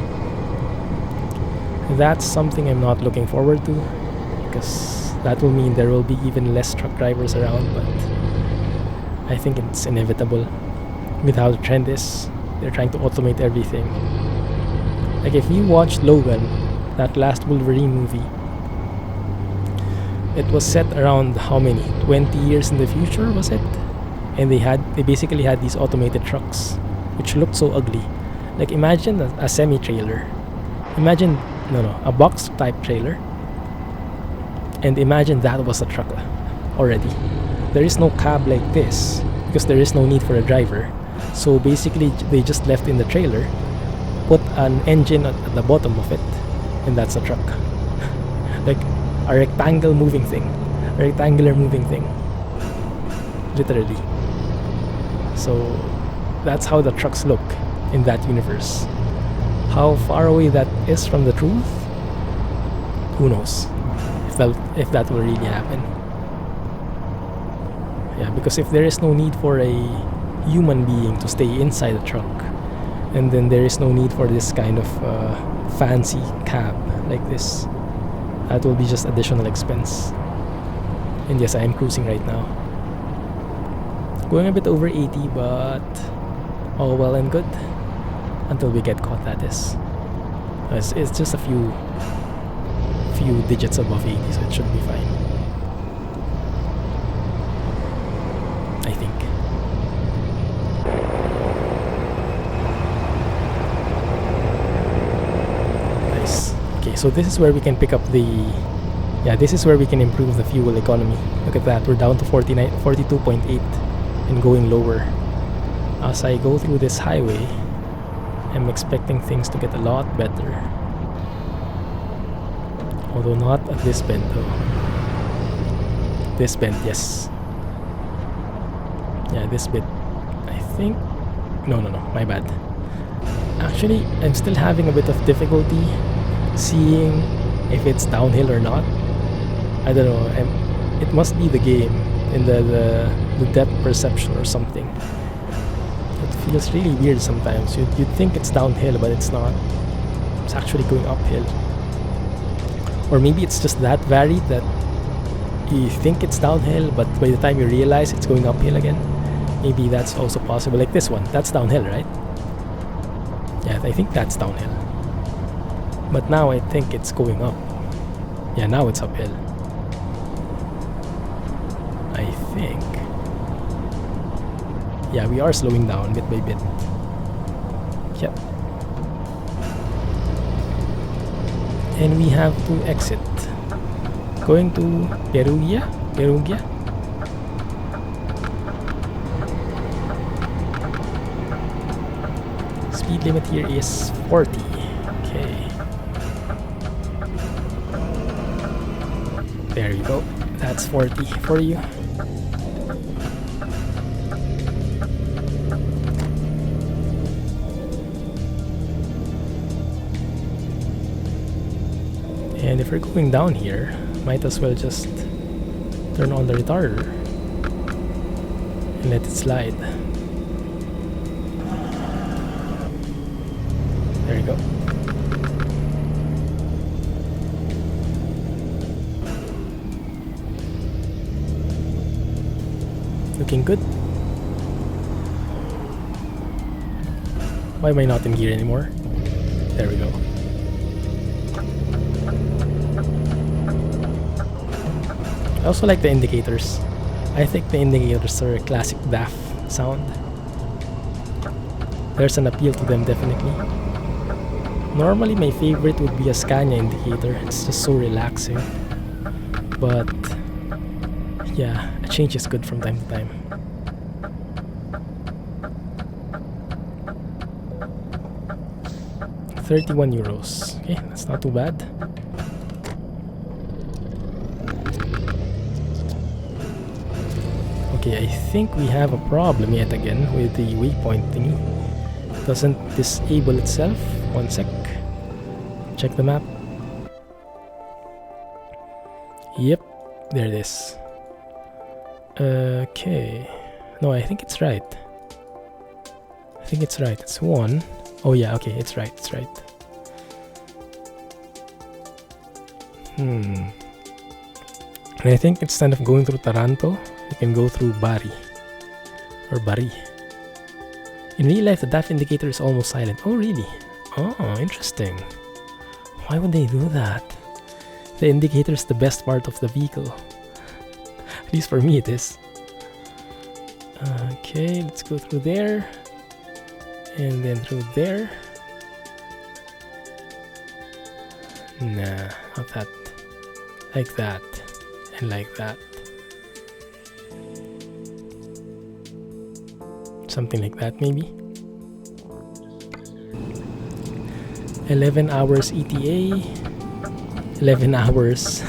Speaker 1: That's something I'm not looking forward to, because that will mean there will be even less truck drivers around, but I think it's inevitable with how the trend is. They're trying to automate everything. Like if you watched Logan, that last Wolverine movie, it was set around how many? 20 years in the future, was it? And they basically had these automated trucks, which looked so ugly. Like imagine a semi-trailer. Imagine, a box type trailer. And imagine that was a truck already. There is no cab like this, because there is no need for a driver. So basically, they just left in the trailer, put an engine at the bottom of it, and that's a truck. Like a rectangular moving thing. Literally. So that's how the trucks look in that universe. How far away that is from the truth, who knows if that will really happen. Yeah, because if there is no need for a human being to stay inside the truck, and then there is no need for this kind of fancy cab like this, that will be just additional expense. And yes, I am cruising right now, going a bit over 80, but all well and good until we get caught. That is, it's just a few digits above 80, so it should be fine, I think. Nice. Okay, so this is where we can pick up this is where we can improve the fuel economy. Look at that, we're down to 42.8 and going lower. As I go through this highway, I'm expecting things to get a lot better. Although not at this bend though. This bend, yes. Yeah, this bit. I think... No, my bad. Actually, I'm still having a bit of difficulty seeing if it's downhill or not. I don't know. It must be the game in the depth perception or something. It feels really weird sometimes. You'd think it's downhill, but it's not. It's actually going uphill. Or maybe it's just that varied that you think it's downhill, but by the time you realize it's going uphill again. Maybe that's also possible. Like this one, that's downhill, right? Yeah, I think that's downhill. But now I think it's going up. Yeah, now it's uphill, I think. Yeah, we are slowing down bit by bit. Yep. And we have to exit. Going to Perugia. Speed limit here is 40. Okay. There you go. That's 40 for you. And if we're going down here, might as well just turn on the retarder and let it slide. There you go. Looking good. Why am I not in gear anymore? There we go. I also like the indicators. I think the indicators are a classic DAF sound. There's an appeal to them, definitely. Normally my favorite would be a Scania indicator. It's just so relaxing. But yeah, a change is good from time to time. €31. Okay, that's not too bad. Okay, I think we have a problem yet again with the waypoint thingy. Doesn't disable itself. One sec. Check the map. Yep, there it is. Okay. No, I think it's right. I think it's right. It's 1. Oh yeah, okay, it's right, it's right. And I think instead of going through Taranto, you can go through Bari. Or Bari. In real life, the DAF indicator is almost silent. Oh, really? Oh, interesting. Why would they do that? The indicator is the best part of the vehicle. At least for me it is. Okay, let's go through there. And then through there. Nah, not that. Like that. And like that. Something like that, maybe. 11 hours ETA. 11 hours.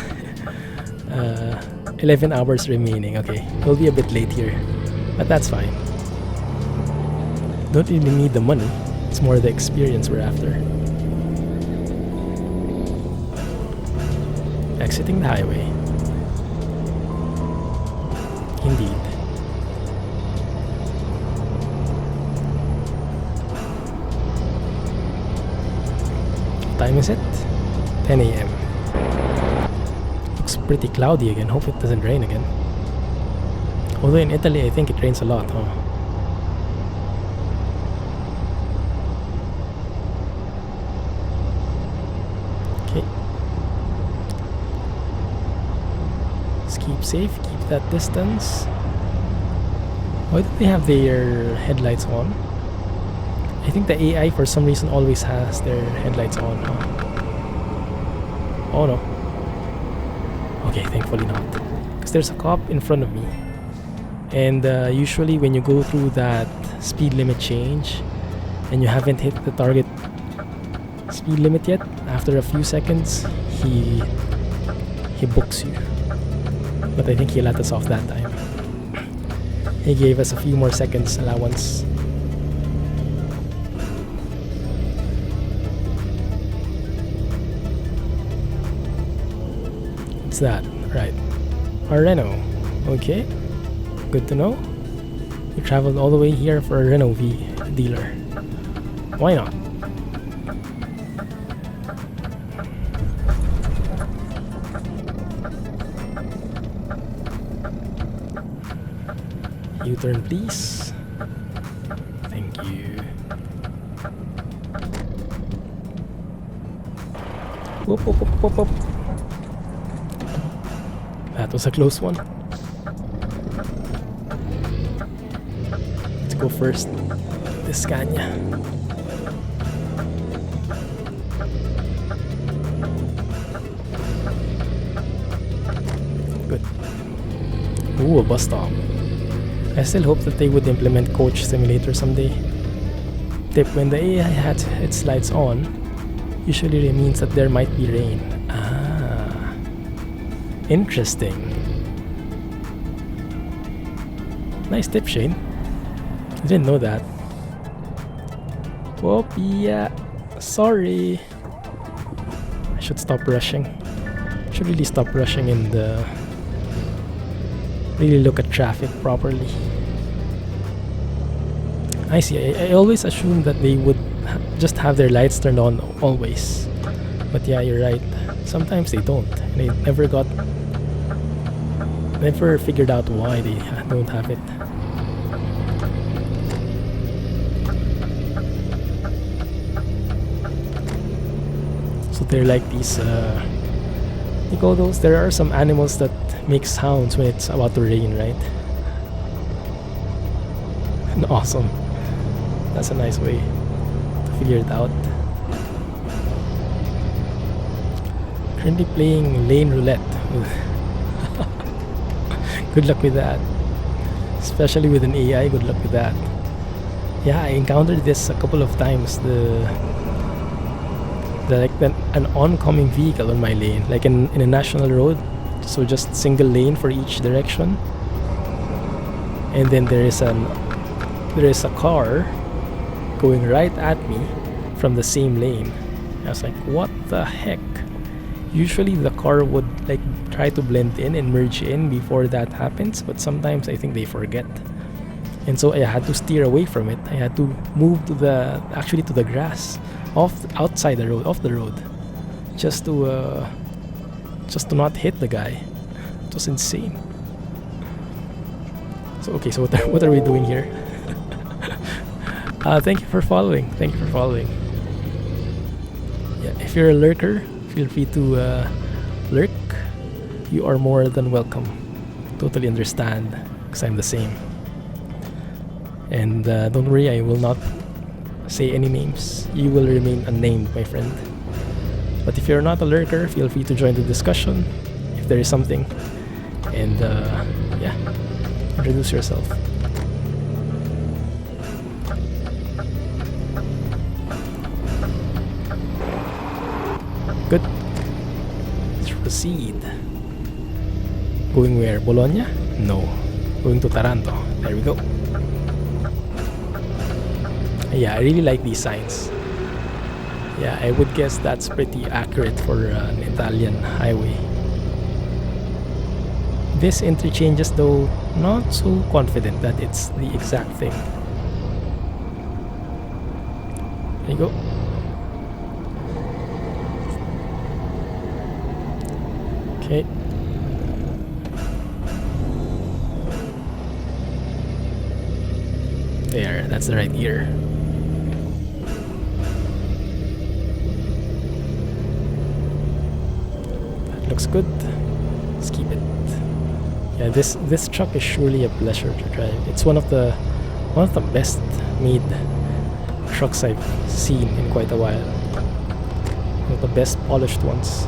Speaker 1: 11 hours remaining. Okay, we'll be a bit late here. But that's fine. Don't really need the money. It's more the experience we're after. Exiting the highway. Indeed. What time is it? 10 a.m. Looks pretty cloudy again. Hope it doesn't rain again. Although in Italy I think it rains a lot, huh? Okay. Just keep safe, keep that distance. Why do they have their headlights on? I think the AI for some reason always has their headlights on, huh? Oh no. Okay, thankfully not. Because there's a cop in front of me. And usually when you go through that speed limit change and you haven't hit the target speed limit yet, after a few seconds he books you. But I think he let us off that time. He gave us a few more seconds allowance. What's that? Right. A Renault. Okay. Good to know. We traveled all the way here for a Renault V dealer. Why not? U-turn please. Thank you. Whoop, whoop, whoop, whoop, whoop. That was a close one. Let's go first. The Scania. Good. Ooh, a bus stop. I still hope that they would implement Coach Simulator someday. Tip: when the AI has its lights on, usually it means that there might be rain. Ah, interesting. Nice tip, Shane. I didn't know that. Whoop, yeah. Sorry. I should stop rushing. should really stop rushing and really look at traffic properly. I see. I always assumed that they would just have their lights turned on always. But yeah, you're right. Sometimes they don't. And I never figured out why they don't have it. So they're like these, you call those? There are some animals that make sounds when it's about to rain, right? And awesome. That's a nice way to figure it out. Currently playing lane roulette. Good luck with that. Especially with an AI, good luck with that. Yeah, I encountered this a couple of times. An oncoming vehicle on my lane, like in a national road, so just single lane for each direction. And then there is a car going right at me from the same lane. I was like, what the heck? Usually the car would like try to blend in and merge in before that happens, but sometimes I think they forget. And so I had to steer away from it. I had to move to the grass, off the road, just to not hit the guy. It was insane. So okay, so what are we doing here? Thank you for following. Yeah, if you're a lurker, feel free to lurk. You are more than welcome. Totally understand, because I'm the same. And don't worry, I will not say any names. You will remain unnamed, my friend. But if you're not a lurker, feel free to join the discussion if there is something. And yeah, introduce yourself. Good. Let's proceed. Going where? Bologna? No. Going to Taranto. There we go. Yeah, I really like these signs. Yeah, I would guess that's pretty accurate for an Italian highway. This interchanges, though, not so confident that it's the exact thing. There you go. Okay. There, that's the right gear. That looks good. Let's keep it. Yeah, this truck is surely a pleasure to drive. It's one of the best made trucks I've seen in quite a while. One of the best polished ones.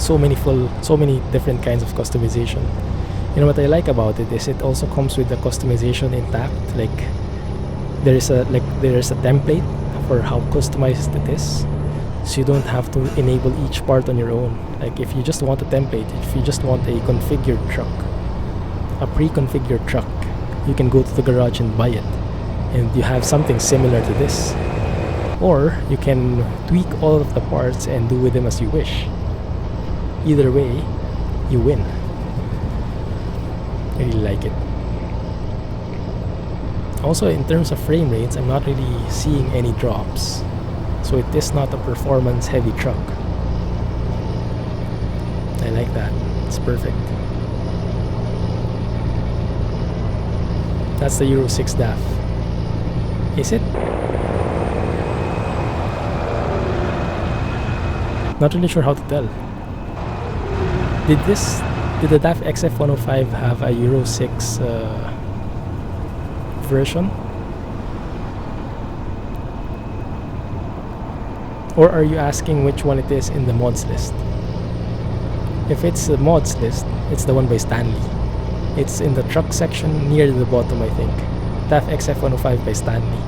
Speaker 1: So many different kinds of customization. You know what I like about it is it also comes with the customization intact. Like there is a template for how customized it is, so you don't have to enable each part on your own. Like if you just want a template, if you just want a configured truck, a pre-configured truck, you can go to the garage and buy it, and you have something similar to this. Or you can tweak all of the parts and do with them as you wish. Either way, you win. I really like it. Also, in terms of frame rates, I'm not really seeing any drops, so it is not a performance heavy truck. I like that. It's perfect. That's the Euro 6 DAF. Is it? Not really sure how to tell. Did the DAF XF 105 have a Euro 6 version? Or are you asking which one it is in the mods list? If it's the mods list, it's the one by Stanley. It's in the truck section near the bottom, I think. DAF XF 105 by Stanley.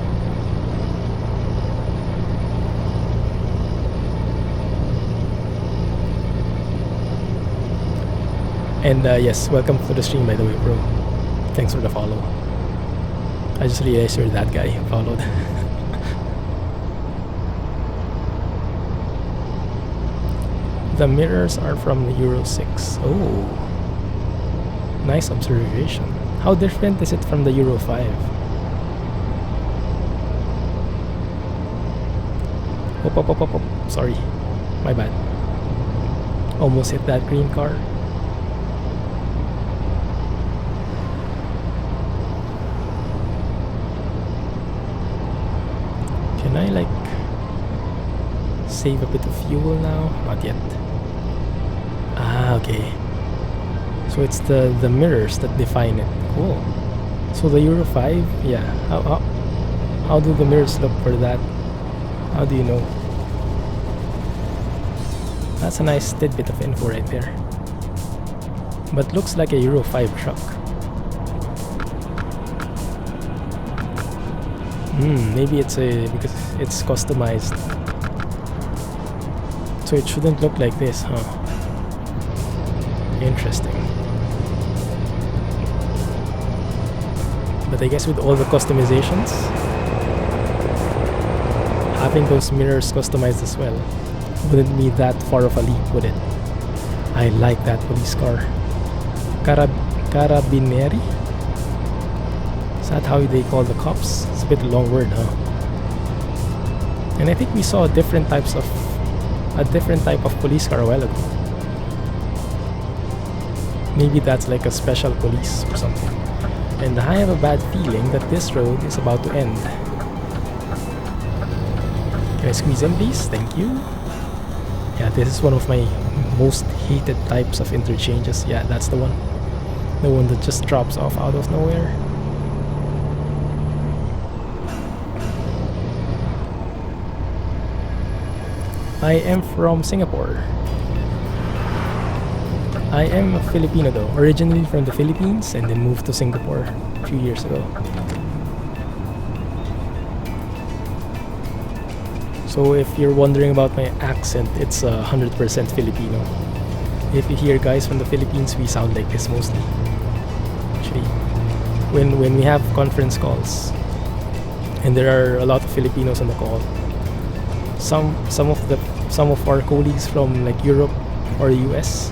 Speaker 1: And yes, welcome to the stream, by the way, bro. Thanks for the follow. I just realized you're that guy who followed. The mirrors are from the Euro 6. Oh, nice observation. How different is it from the Euro 5? Op. Sorry, my bad. Almost hit that green car. Can I like save a bit of fuel now? Not yet. Ah, okay. So it's the mirrors that define it. Cool. So the Euro 5, yeah. How do the mirrors look for that? How do you know? That's a nice tidbit of info right there. But looks like a Euro 5 truck. Maybe it's because it's customized. So it shouldn't look like this, huh? Interesting. But I guess with all the customizations, having those mirrors customized as well wouldn't be that far of a leap, would it? I like that police car. Carabinieri? Is that how they call the cops? It's a bit long word, huh? And I think we saw different type of police car a while ago. Maybe that's like a special police or something. And I have a bad feeling that this road is about to end. Can I squeeze in, please? Thank you. Yeah, this is one of my most hated types of interchanges. Yeah, that's the one. The one that just drops off out of nowhere. I am from Singapore. I am a Filipino though, originally from the Philippines and then moved to Singapore a few years ago. So if you're wondering about my accent, it's 100% Filipino. If you hear guys from the Philippines, we sound like this mostly. Actually, when we have conference calls, and there are a lot of Filipinos on the call, some of our colleagues from like Europe or US,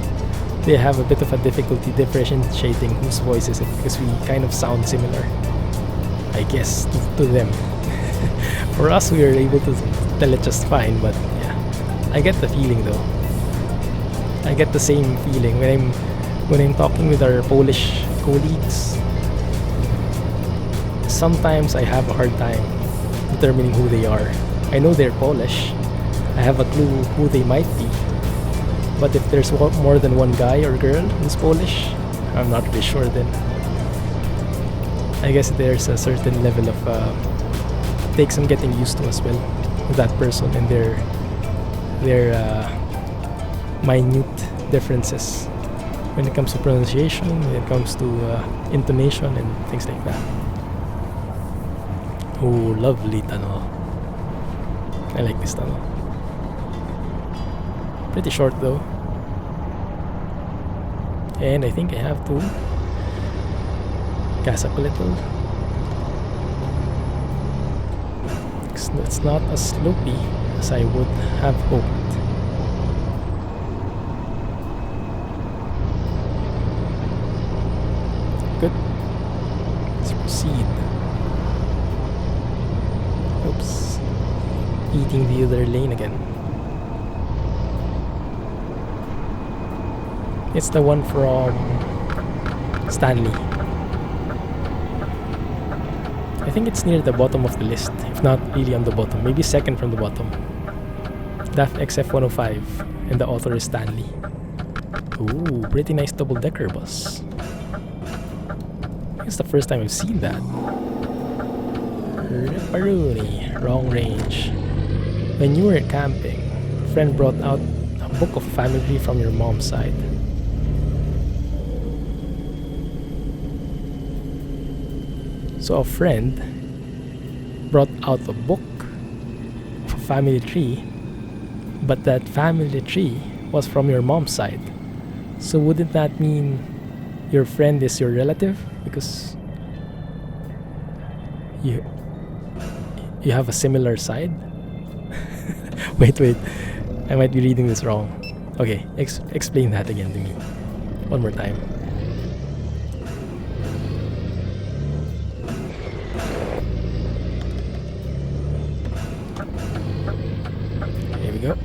Speaker 1: they have a bit of a difficulty differentiating whose voice is it because we kind of sound similar, I guess, to them. For us, we are able to tell it just fine, but yeah, I get the feeling though. I get the same feeling when I'm talking with our Polish colleagues. Sometimes I have a hard time determining who they are. I know they're Polish. I have a clue who they might be. But if there's more than one guy or girl who's Polish, I'm not really sure then. I guess there's a certain level of takes some getting used to as well with that person and their minute differences when it comes to pronunciation, when it comes to intonation and things like that. Oh, lovely tunnel. I like this tunnel. Pretty short though. And I think I have to gas up a little. It's not as slopey as I would have hoped. Good. Let's proceed. Oops. Eating the other lane again. It's the one from Stanley. I think it's near the bottom of the list, if not really on the bottom, maybe second from the bottom. DAF XF 105, and the author is Stanley. Ooh, pretty nice double-decker bus. It's the first time I've seen that. Ripperoonie, wrong range. When you were camping, a friend brought out a book of family tree from your mom's side. So a friend brought out a book of a family tree, but that family tree was from your mom's side. So wouldn't that mean your friend is your relative? Because you have a similar side? Wait, I might be reading this wrong. Okay, explain that again to me. One more time. Here we go.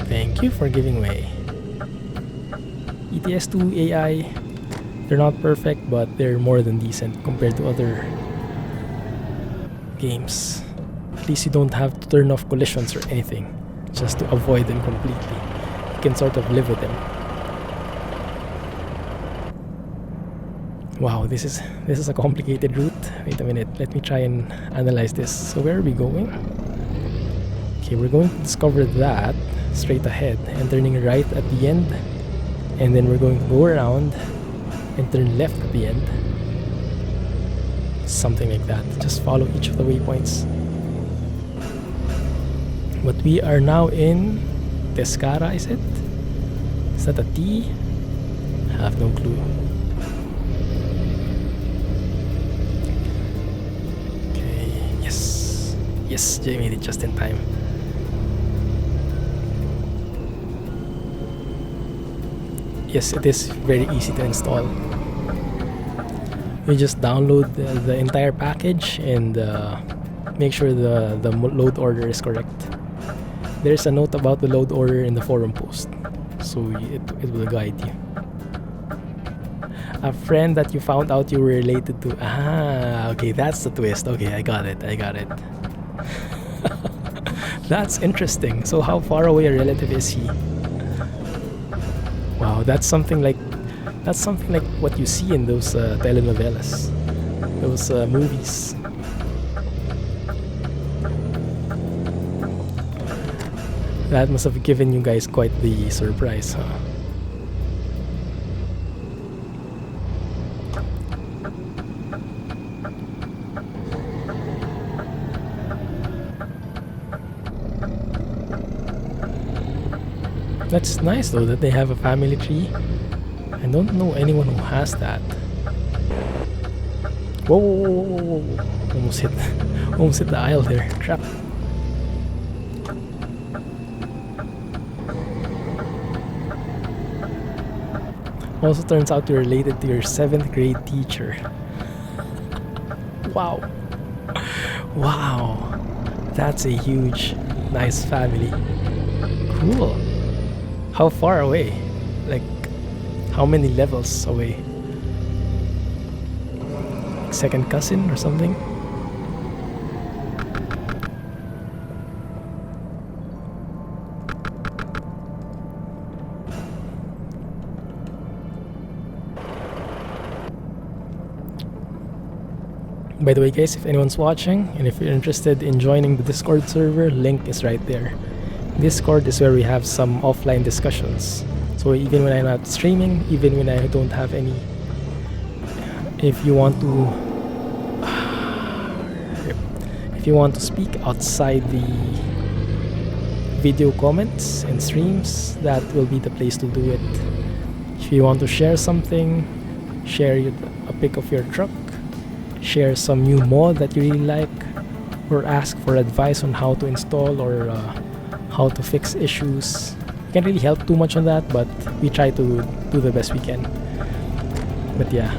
Speaker 1: Thank you for giving way. ETS2 AI, they're not perfect, but they're more than decent compared to other games. At least you don't have to turn off collisions or anything, just to avoid them completely. You can sort of live with them. Wow, this is a complicated route. Wait a minute, let me try and analyze this. So where are we going? Okay, we're going to discover that straight ahead and turning right at the end, and then we're going to go around and turn left at the end. Something like that. Just follow each of the waypoints. But we are now in Tescara, is it? Is that a T? I have no clue. Okay, yes. Yes, Jay made it just in time. Yes, it is very easy to install. You just download the entire package and make sure the load order is correct. There's a note about the load order in the forum post, so it will guide you. A friend that you found out you were related to. Ah, okay, that's the twist. Okay, I got it. That's interesting. So how far away a relative is he? Wow, that's something like what you see in those telenovelas, those movies. That must have given you guys quite the surprise, huh? That's nice though that they have a family tree. I don't know anyone who has that. Whoa, whoa, whoa, whoa, whoa. Almost hit the aisle there. Crap. Also turns out you're related to your 7th grade teacher. Wow. Wow. That's a huge, nice family. Cool. How far away? Like, how many levels away? Second cousin or something? By the way guys, if anyone's watching and if you're interested in joining the Discord server, link is right there. Discord is where we have some offline discussions. So even when I'm not streaming, even when I don't have any, if you want to speak outside the video comments and streams, that will be the place to do it. If you want to share something, share a pic of your truck, share some new mod that you really like, or ask for advice on how to install or how to fix issues. Can't really help too much on that, but we try to do the best we can. But yeah,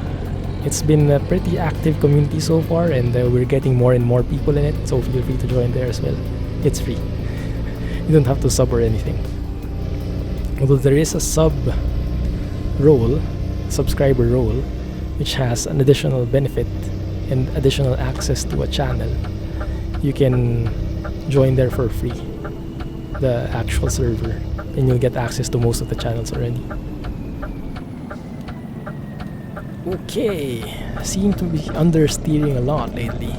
Speaker 1: it's been a pretty active community so far, and we're getting more and more people in it, so feel free to join there as well. It's free. You don't have to sub or anything. Although there is a subscriber role, which has an additional benefit and additional access to a channel. You can join there for free, the actual server, and you'll get access to most of the channels already. Okay, seem to be understeering a lot lately.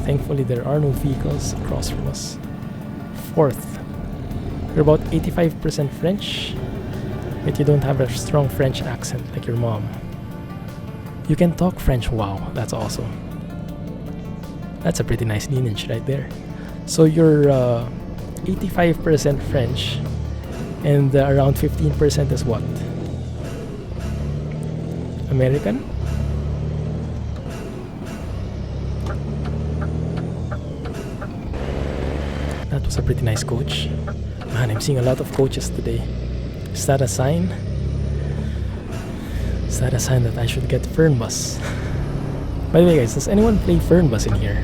Speaker 1: Thankfully there are no vehicles across from us. 4th. You're about 85% French, but you don't have a strong French accent like your mom. You can talk French, wow, that's awesome. That's a pretty nice lineage right there. So you're 85% French, and around 15% is what? American? That was a pretty nice coach. Man, I'm seeing a lot of coaches today. Is that a sign? Is that a sign that I should get Fernbus? By the way guys, does anyone play Fernbus in here?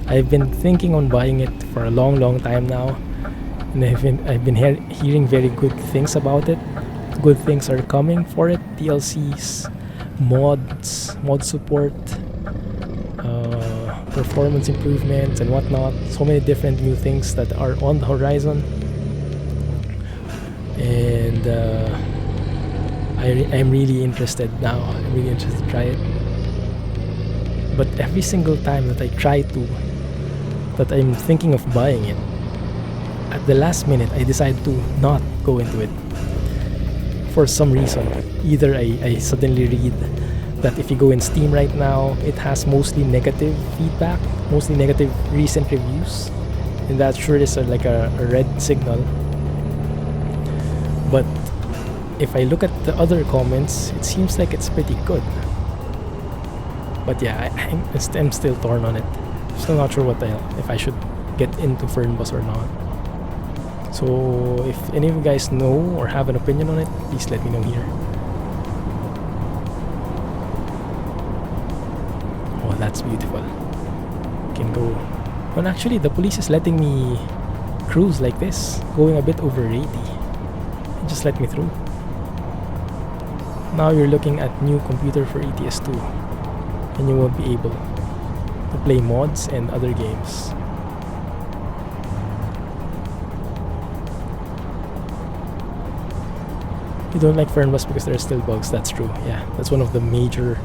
Speaker 1: I've been thinking on buying it for a long time now, and I've been hearing very good things about it. Good things are coming for it. DLCs, mods, mod support, performance improvements and whatnot. So many different new things that are on the horizon, and I'm really interested now. I'm really interested to try it. But every single time that I'm thinking of buying it, at the last minute I decide to not go into it for some reason. Either I suddenly read that if you go in Steam right now, it has mostly negative feedback, mostly negative recent reviews, and that sure is like a red signal. But if I look at the other comments, it seems like it's pretty good. But yeah, I'm still torn on it. Still not sure what the hell, if I should get into Fernbus or not. So if any of you guys know or have an opinion on it, please let me know here. Oh, that's beautiful. Can go. Well, actually, the police is letting me cruise like this, going a bit over 80. Just let me through. Now you're looking at new computer for ETS2, and you won't be able to play mods and other games. You don't like Fernbus because there are still bugs. That's true. Yeah, that's one of the major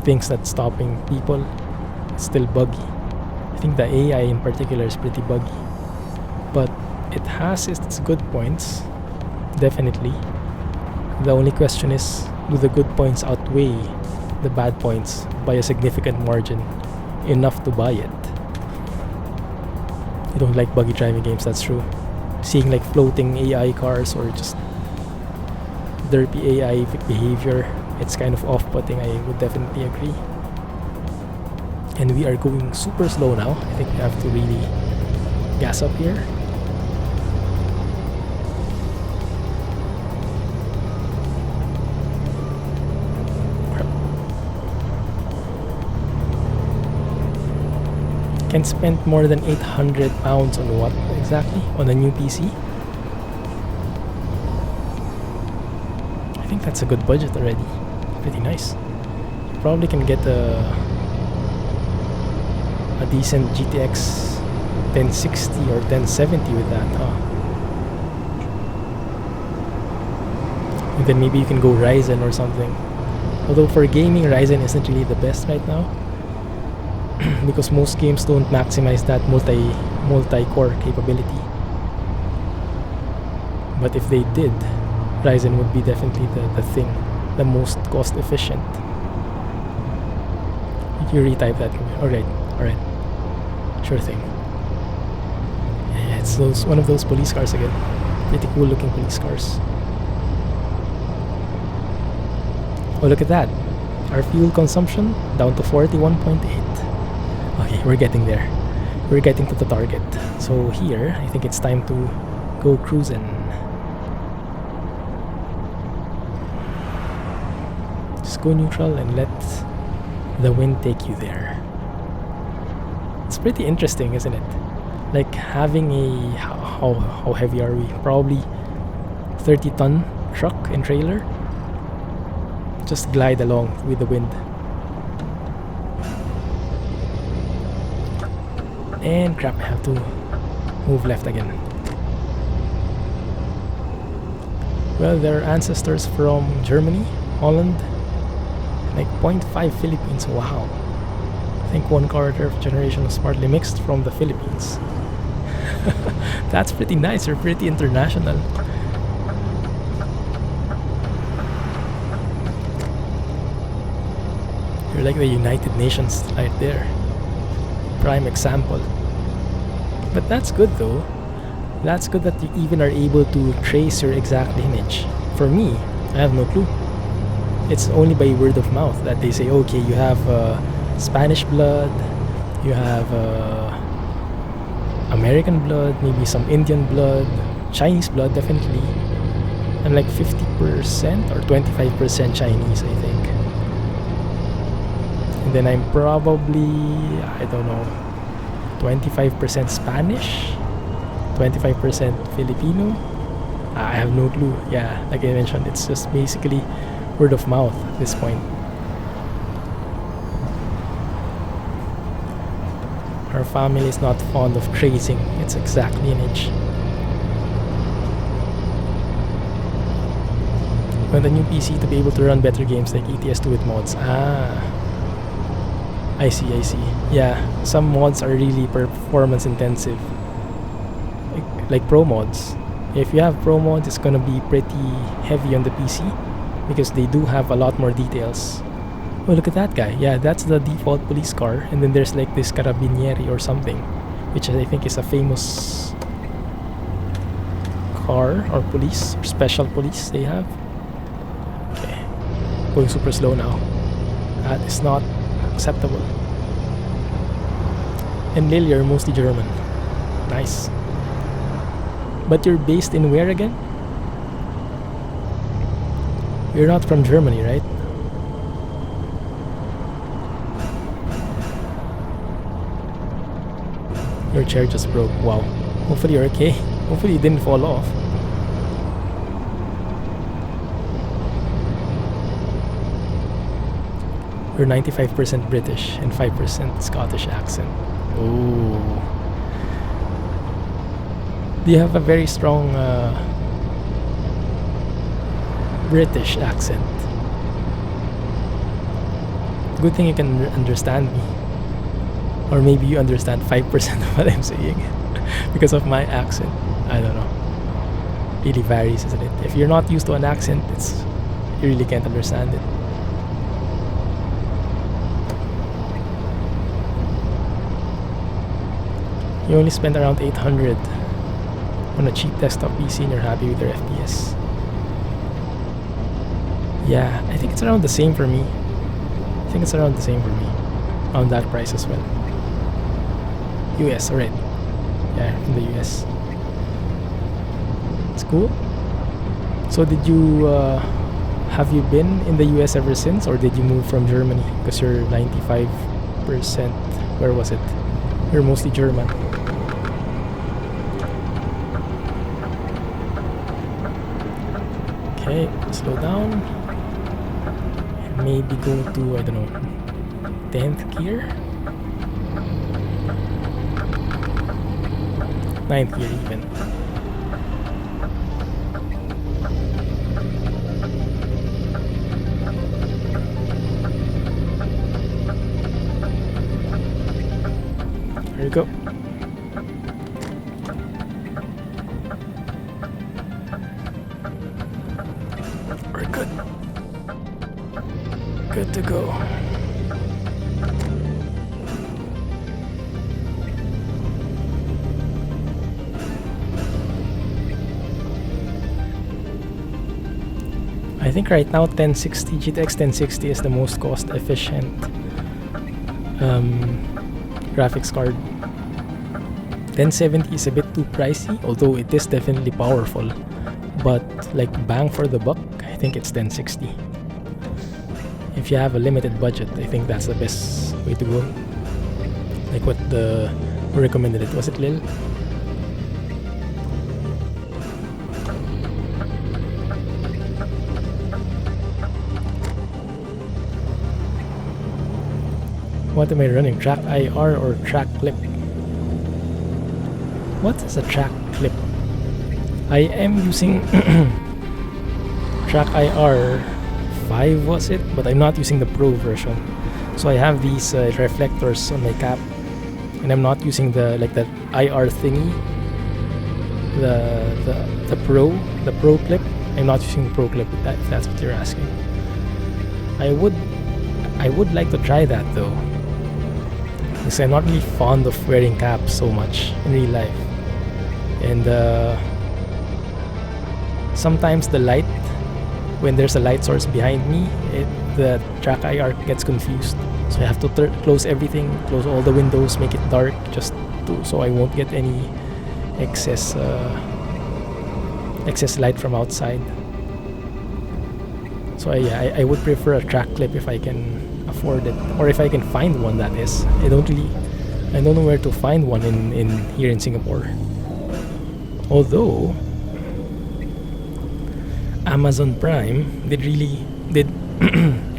Speaker 1: things that's stopping people. It's still buggy. I think the AI in particular is pretty buggy, but it has its good points, definitely. The only question is, do the good points outweigh the bad points by a significant margin, enough to buy it? You don't like buggy driving games, that's true. Seeing like floating AI cars or just derpy AI behavior, it's kind of off-putting. I would definitely agree. And we are going super slow now. I think we have to really gas up here. Can spend more than 800 pounds on what exactly? On a new PC? I think that's a good budget already. Pretty nice. You probably can get a decent GTX 1060 or 1070 with that, huh? And then maybe you can go Ryzen or something. Although for gaming, Ryzen isn't really the best right now, because most games don't maximize that multi-core capability. But if they did, Ryzen would be definitely the thing, the most cost efficient. You retype that. Alright. Sure thing. Yeah, it's one of those police cars again. Pretty cool looking police cars. Oh, look at that. Our fuel consumption down to 41.8. Okay, we're getting there. We're getting to the target. So here, I think it's time to go cruising. Just go neutral and let the wind take you there. It's pretty interesting, isn't it? Like having a... How heavy are we? Probably 30-ton truck and trailer. Just glide along with the wind. And crap, I have to move left again. Well, they're ancestors from Germany, Holland, like 0.5 Philippines. Wow. I think one quarter of generation was partly mixed from the Philippines. That's pretty nice. They're pretty international. You're like the United Nations right there. Prime example. But that's good though. That's good that you even are able to trace your exact lineage. For me, I have no clue. It's only by word of mouth that they say, okay, you have Spanish blood, you have American blood, maybe some Indian blood, Chinese blood, definitely. I'm like 50% or 25% Chinese, I think. And then I'm probably, I don't know, 25% Spanish, 25% Filipino. I have no clue. Yeah, like I mentioned, it's just basically word of mouth at this point. Our family is not fond of tracing its exact lineage. Want a new PC to be able to run better games like ETS2 with mods. I see. Yeah, some mods are really performance intensive. Like pro mods. If you have pro mods, it's gonna be pretty heavy on the PC because they do have a lot more details. Oh, look at that guy. Yeah, that's the default police car. And then there's like this carabinieri or something, which I think is a famous car or police or special police they have. Okay, going super slow now. That is not acceptable. And Lil, you're mostly German. Nice. But you're based in where again? You're not from Germany, right? Your chair just broke. Wow. Hopefully you're okay. Hopefully you didn't fall off. You're 95% British and 5% Scottish accent. Oh. Do you have a very strong British accent? Good thing you can understand me. Or maybe you understand 5% of what I'm saying because of my accent. I don't know. Really varies, isn't it? If you're not used to an accent, you really can't understand it. You only spend around 800 on a cheap desktop PC and you're happy with your FPS. Yeah, I think it's around the same for me. On that price as well. US, alright. Yeah, from the US. It's cool. So have you been in the US ever since, or did you move from Germany? Because you're 95%, where was it? You're mostly German. Okay, slow down. And maybe go to, I don't know, 10th gear? 9th gear even. There you go. We're good. Good to go. I think right now GTX 1060 is the most cost efficient graphics card. 1070 is a bit too pricey, although it is definitely powerful, but like bang for the buck, I think it's 1060. If you have a limited budget, I think that's the best way to go. Like who recommended it? Was it Lil? What am I running? TrackIR or TrackClip? What is a TrackClip? I am using TrackIR 5, was it? But I'm not using the Pro version. So I have these reflectors on my cap, and I'm not using the IR thingy. The Pro clip. I'm not using the Pro clip if that's what you're asking. I would like to try that though, because I'm not really fond of wearing caps so much in real life, and sometimes the light, when there's a light source behind me, the TrackIR gets confused, so I have to close everything, close all the windows, make it dark, just so I won't get any excess excess light from outside. So I would prefer a track clip if I can afford it, or if I can find one, that is. I don't know where to find one in here in Singapore. Although Amazon Prime did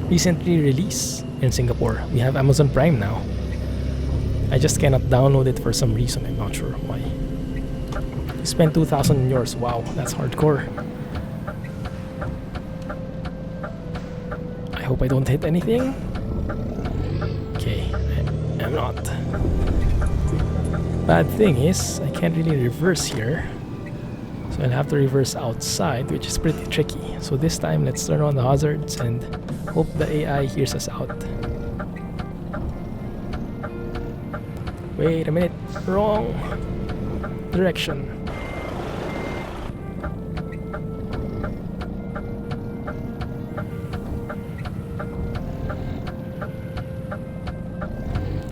Speaker 1: recently release in Singapore. We have Amazon Prime now. I just cannot download it for some reason. I'm not sure why. You spent 2,000 on yours. Wow, that's hardcore. I hope I don't hit anything. Okay, I'm not. Bad thing is, I can't really reverse here. So I'll have to reverse outside, which is pretty tricky. So this time, let's turn on the hazards and hope the AI hears us out. Wait a minute, wrong direction.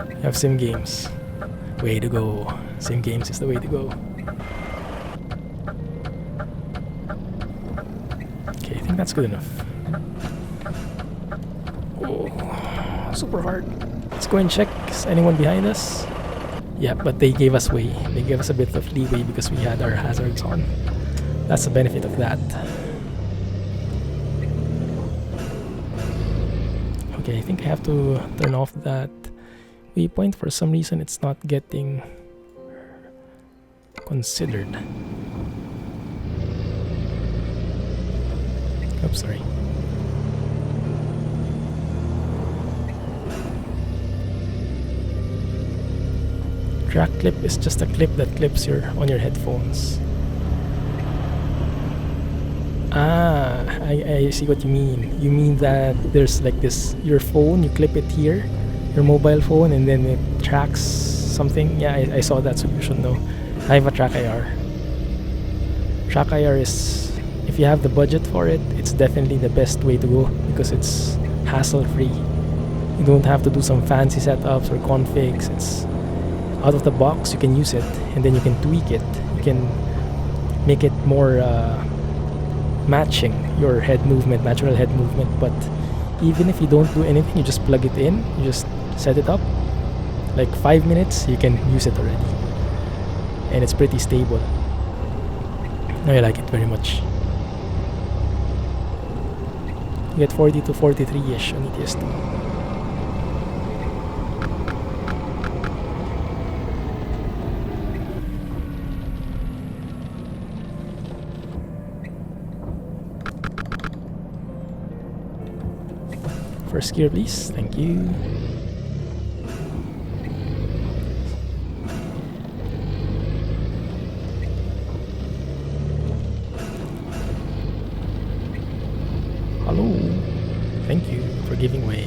Speaker 1: You have sim games. Way to go. Sim games is the way to go. Okay, I think that's good enough. Oh, super hard. Let's go and check. Is anyone behind us? Yeah, but they gave us way. They gave us a bit of leeway because we had our hazards on. That's the benefit of that. Okay, I think I have to turn off that waypoint. For some reason, it's not getting considered. Oops, sorry. Track clip is just a clip that clips on your headphones. Ah, I see what you mean. You mean that there's like this, your phone, you clip it here, your mobile phone, and then it tracks something. Yeah, I saw that solution though. I have a TrackIR. TrackIR is, if you have the budget for it, it's definitely the best way to go because it's hassle-free. You don't have to do some fancy setups or configs. It's out of the box, you can use it, and then you can tweak it. You can make it more matching your head movement, natural head movement. But even if you don't do anything, you just plug it in, you just set it up, like 5 minutes, you can use it already. And it's pretty stable. I like it very much. You get 40 to 43-ish on ETS2. First gear, please. Thank you. Hello. Thank you for giving way.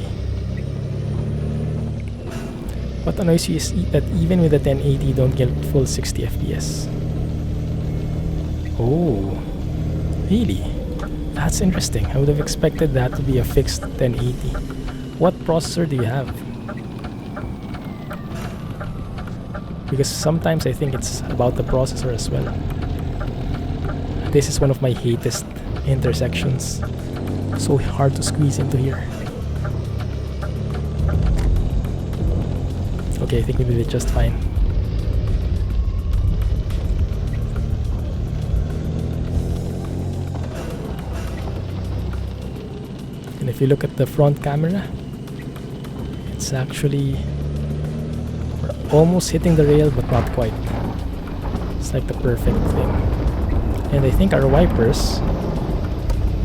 Speaker 1: What annoys you is that even with the 1080, you don't get full 60 FPS. Oh, really? That's interesting. I would have expected that to be a fixed 1080. What processor do you have? Because sometimes I think it's about the processor as well. This is one of my hatest intersections. So hard to squeeze into here. Okay, I think we did it just fine. And if you look at the front camera, it's actually, we're almost hitting the rail but not quite. It's like the perfect thing. And I think our wipers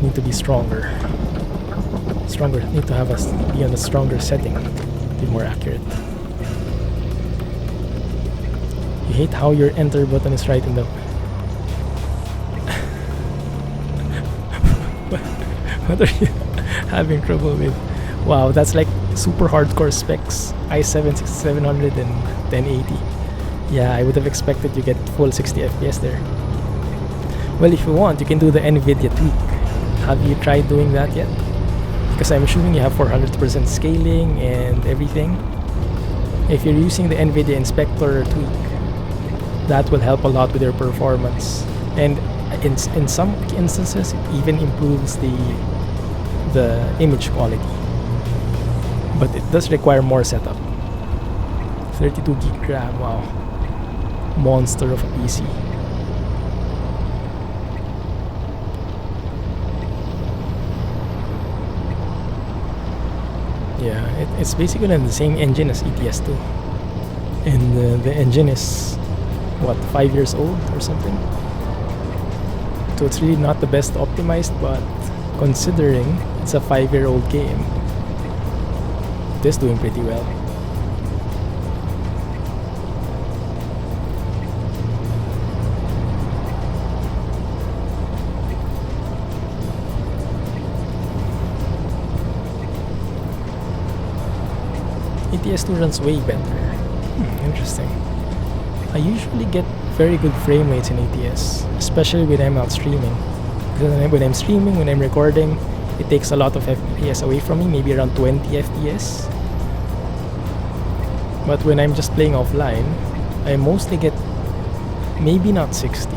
Speaker 1: need to be stronger. Need to have us be on a stronger setting to be more accurate. You hate how your enter button is right in the what are you having trouble with? Wow, that's like super hardcore specs. i7 6700 and 1080. Yeah, I would have expected you get full 60 FPS there. Well, if you want, you can do the NVIDIA tweak. Have you tried doing that yet? Because I'm assuming you have 400% scaling and everything. If you're using the NVIDIA Inspector tweak, that will help a lot with your performance. And In some instances, it even improves the image quality, but it does require more setup. 32 gig RAM, wow, monster of a PC. Yeah, it's basically on the same engine as ETS2, and the engine is what, 5 years old or something. So it's really not the best optimized, but considering it's a 5-year-old game, it is doing pretty well. ETS2 runs way better. Interesting. I usually get very good frame rates in ETS, especially when I'm out streaming. Because when I'm streaming, when I'm recording, it takes a lot of FPS away from me, maybe around 20 FPS. But when I'm just playing offline, I mostly get maybe not 60.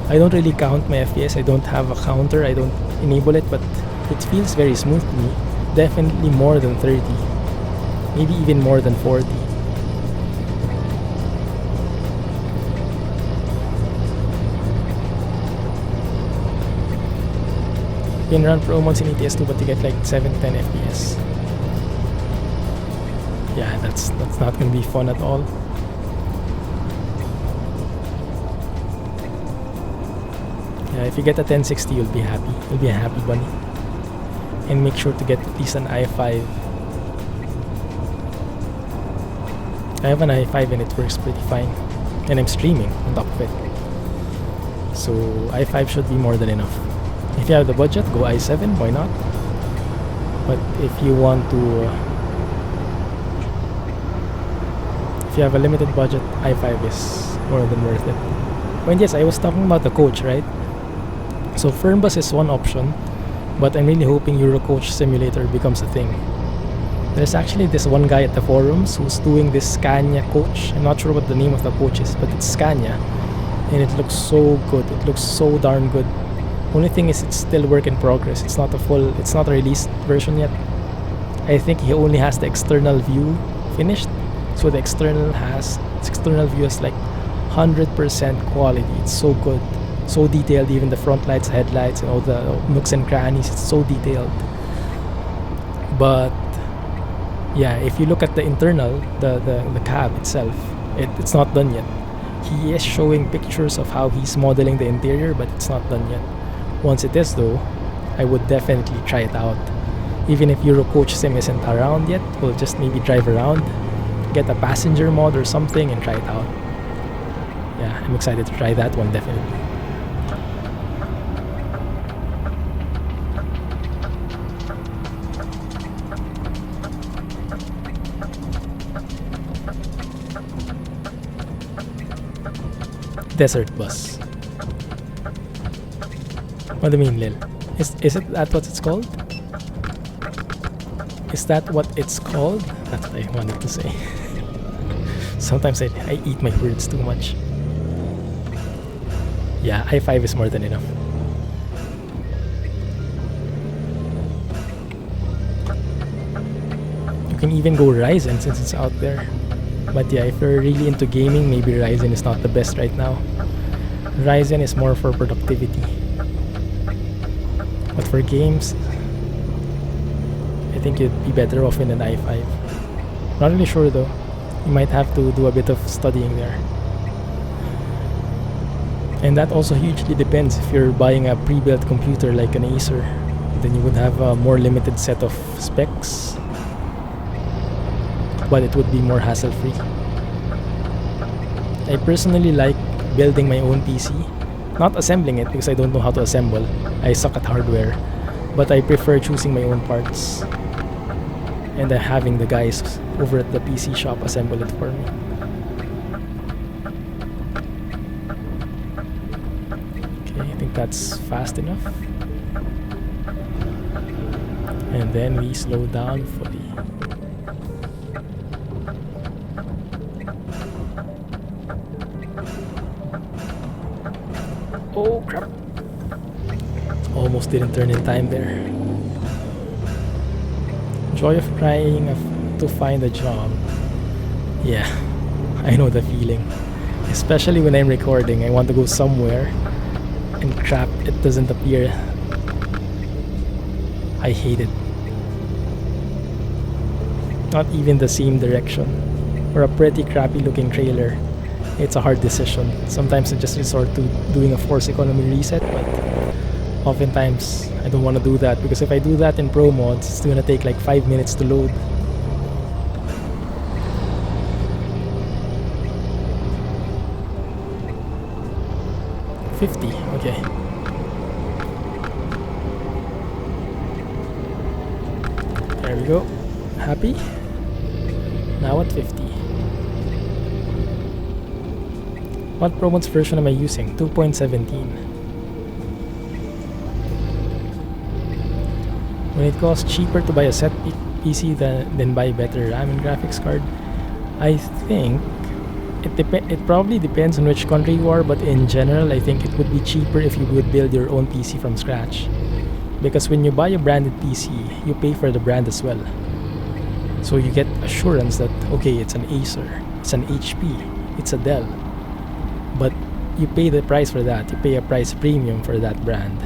Speaker 1: I don't really count my FPS, I don't have a counter, I don't enable it, but it feels very smooth to me. Definitely more than 30. Maybe even more than 40. You can run promos in ETS2, but you get like 7-10 FPS. Yeah, that's not gonna be fun at all. Yeah, if you get a 1060, you'll be happy. You'll be a happy bunny. And make sure to get at least an i5. I have an i5 and it works pretty fine. And I'm streaming on top of it. So i5 should be more than enough. If you have the budget, go i7, why not? But if you want to, if you have a limited budget, i5 is more than worth it. And yes, I was talking about the coach, right? So Fernbus is one option, but I'm really hoping Eurocoach Simulator becomes a thing. There's actually this one guy at the forums who's doing this Scania coach. I'm not sure what the name of the coach is, but it's Scania, and it looks so good. It looks so darn good. Only thing is, it's still work in progress. It's not a released version yet. I think he only has the external view finished, so the external view is like 100% quality. It's so good, so detailed. Even the front lights, headlights, and all the nooks and crannies, it's so detailed. But yeah, if you look at the internal, the cab itself, it's not done yet. He is showing pictures of how he's modeling the interior, but it's not done yet. Once it is though, I would definitely try it out. Even if Eurocoach Sim isn't around yet, we'll just maybe drive around, get a passenger mod or something and try it out. Yeah, I'm excited to try that one definitely. Desert bus. What do you mean, Lil? Is it that what it's called? Is that what it's called? That's what I wanted to say. Sometimes I eat my words too much. Yeah, i5 is more than enough. You can even go Ryzen since it's out there. But yeah, if you're really into gaming, maybe Ryzen is not the best right now. Ryzen is more for productivity. But for games, I think you'd be better off in an i5. Not really sure though. You might have to do a bit of studying there. And that also hugely depends. If you're buying a pre-built computer like an Acer, then you would have a more limited set of specs, but it would be more hassle-free. I personally like building my own PC, not assembling it because I don't know how to assemble. I suck at hardware, but I prefer choosing my own parts and then having the guys over at the PC shop assemble it for me. Okay, I think that's fast enough. And then we slow down fully. Oh crap. almost didn't turn in time there. Joy of trying to find a job. Yeah, I know the feeling. Especially when I'm recording, I want to go somewhere and crap, it doesn't appear. I hate it. Not even the same direction. Or a pretty crappy looking trailer. It's a hard decision. Sometimes I just resort to doing a force economy reset, but oftentimes I don't want to do that because if I do that in pro mods, it's gonna take like 5 minutes to load. $50, okay. There we go. Happy? Now at 50. What Pro Mods version am I using? 2.17. When it costs cheaper to buy a set PC than buy better RAM and graphics card, I think it probably depends on which country you are, but in general, I think it would be cheaper if you would build your own PC from scratch. Because when you buy a branded PC, you pay for the brand as well. So you get assurance that, okay, it's an Acer, it's an HP, it's a Dell. But you pay the price for that. You pay a price premium for that brand.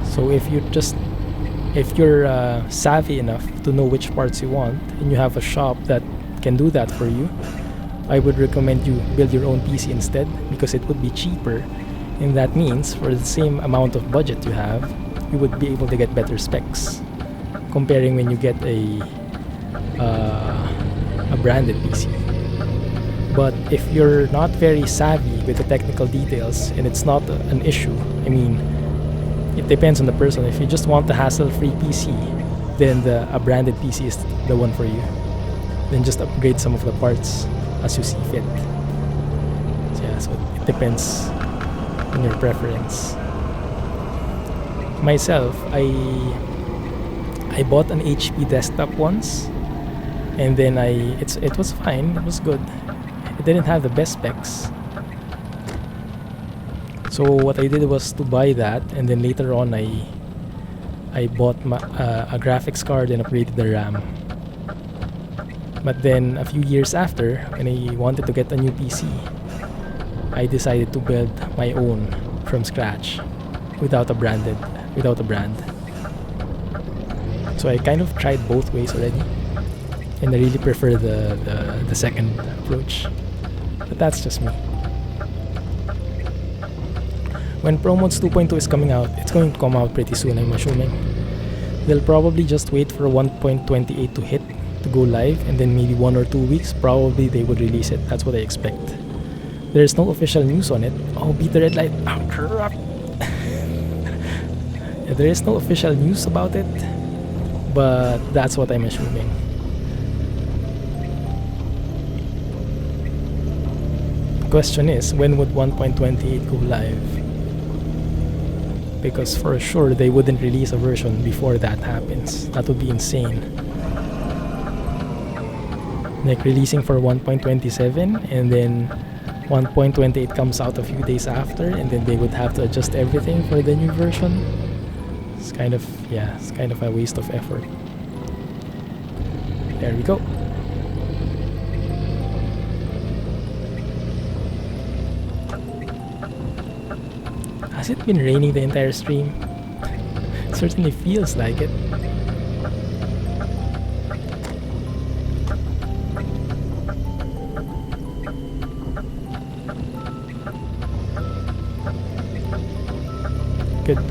Speaker 1: So if you're savvy enough to know which parts you want, and you have a shop that can do that for you, I would recommend you build your own PC instead, because it would be cheaper, and that means for the same amount of budget you have, you would be able to get better specs comparing when you get a branded PC. But if you're not very savvy with the technical details and it's not an issue, I mean, it depends on the person. If you just want the hassle-free PC, then a branded PC is the one for you. Then just upgrade some of the parts as you see fit. So yeah, so it depends on your preference. Myself, I bought an HP desktop once, and then it was fine, it was good. It didn't have the best specs. So what I did was to buy that, and then later on I bought a graphics card and upgraded the RAM. But then a few years after, when I wanted to get a new PC, I decided to build my own from scratch without a brand. So I kind of tried both ways already, and I really prefer the second approach. But that's just me. When Pro Mods 2.2 is coming out, it's going to come out pretty soon, I'm assuming. They'll probably just wait for 1.28 to hit to go live, and then maybe 1 or 2 weeks probably they would release it. That's what I expect. There's no official news on it. Oh, beat the red light. Oh, crap. Yeah, there is no official news about it, but that's what I'm assuming. The question is, when would 1.28 go live? Because for sure they wouldn't release a version before that happens. That would be insane. Like releasing for 1.27 and then 1.28 comes out a few days after, and then they would have to adjust everything for the new version. It's kind of a waste of effort. There we go. Has it been raining the entire stream? It certainly feels like it. Good.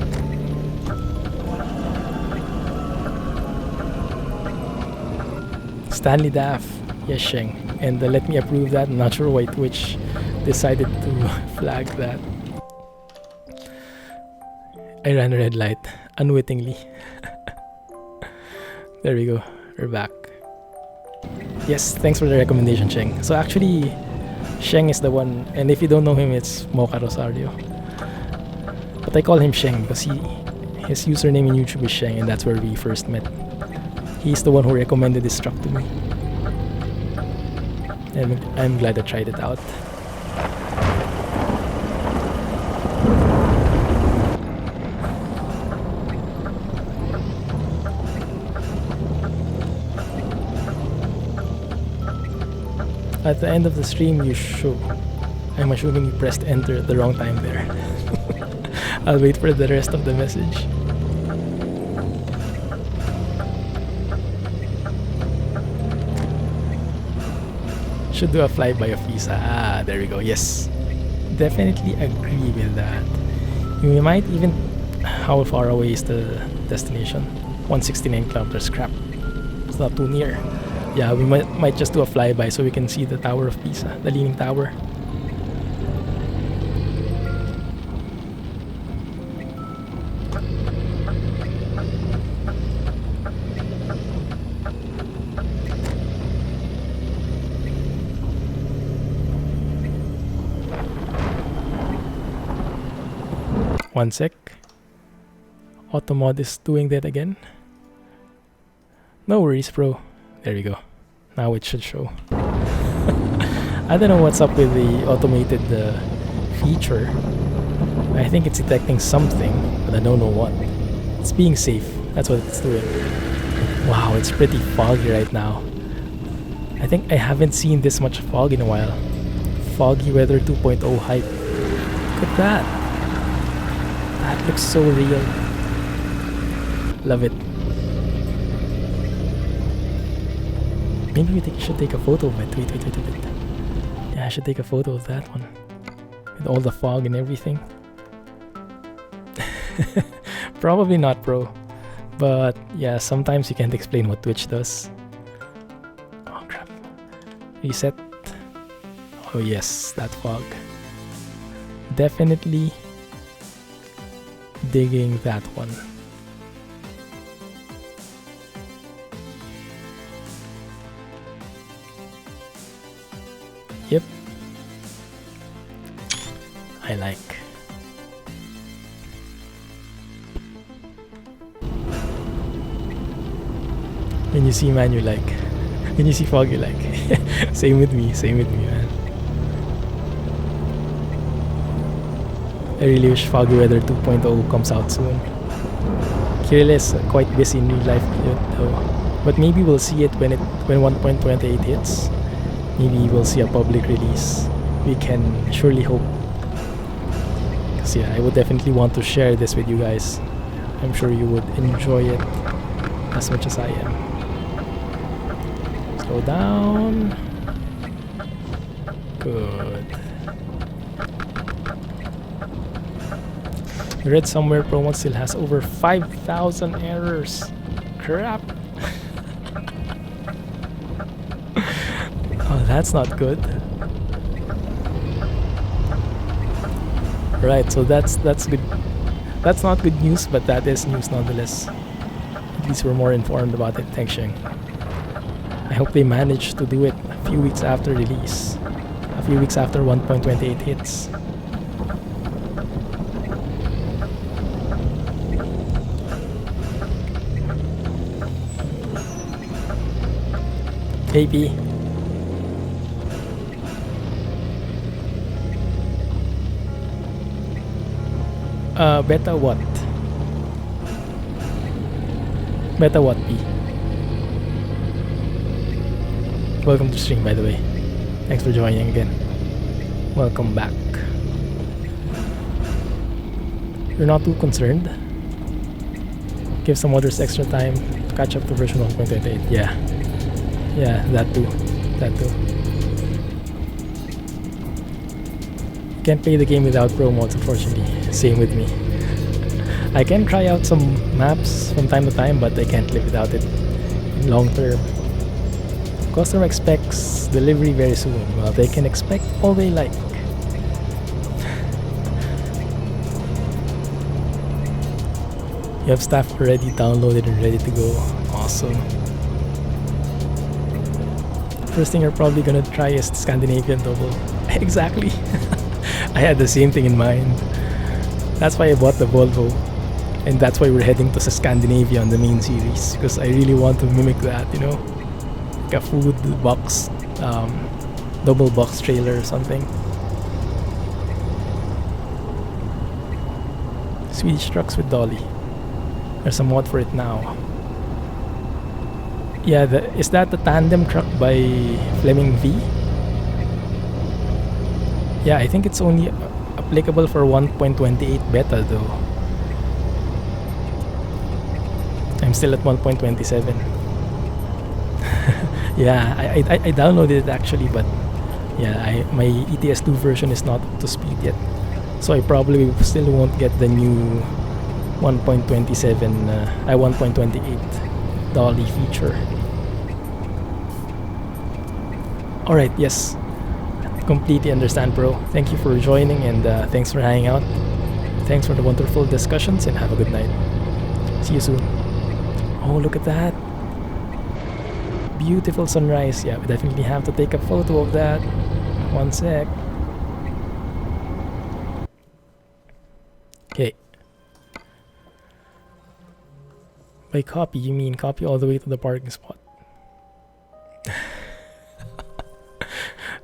Speaker 1: Stanley DAF, yes, Sheng. And let me approve that. I'm not sure why Twitch decided to flag that. I ran a red light unwittingly. There we go. We're back. Yes, thanks for the recommendation, Sheng. So actually, Sheng is the one, and if you don't know him, it's Mocha Rosario. But I call him Sheng because his username in YouTube is Sheng, and that's where we first met. He's the one who recommended this truck to me. And I'm glad I tried it out. At the end of the stream, you show. I'm assuming you pressed enter at the wrong time there. I'll wait for the rest of the message. Should do a flyby of visa. Ah, there we go. Yes. Definitely agree with that. We might even... How far away is the destination? 169 kilometers. Crap. It's not too near. Yeah, we might just do a flyby so we can see the Tower of Pisa, the Leaning Tower. One sec. Automod is doing that again. No worries, bro. There we go. Now it should show. I don't know what's up with the automated feature. I think it's detecting something, but I don't know what. It's being safe. That's what it's doing. Wow, it's pretty foggy right now. I think I haven't seen this much fog in a while. Foggy weather 2.0 hype. Look at that. That looks so real. Love it. Maybe we should take a photo of it. Wait. Yeah, I should take a photo of that one. With all the fog and everything. Probably not, bro. But yeah, sometimes you can't explain what Twitch does. Oh crap. Reset. Oh yes, that fog. Definitely digging that one. Yep. I like. When you see man, you like. When you see fog, you like. Same with me, man. I really wish Foggy Weather 2.0 comes out soon. Kirill is quite busy in real life though. But maybe we'll see it when 1.28 hits. Maybe we'll see a public release. We can surely hope. Because yeah, I would definitely want to share this with you guys. I'm sure you would enjoy it as much as I am. Slow down. Good. I read somewhere promo still has over 5,000 errors. Crap. Oh, that's not good. Right, so that's good. That's not good news, but that is news nonetheless. At least we're more informed about it. Thanks, Sheng. I hope they manage to do it a few weeks after release. A few weeks after 1.28 hits. Maybe. Beta what? Beta what, P? Welcome to stream, by the way. Thanks for joining again. Welcome back. You're not too concerned? Give some others extra time to catch up to version 1.28. Yeah, that too. Can't play the game without pro mods, unfortunately. Same with me. I can try out some maps from time to time, but I can't live without it in long term. Customer expects delivery very soon. Well, they can expect all they like. You have stuff already downloaded and ready to go. Awesome. First thing you're probably gonna try is Scandinavian double. Exactly. I had the same thing in mind. That's why I bought the Volvo. And that's why we're heading to Scandinavia on the main series. Because I really want to mimic that, you know? Like a food box, double box trailer or something. Swedish trucks with dolly. There's a mod for it now. Yeah, is that the tandem truck by Fleming V? Yeah, I think it's only applicable for 1.28 beta though. I'm still at 1.27. Yeah, I downloaded it actually, but yeah, my ETS2 version is not up to speed yet. So I probably still won't get the new 1.27, 1.28 dolly feature. Alright, yes. Completely understand, bro. Thank you for joining, and thanks for hanging out. Thanks for the wonderful discussions, and have a good night. See you soon. Oh, look at that. Beautiful sunrise. Yeah, we definitely have to take a photo of that. One sec. Okay. By copy, you mean copy all the way to the parking spot?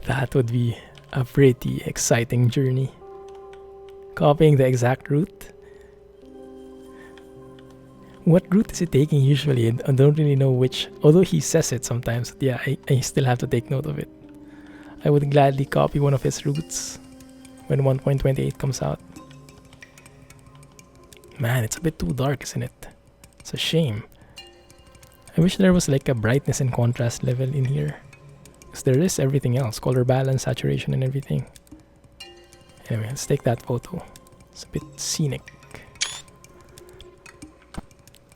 Speaker 1: That would be a pretty exciting journey. Copying the exact route. What route is he taking usually? I don't really know which, although he says it sometimes. Yeah, I still have to take note of it. I would gladly copy one of his routes when 1.28 comes out. Man, it's a bit too dark, isn't it? It's a shame. I wish there was like a brightness and contrast level in here. Because there is everything else. Color balance, saturation, and everything. Anyway, let's take that photo. It's a bit scenic.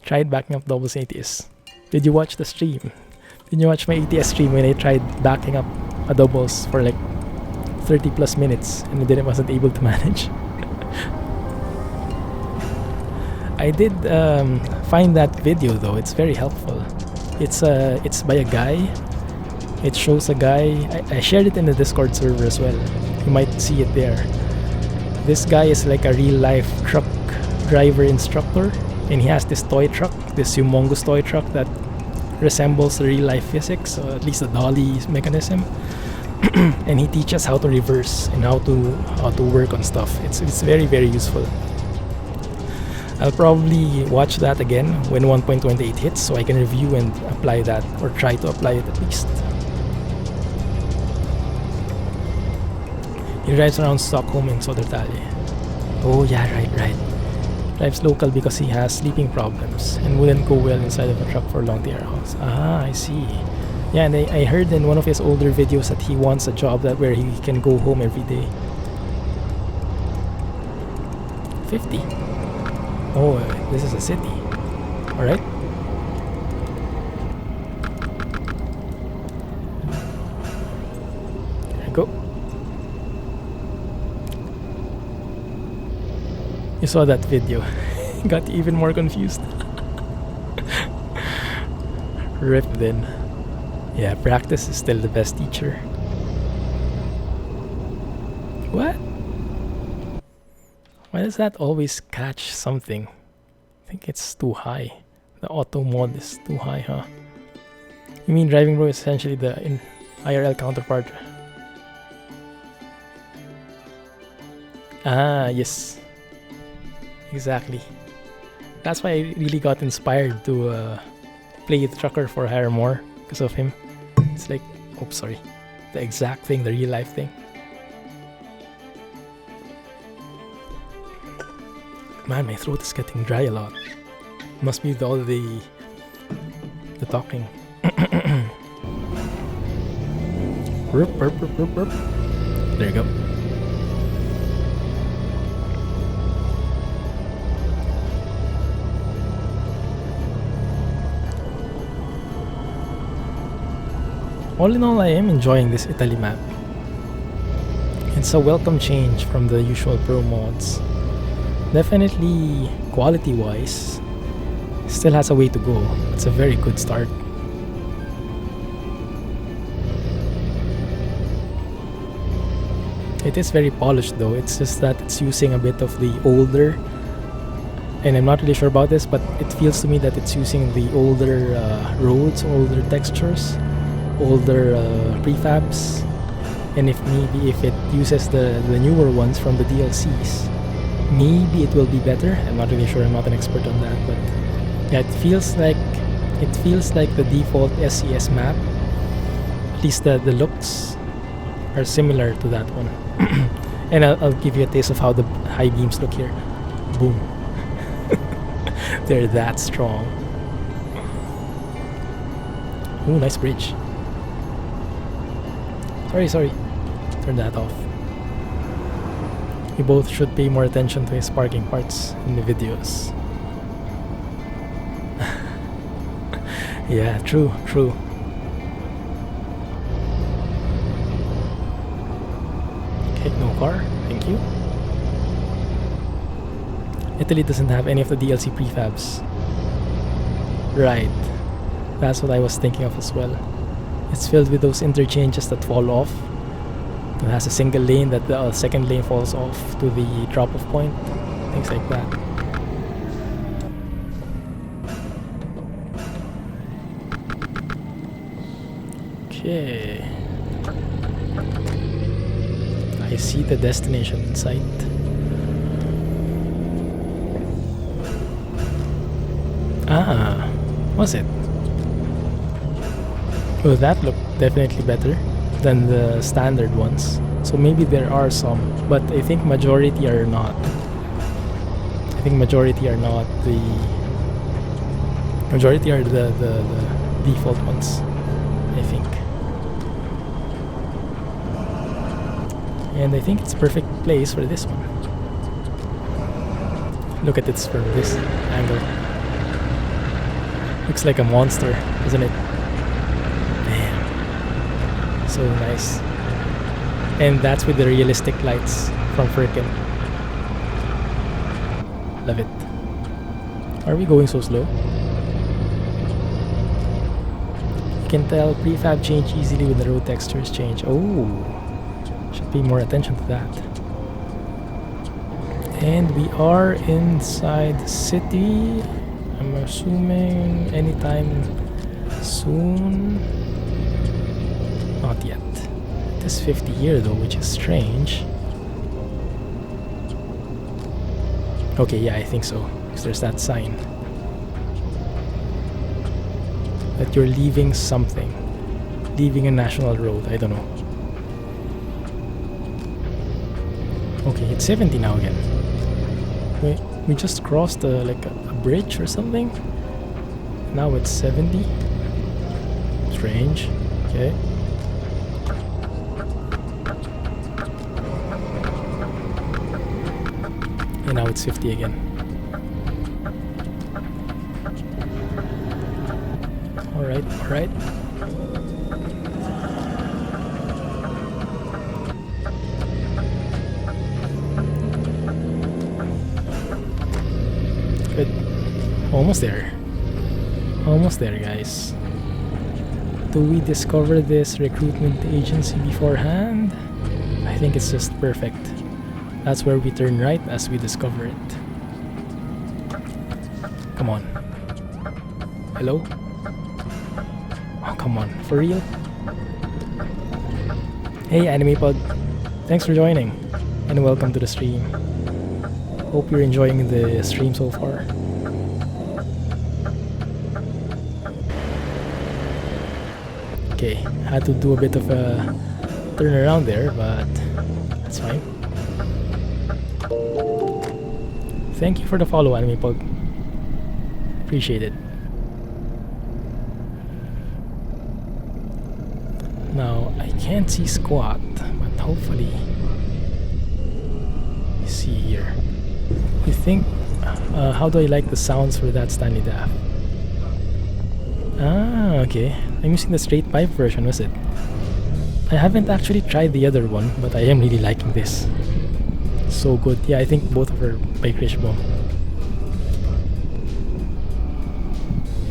Speaker 1: Tried backing up doubles ATS. Did you watch the stream? Did you watch my ATS stream when I tried backing up a doubles for like 30 plus minutes and I wasn't able to manage? I did find that video though. It's very helpful. It's by a guy. It shows a guy. I shared it in the Discord server as well. You might see it there. This guy is like a real life truck driver instructor, and he has this toy truck, this humongous toy truck that resembles the real life physics, or at least the dolly mechanism. And he teaches how to reverse and how to work on stuff. It's very, very useful. I'll probably watch that again when 1.28 hits, so I can review and apply that, or try to apply it at least. He drives around Stockholm and Södertälje. Oh yeah, right. Drives local because he has sleeping problems and wouldn't go well inside of a truck for long hours. Ah, I see. Yeah, and I heard in one of his older videos that he wants a job where he can go home every day. 50. Oh, this is a city. Alright. There you go. You saw that video. Got even more confused. Rip then. Yeah, practice is still the best teacher. What? Why does that always catch something? I think it's too high. The auto mod is too high, huh? You mean Driving Bro is essentially the IRL counterpart? Ah, yes. Exactly. That's why I really got inspired to play the Trucker for Hire more, because of him. It's like, oh sorry, the exact thing, the real life thing. Man, my throat is getting dry a lot. Must be all the talking. Burp, burp, burp, burp, burp. There you go. All in all, I am enjoying this Italy map. It's a welcome change from the usual pro mods. Definitely, quality-wise, still has a way to go. It's a very good start. It is very polished though. It's just that it's using a bit of the older, and I'm not really sure about this, but it feels to me that it's using the older roads, older textures, older prefabs, and if it uses the newer ones from the DLCs, maybe it will be better. I'm not really sure. I'm not an expert on that, but yeah, it feels like the default SES map. At least the looks are similar to that one. And I'll give you a taste of how the high beams look here. Boom. They're that strong. Ooh, nice bridge. Sorry. Turn that off. You both should pay more attention to his parking parts in the videos. Yeah, true. Okay, no car. Thank you. Italy doesn't have any of the DLC prefabs. Right. That's what I was thinking of as well. It's filled with those interchanges that fall off. It has a single lane that the second lane falls off to the drop-off point. Things like that. Okay. I see the destination in sight. Ah, was it? Well, that looked definitely better than the standard ones. So maybe there are some, but I think majority are not. Majority are the default ones, I think. And I think it's a perfect place for this one. Look at it from this angle. Looks like a monster, doesn't it? Damn. So nice. And that's with the realistic lights from Firkin. Love it. Are we going so slow? You can tell prefab change easily when the road textures change. Oh, should pay more attention to that. And we are inside the city. I'm assuming anytime soon. Not yet. It is 50 here though, which is strange. Okay, yeah, I think so. Because there's that sign that you're leaving something. Leaving a national road, I don't know. Okay, it's 70 now again. Wait, we just crossed like a bridge or something. Now it's 70. Strange. Okay. And now it's 50 again. Alright. Good. Almost there, guys. Do we discover this recruitment agency beforehand? I think it's just perfect. That's where we turn right as we discover it. Come on. Hello? Oh, come on. For real? Hey, Anime Pug. Thanks for joining. And welcome to the stream. Hope you're enjoying the stream so far. Okay, had to do a bit of a turnaround there, but that's fine. Thank you for the follow, Anime Pug. Appreciate it. Now, I can't see squat, but hopefully you see here. You think, how do I like the sounds for that Stanley DAF? Ah, okay. I'm using the straight pipe version, was it? I haven't actually tried the other one, but I am really liking this. So good. Yeah, I think both of are by Krish Bomb.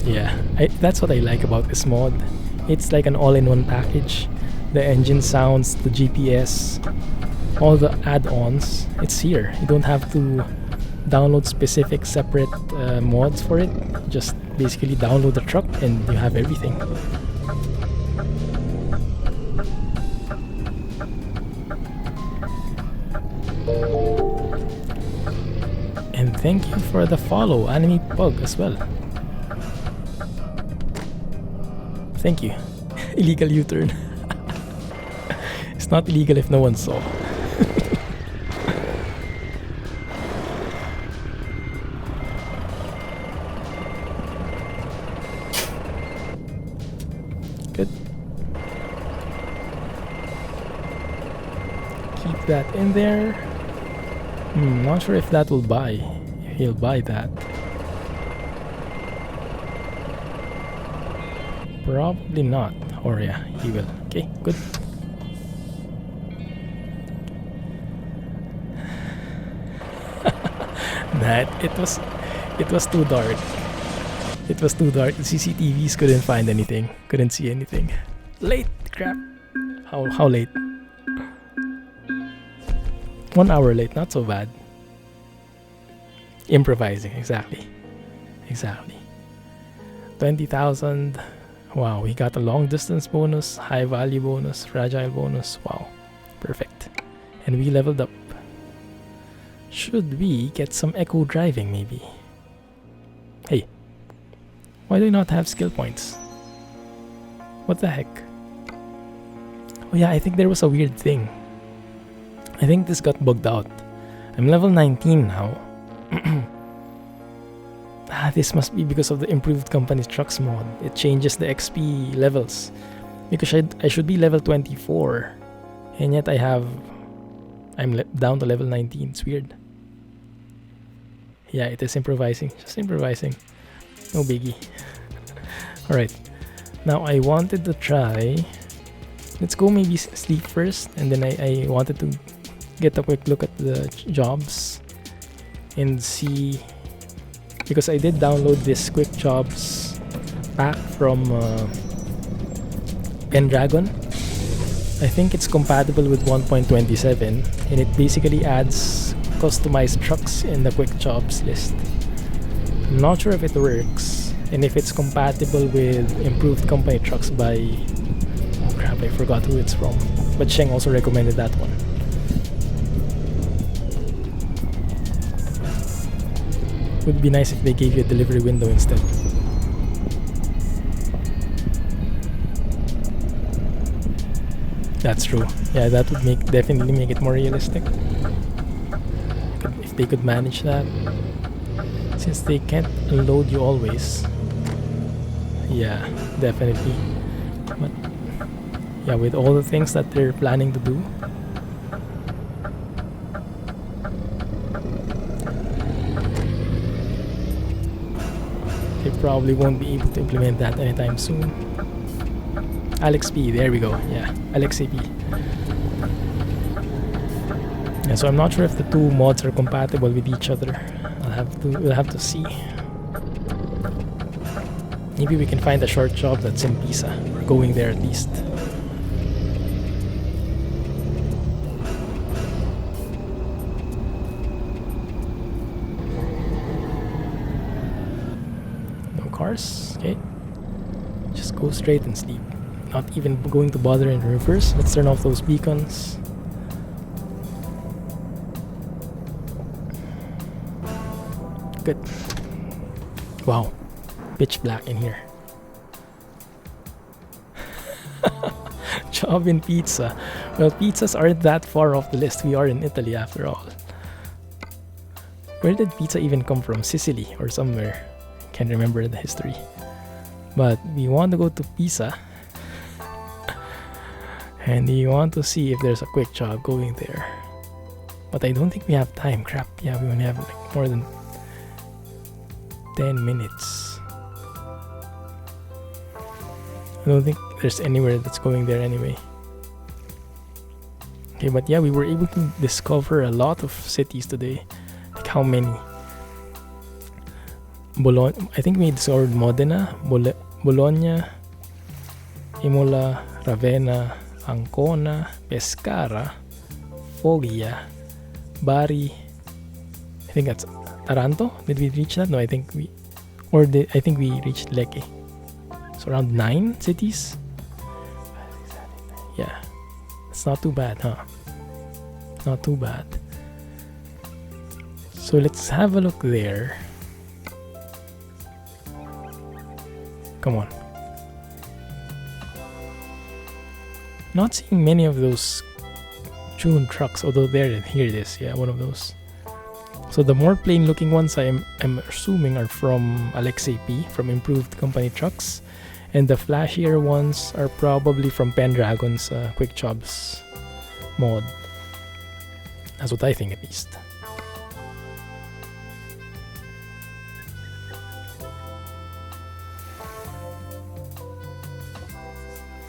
Speaker 1: Yeah, that's what I like about this mod. It's like an all-in-one package. The engine sounds, the GPS, all the add-ons, it's here. You don't have to download specific separate mods for it. Just basically download the truck and you have everything. And thank you for the follow, Anime Pug, as well. Thank you. Illegal U-turn. It's not illegal if no one saw. Good. Keep that in there. Not sure if that will buy. If he'll buy that. Probably not. Or yeah, he will. Okay, good. That it was too dark. It was too dark. The CCTVs couldn't find anything. Couldn't see anything. Late, crap. How late? 1 hour late, not so bad. Improvising, exactly. 20,000. Wow, we got a long distance bonus, high value bonus, fragile bonus. Wow, perfect. And we leveled up. Should we get some echo driving maybe? Hey, why do we not have skill points? What the heck? Oh yeah, I think there was a weird thing. I think this got bugged out. I'm level 19 now. This must be because of the improved company trucks mod. It changes the XP levels. Because I should be level 24. And yet I'm down to level 19. It's weird. Yeah, it is improvising. Just improvising. No biggie. Alright. Now I wanted to try. Let's go maybe sleep first. And then I wanted to get a quick look at the jobs. And see. Because I did download this quick jobs pack from Pendragon. I think it's compatible with 1.27 and it basically adds customized trucks in the quick jobs list. I'm not sure if it works and if it's compatible with improved company trucks by... Oh crap, I forgot who it's from. But Sheng also recommended that one. Would be nice if they gave you a delivery window instead. That's true. Yeah, that would definitely make it more realistic. If they could manage that. Since they can't unload you always. Yeah, definitely. But yeah, with all the things that they're planning to do, they probably won't be able to implement that anytime soon. Alex P, there we go. Yeah, Alex AP. Yeah, so I'm not sure if the two mods are compatible with each other. We'll have to see. Maybe we can find a short job that's in Pisa. We're going there at least. Cars. Okay, just go straight and sleep. Not even going to bother in reverse. Let's turn off those beacons. Good. Wow, pitch black in here. Job in pizza. Well, pizzas aren't that far off the list. We are in Italy after all. Where did pizza even come from? Sicily or somewhere? Can't remember the history, but we want to go to Pisa and we want to see if there's a quick job going there, but I don't think we have time. Crap. Yeah, we only have like more than 10 minutes. I don't think there's anywhere that's going there anyway. Okay, but yeah, we were able to discover a lot of cities today. Like how many? Bologna, I think we discovered Modena, Bologna, Imola, Ravenna, Ancona, Pescara, Foggia, Bari. I think that's Taranto. Did we reach that? No, I think we reached Lecce. So around 9 cities. Yeah, it's not too bad, huh? Not too bad. So let's have a look there. Come on. Not seeing many of those tuned trucks, although here it is. Yeah, one of those. So the more plain looking ones I'm assuming are from Alexei P, from Improved Company Trucks. And the flashier ones are probably from Pendragon's Quick Jobs mod. That's what I think, at least.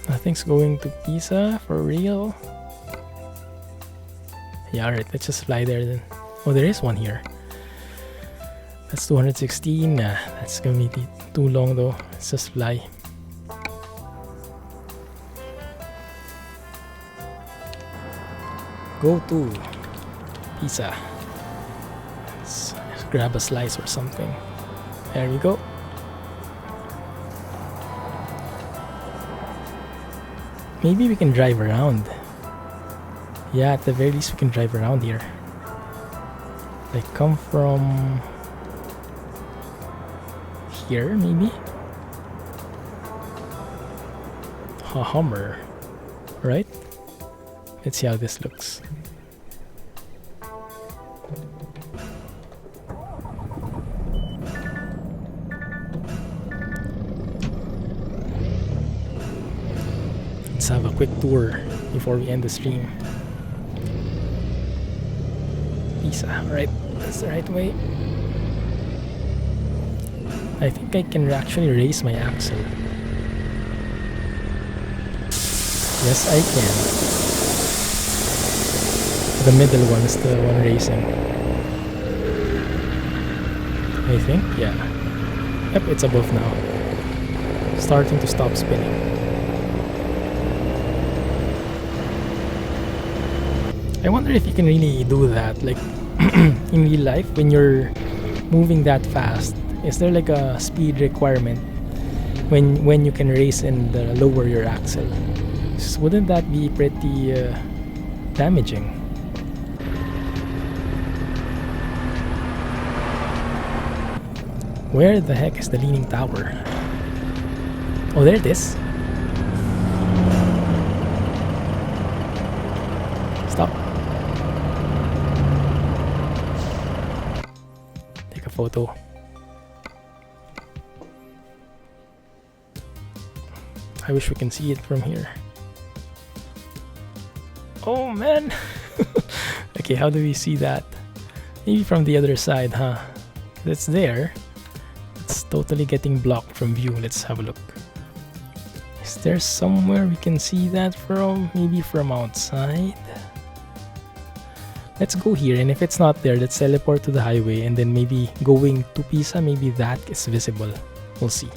Speaker 1: Nothing's going to Pisa for real. Yeah, alright, let's just fly there then. Oh, there is one here. That's 216. Nah, that's gonna be too long though. Let's just fly. Go to Pisa. Let's grab a slice or something. There we go. Maybe we can drive around. Yeah, at the very least we can drive around here. Like come from here, maybe? A Hummer, right? Let's see how this looks. Let's have a quick tour before we end the stream. Pisa, right? That's the right way. I think I can actually raise my axle. Yes, I can. The middle one is the one racing. I think, yeah. Yep, it's above now. Starting to stop spinning. I wonder if you can really do that, like in real life, when you're moving that fast. Is there like a speed requirement when you can race and lower your axle? Wouldn't that be pretty damaging? Where the heck is the leaning tower? Oh, there it is. Stop. Take a photo. I wish we can see it from here. Oh man! Okay, how do we see that? Maybe from the other side, huh? It's there. It's totally getting blocked from view. Let's have a look. Is there somewhere we can see that from? Maybe from outside? Let's go here, and if it's not there, let's teleport to the highway, and then maybe going to Pisa, maybe that is visible. We'll see.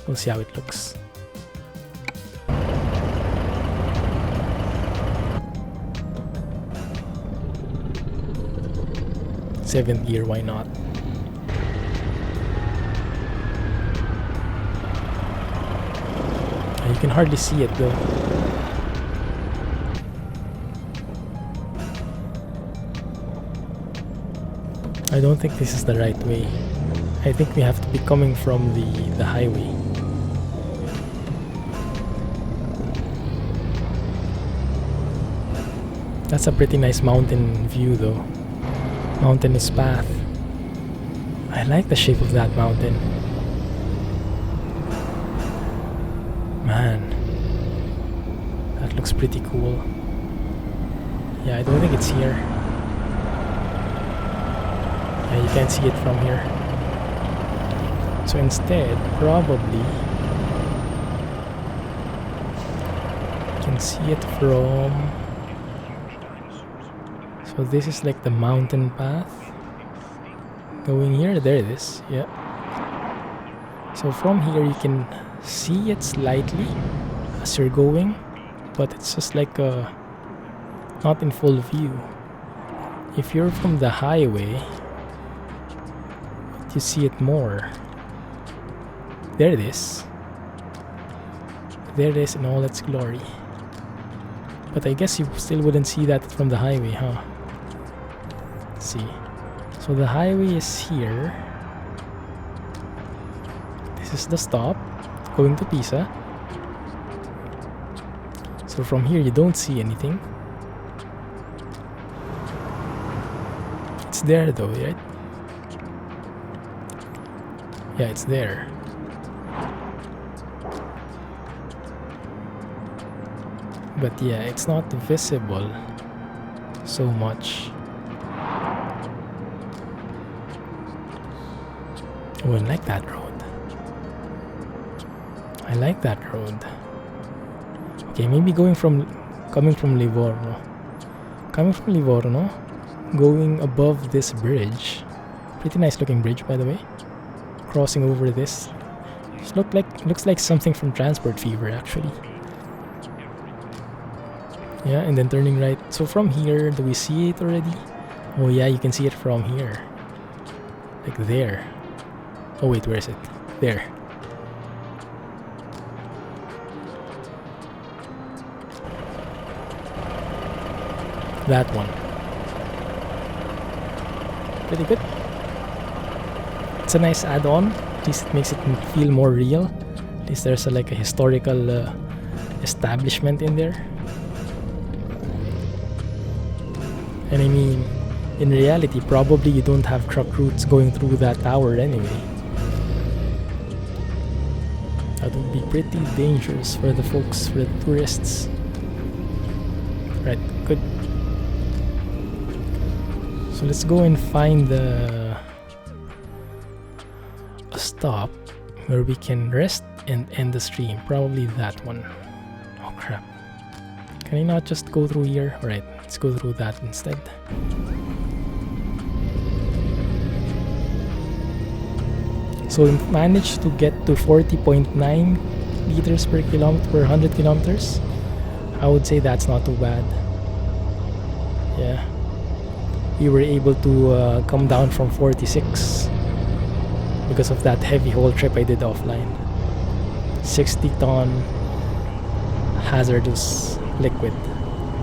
Speaker 1: We'll see how it looks. Seventh gear, why not? You can hardly see it though. I don't think this is the right way. I think we have to be coming from the highway. That's a pretty nice mountain view though. Mountainous path. I like the shape of that mountain. Man, that looks pretty cool. Yeah, I don't think it's here. Yeah, you can't see it from here. So instead, probably you can see it from... So this is like the mountain path. Going here, there it is, yeah. So from here you can see it slightly as you're going, but it's just like not in full view. If you're from the highway, you see it more. There it is. There it is in all its glory. But I guess you still wouldn't see that from the highway, huh? Let's see. So the highway is here. This is the stop, going to Pisa. So from here you don't see anything. It's there though, right? Yeah, it's there. But yeah, it's not visible so much. Oh, I like that road. I like that road. Okay, maybe coming from Livorno. Coming from Livorno, going above this bridge. Pretty nice looking bridge, by the way. Crossing over this. Looks like something from Transport Fever, actually. Yeah, and then turning right. So from here, do we see it already? Oh yeah, you can see it from here. Like there. Oh wait, where is it? There. That one. Pretty good. It's a nice add-on. At least it makes it feel more real. At least there's like a historical establishment in there. And I mean, in reality, probably you don't have truck routes going through that tower anyway. That would be pretty dangerous for the folks, for the tourists. Right, good. So let's go and find a stop where we can rest and end the stream. Probably that one. Oh crap. Can I not just go through here? Alright, let's go through that instead. So we managed to get to 40.9 liters per kilometer per 100 kilometers. I would say that's not too bad. Yeah. We were able to come down from 46 because of that heavy haul trip I did offline. 60-ton hazardous liquid,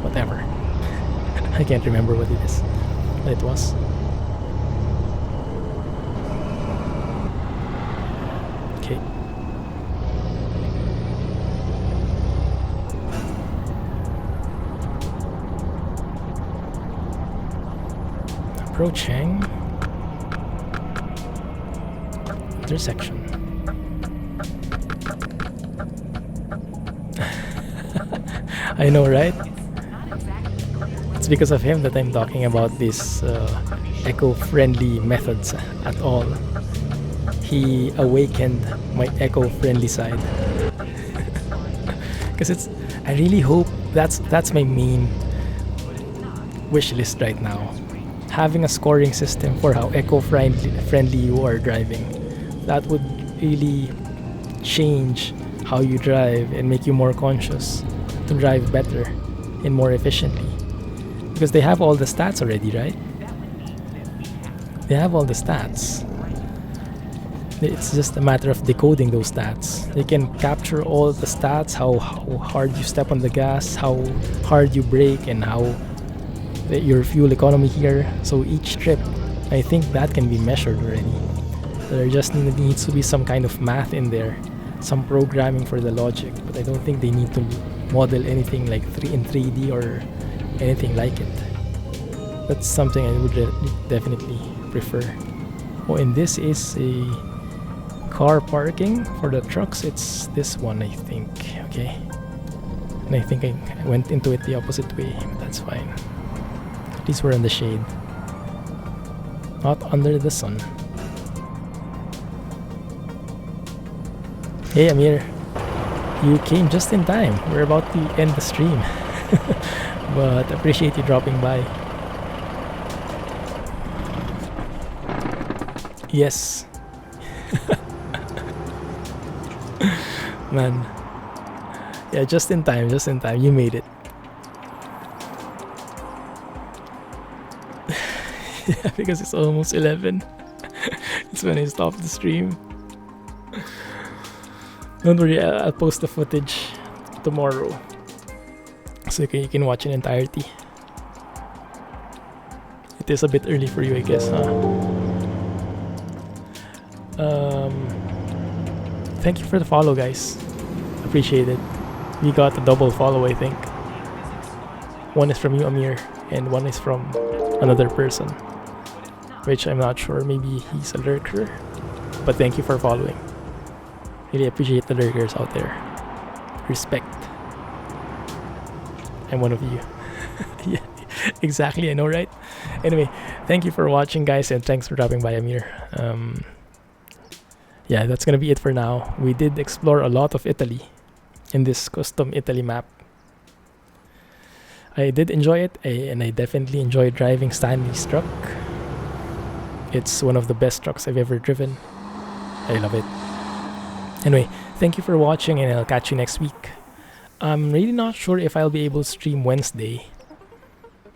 Speaker 1: whatever. I can't remember what it is. But it was. Okay. Approaching intersection. I know, right? It's because of him that I'm talking about these eco-friendly methods at all. He awakened my eco-friendly side. Because I really hope that's my main wish list right now. Having a scoring system for how eco-friendly you are driving. That would really change how you drive and make you more conscious to drive better and more efficiently. Because they have all the stats already, right? They have all the stats. It's just a matter of decoding those stats. They can capture all the stats, how hard you step on the gas, how hard you brake, and how your fuel economy here. So each trip, I think that can be measured already. There just needs to be some kind of math in there, some programming for the logic, but I don't think they need to model anything like in 3D or anything like it. That's something I would definitely prefer. Oh, and this is a car parking for the trucks. It's this one, I think. Okay. And I think I went into it the opposite way, but that's fine. At least we're in the shade, not under the sun. Hey Amir, you came just in time. We're about to end the stream. But appreciate you dropping by. Yes. Man. Yeah, just in time, you made it. Yeah, because it's almost 11. It's when I stop the stream. Don't worry, I'll post the footage tomorrow, so you can watch in entirety. It is a bit early for you, I guess, huh? Thank you for the follow, guys. Appreciate it. We got a double follow, I think. One is from you, Amir, and one is from another person, which I'm not sure. Maybe he's a lurker, but thank you for following. Really appreciate the lurkers out there. Respect. I'm one of you. Yeah, exactly. I know, right? Anyway, thank you for watching, guys, and thanks for dropping by, Amir. Yeah, that's gonna be it for now. We did explore a lot of Italy in this custom Italy map. I did enjoy it, and I definitely enjoyed driving Stanley's truck. It's one of the best trucks I've ever driven. I love it. Anyway, thank you for watching, and I'll catch you next week. I'm really not sure if I'll be able to stream Wednesday,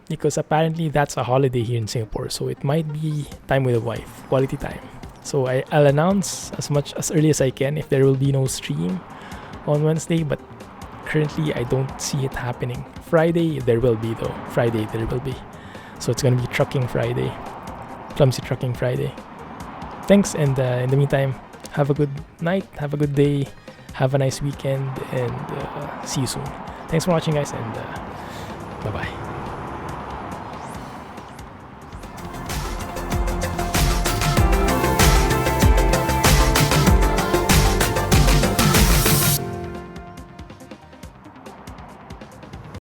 Speaker 1: because apparently that's a holiday here in Singapore, so it might be time with the wife, quality time. So I'll announce as early as I can if there will be no stream on Wednesday, but currently I don't see it happening. Friday there will be though. Friday there will be. So it's gonna be Trucking Friday, Clumsy Trucking Friday. Thanks, and in the meantime, have a good night, have a good day, have a nice weekend, and see you soon. Thanks for watching, guys, and bye bye.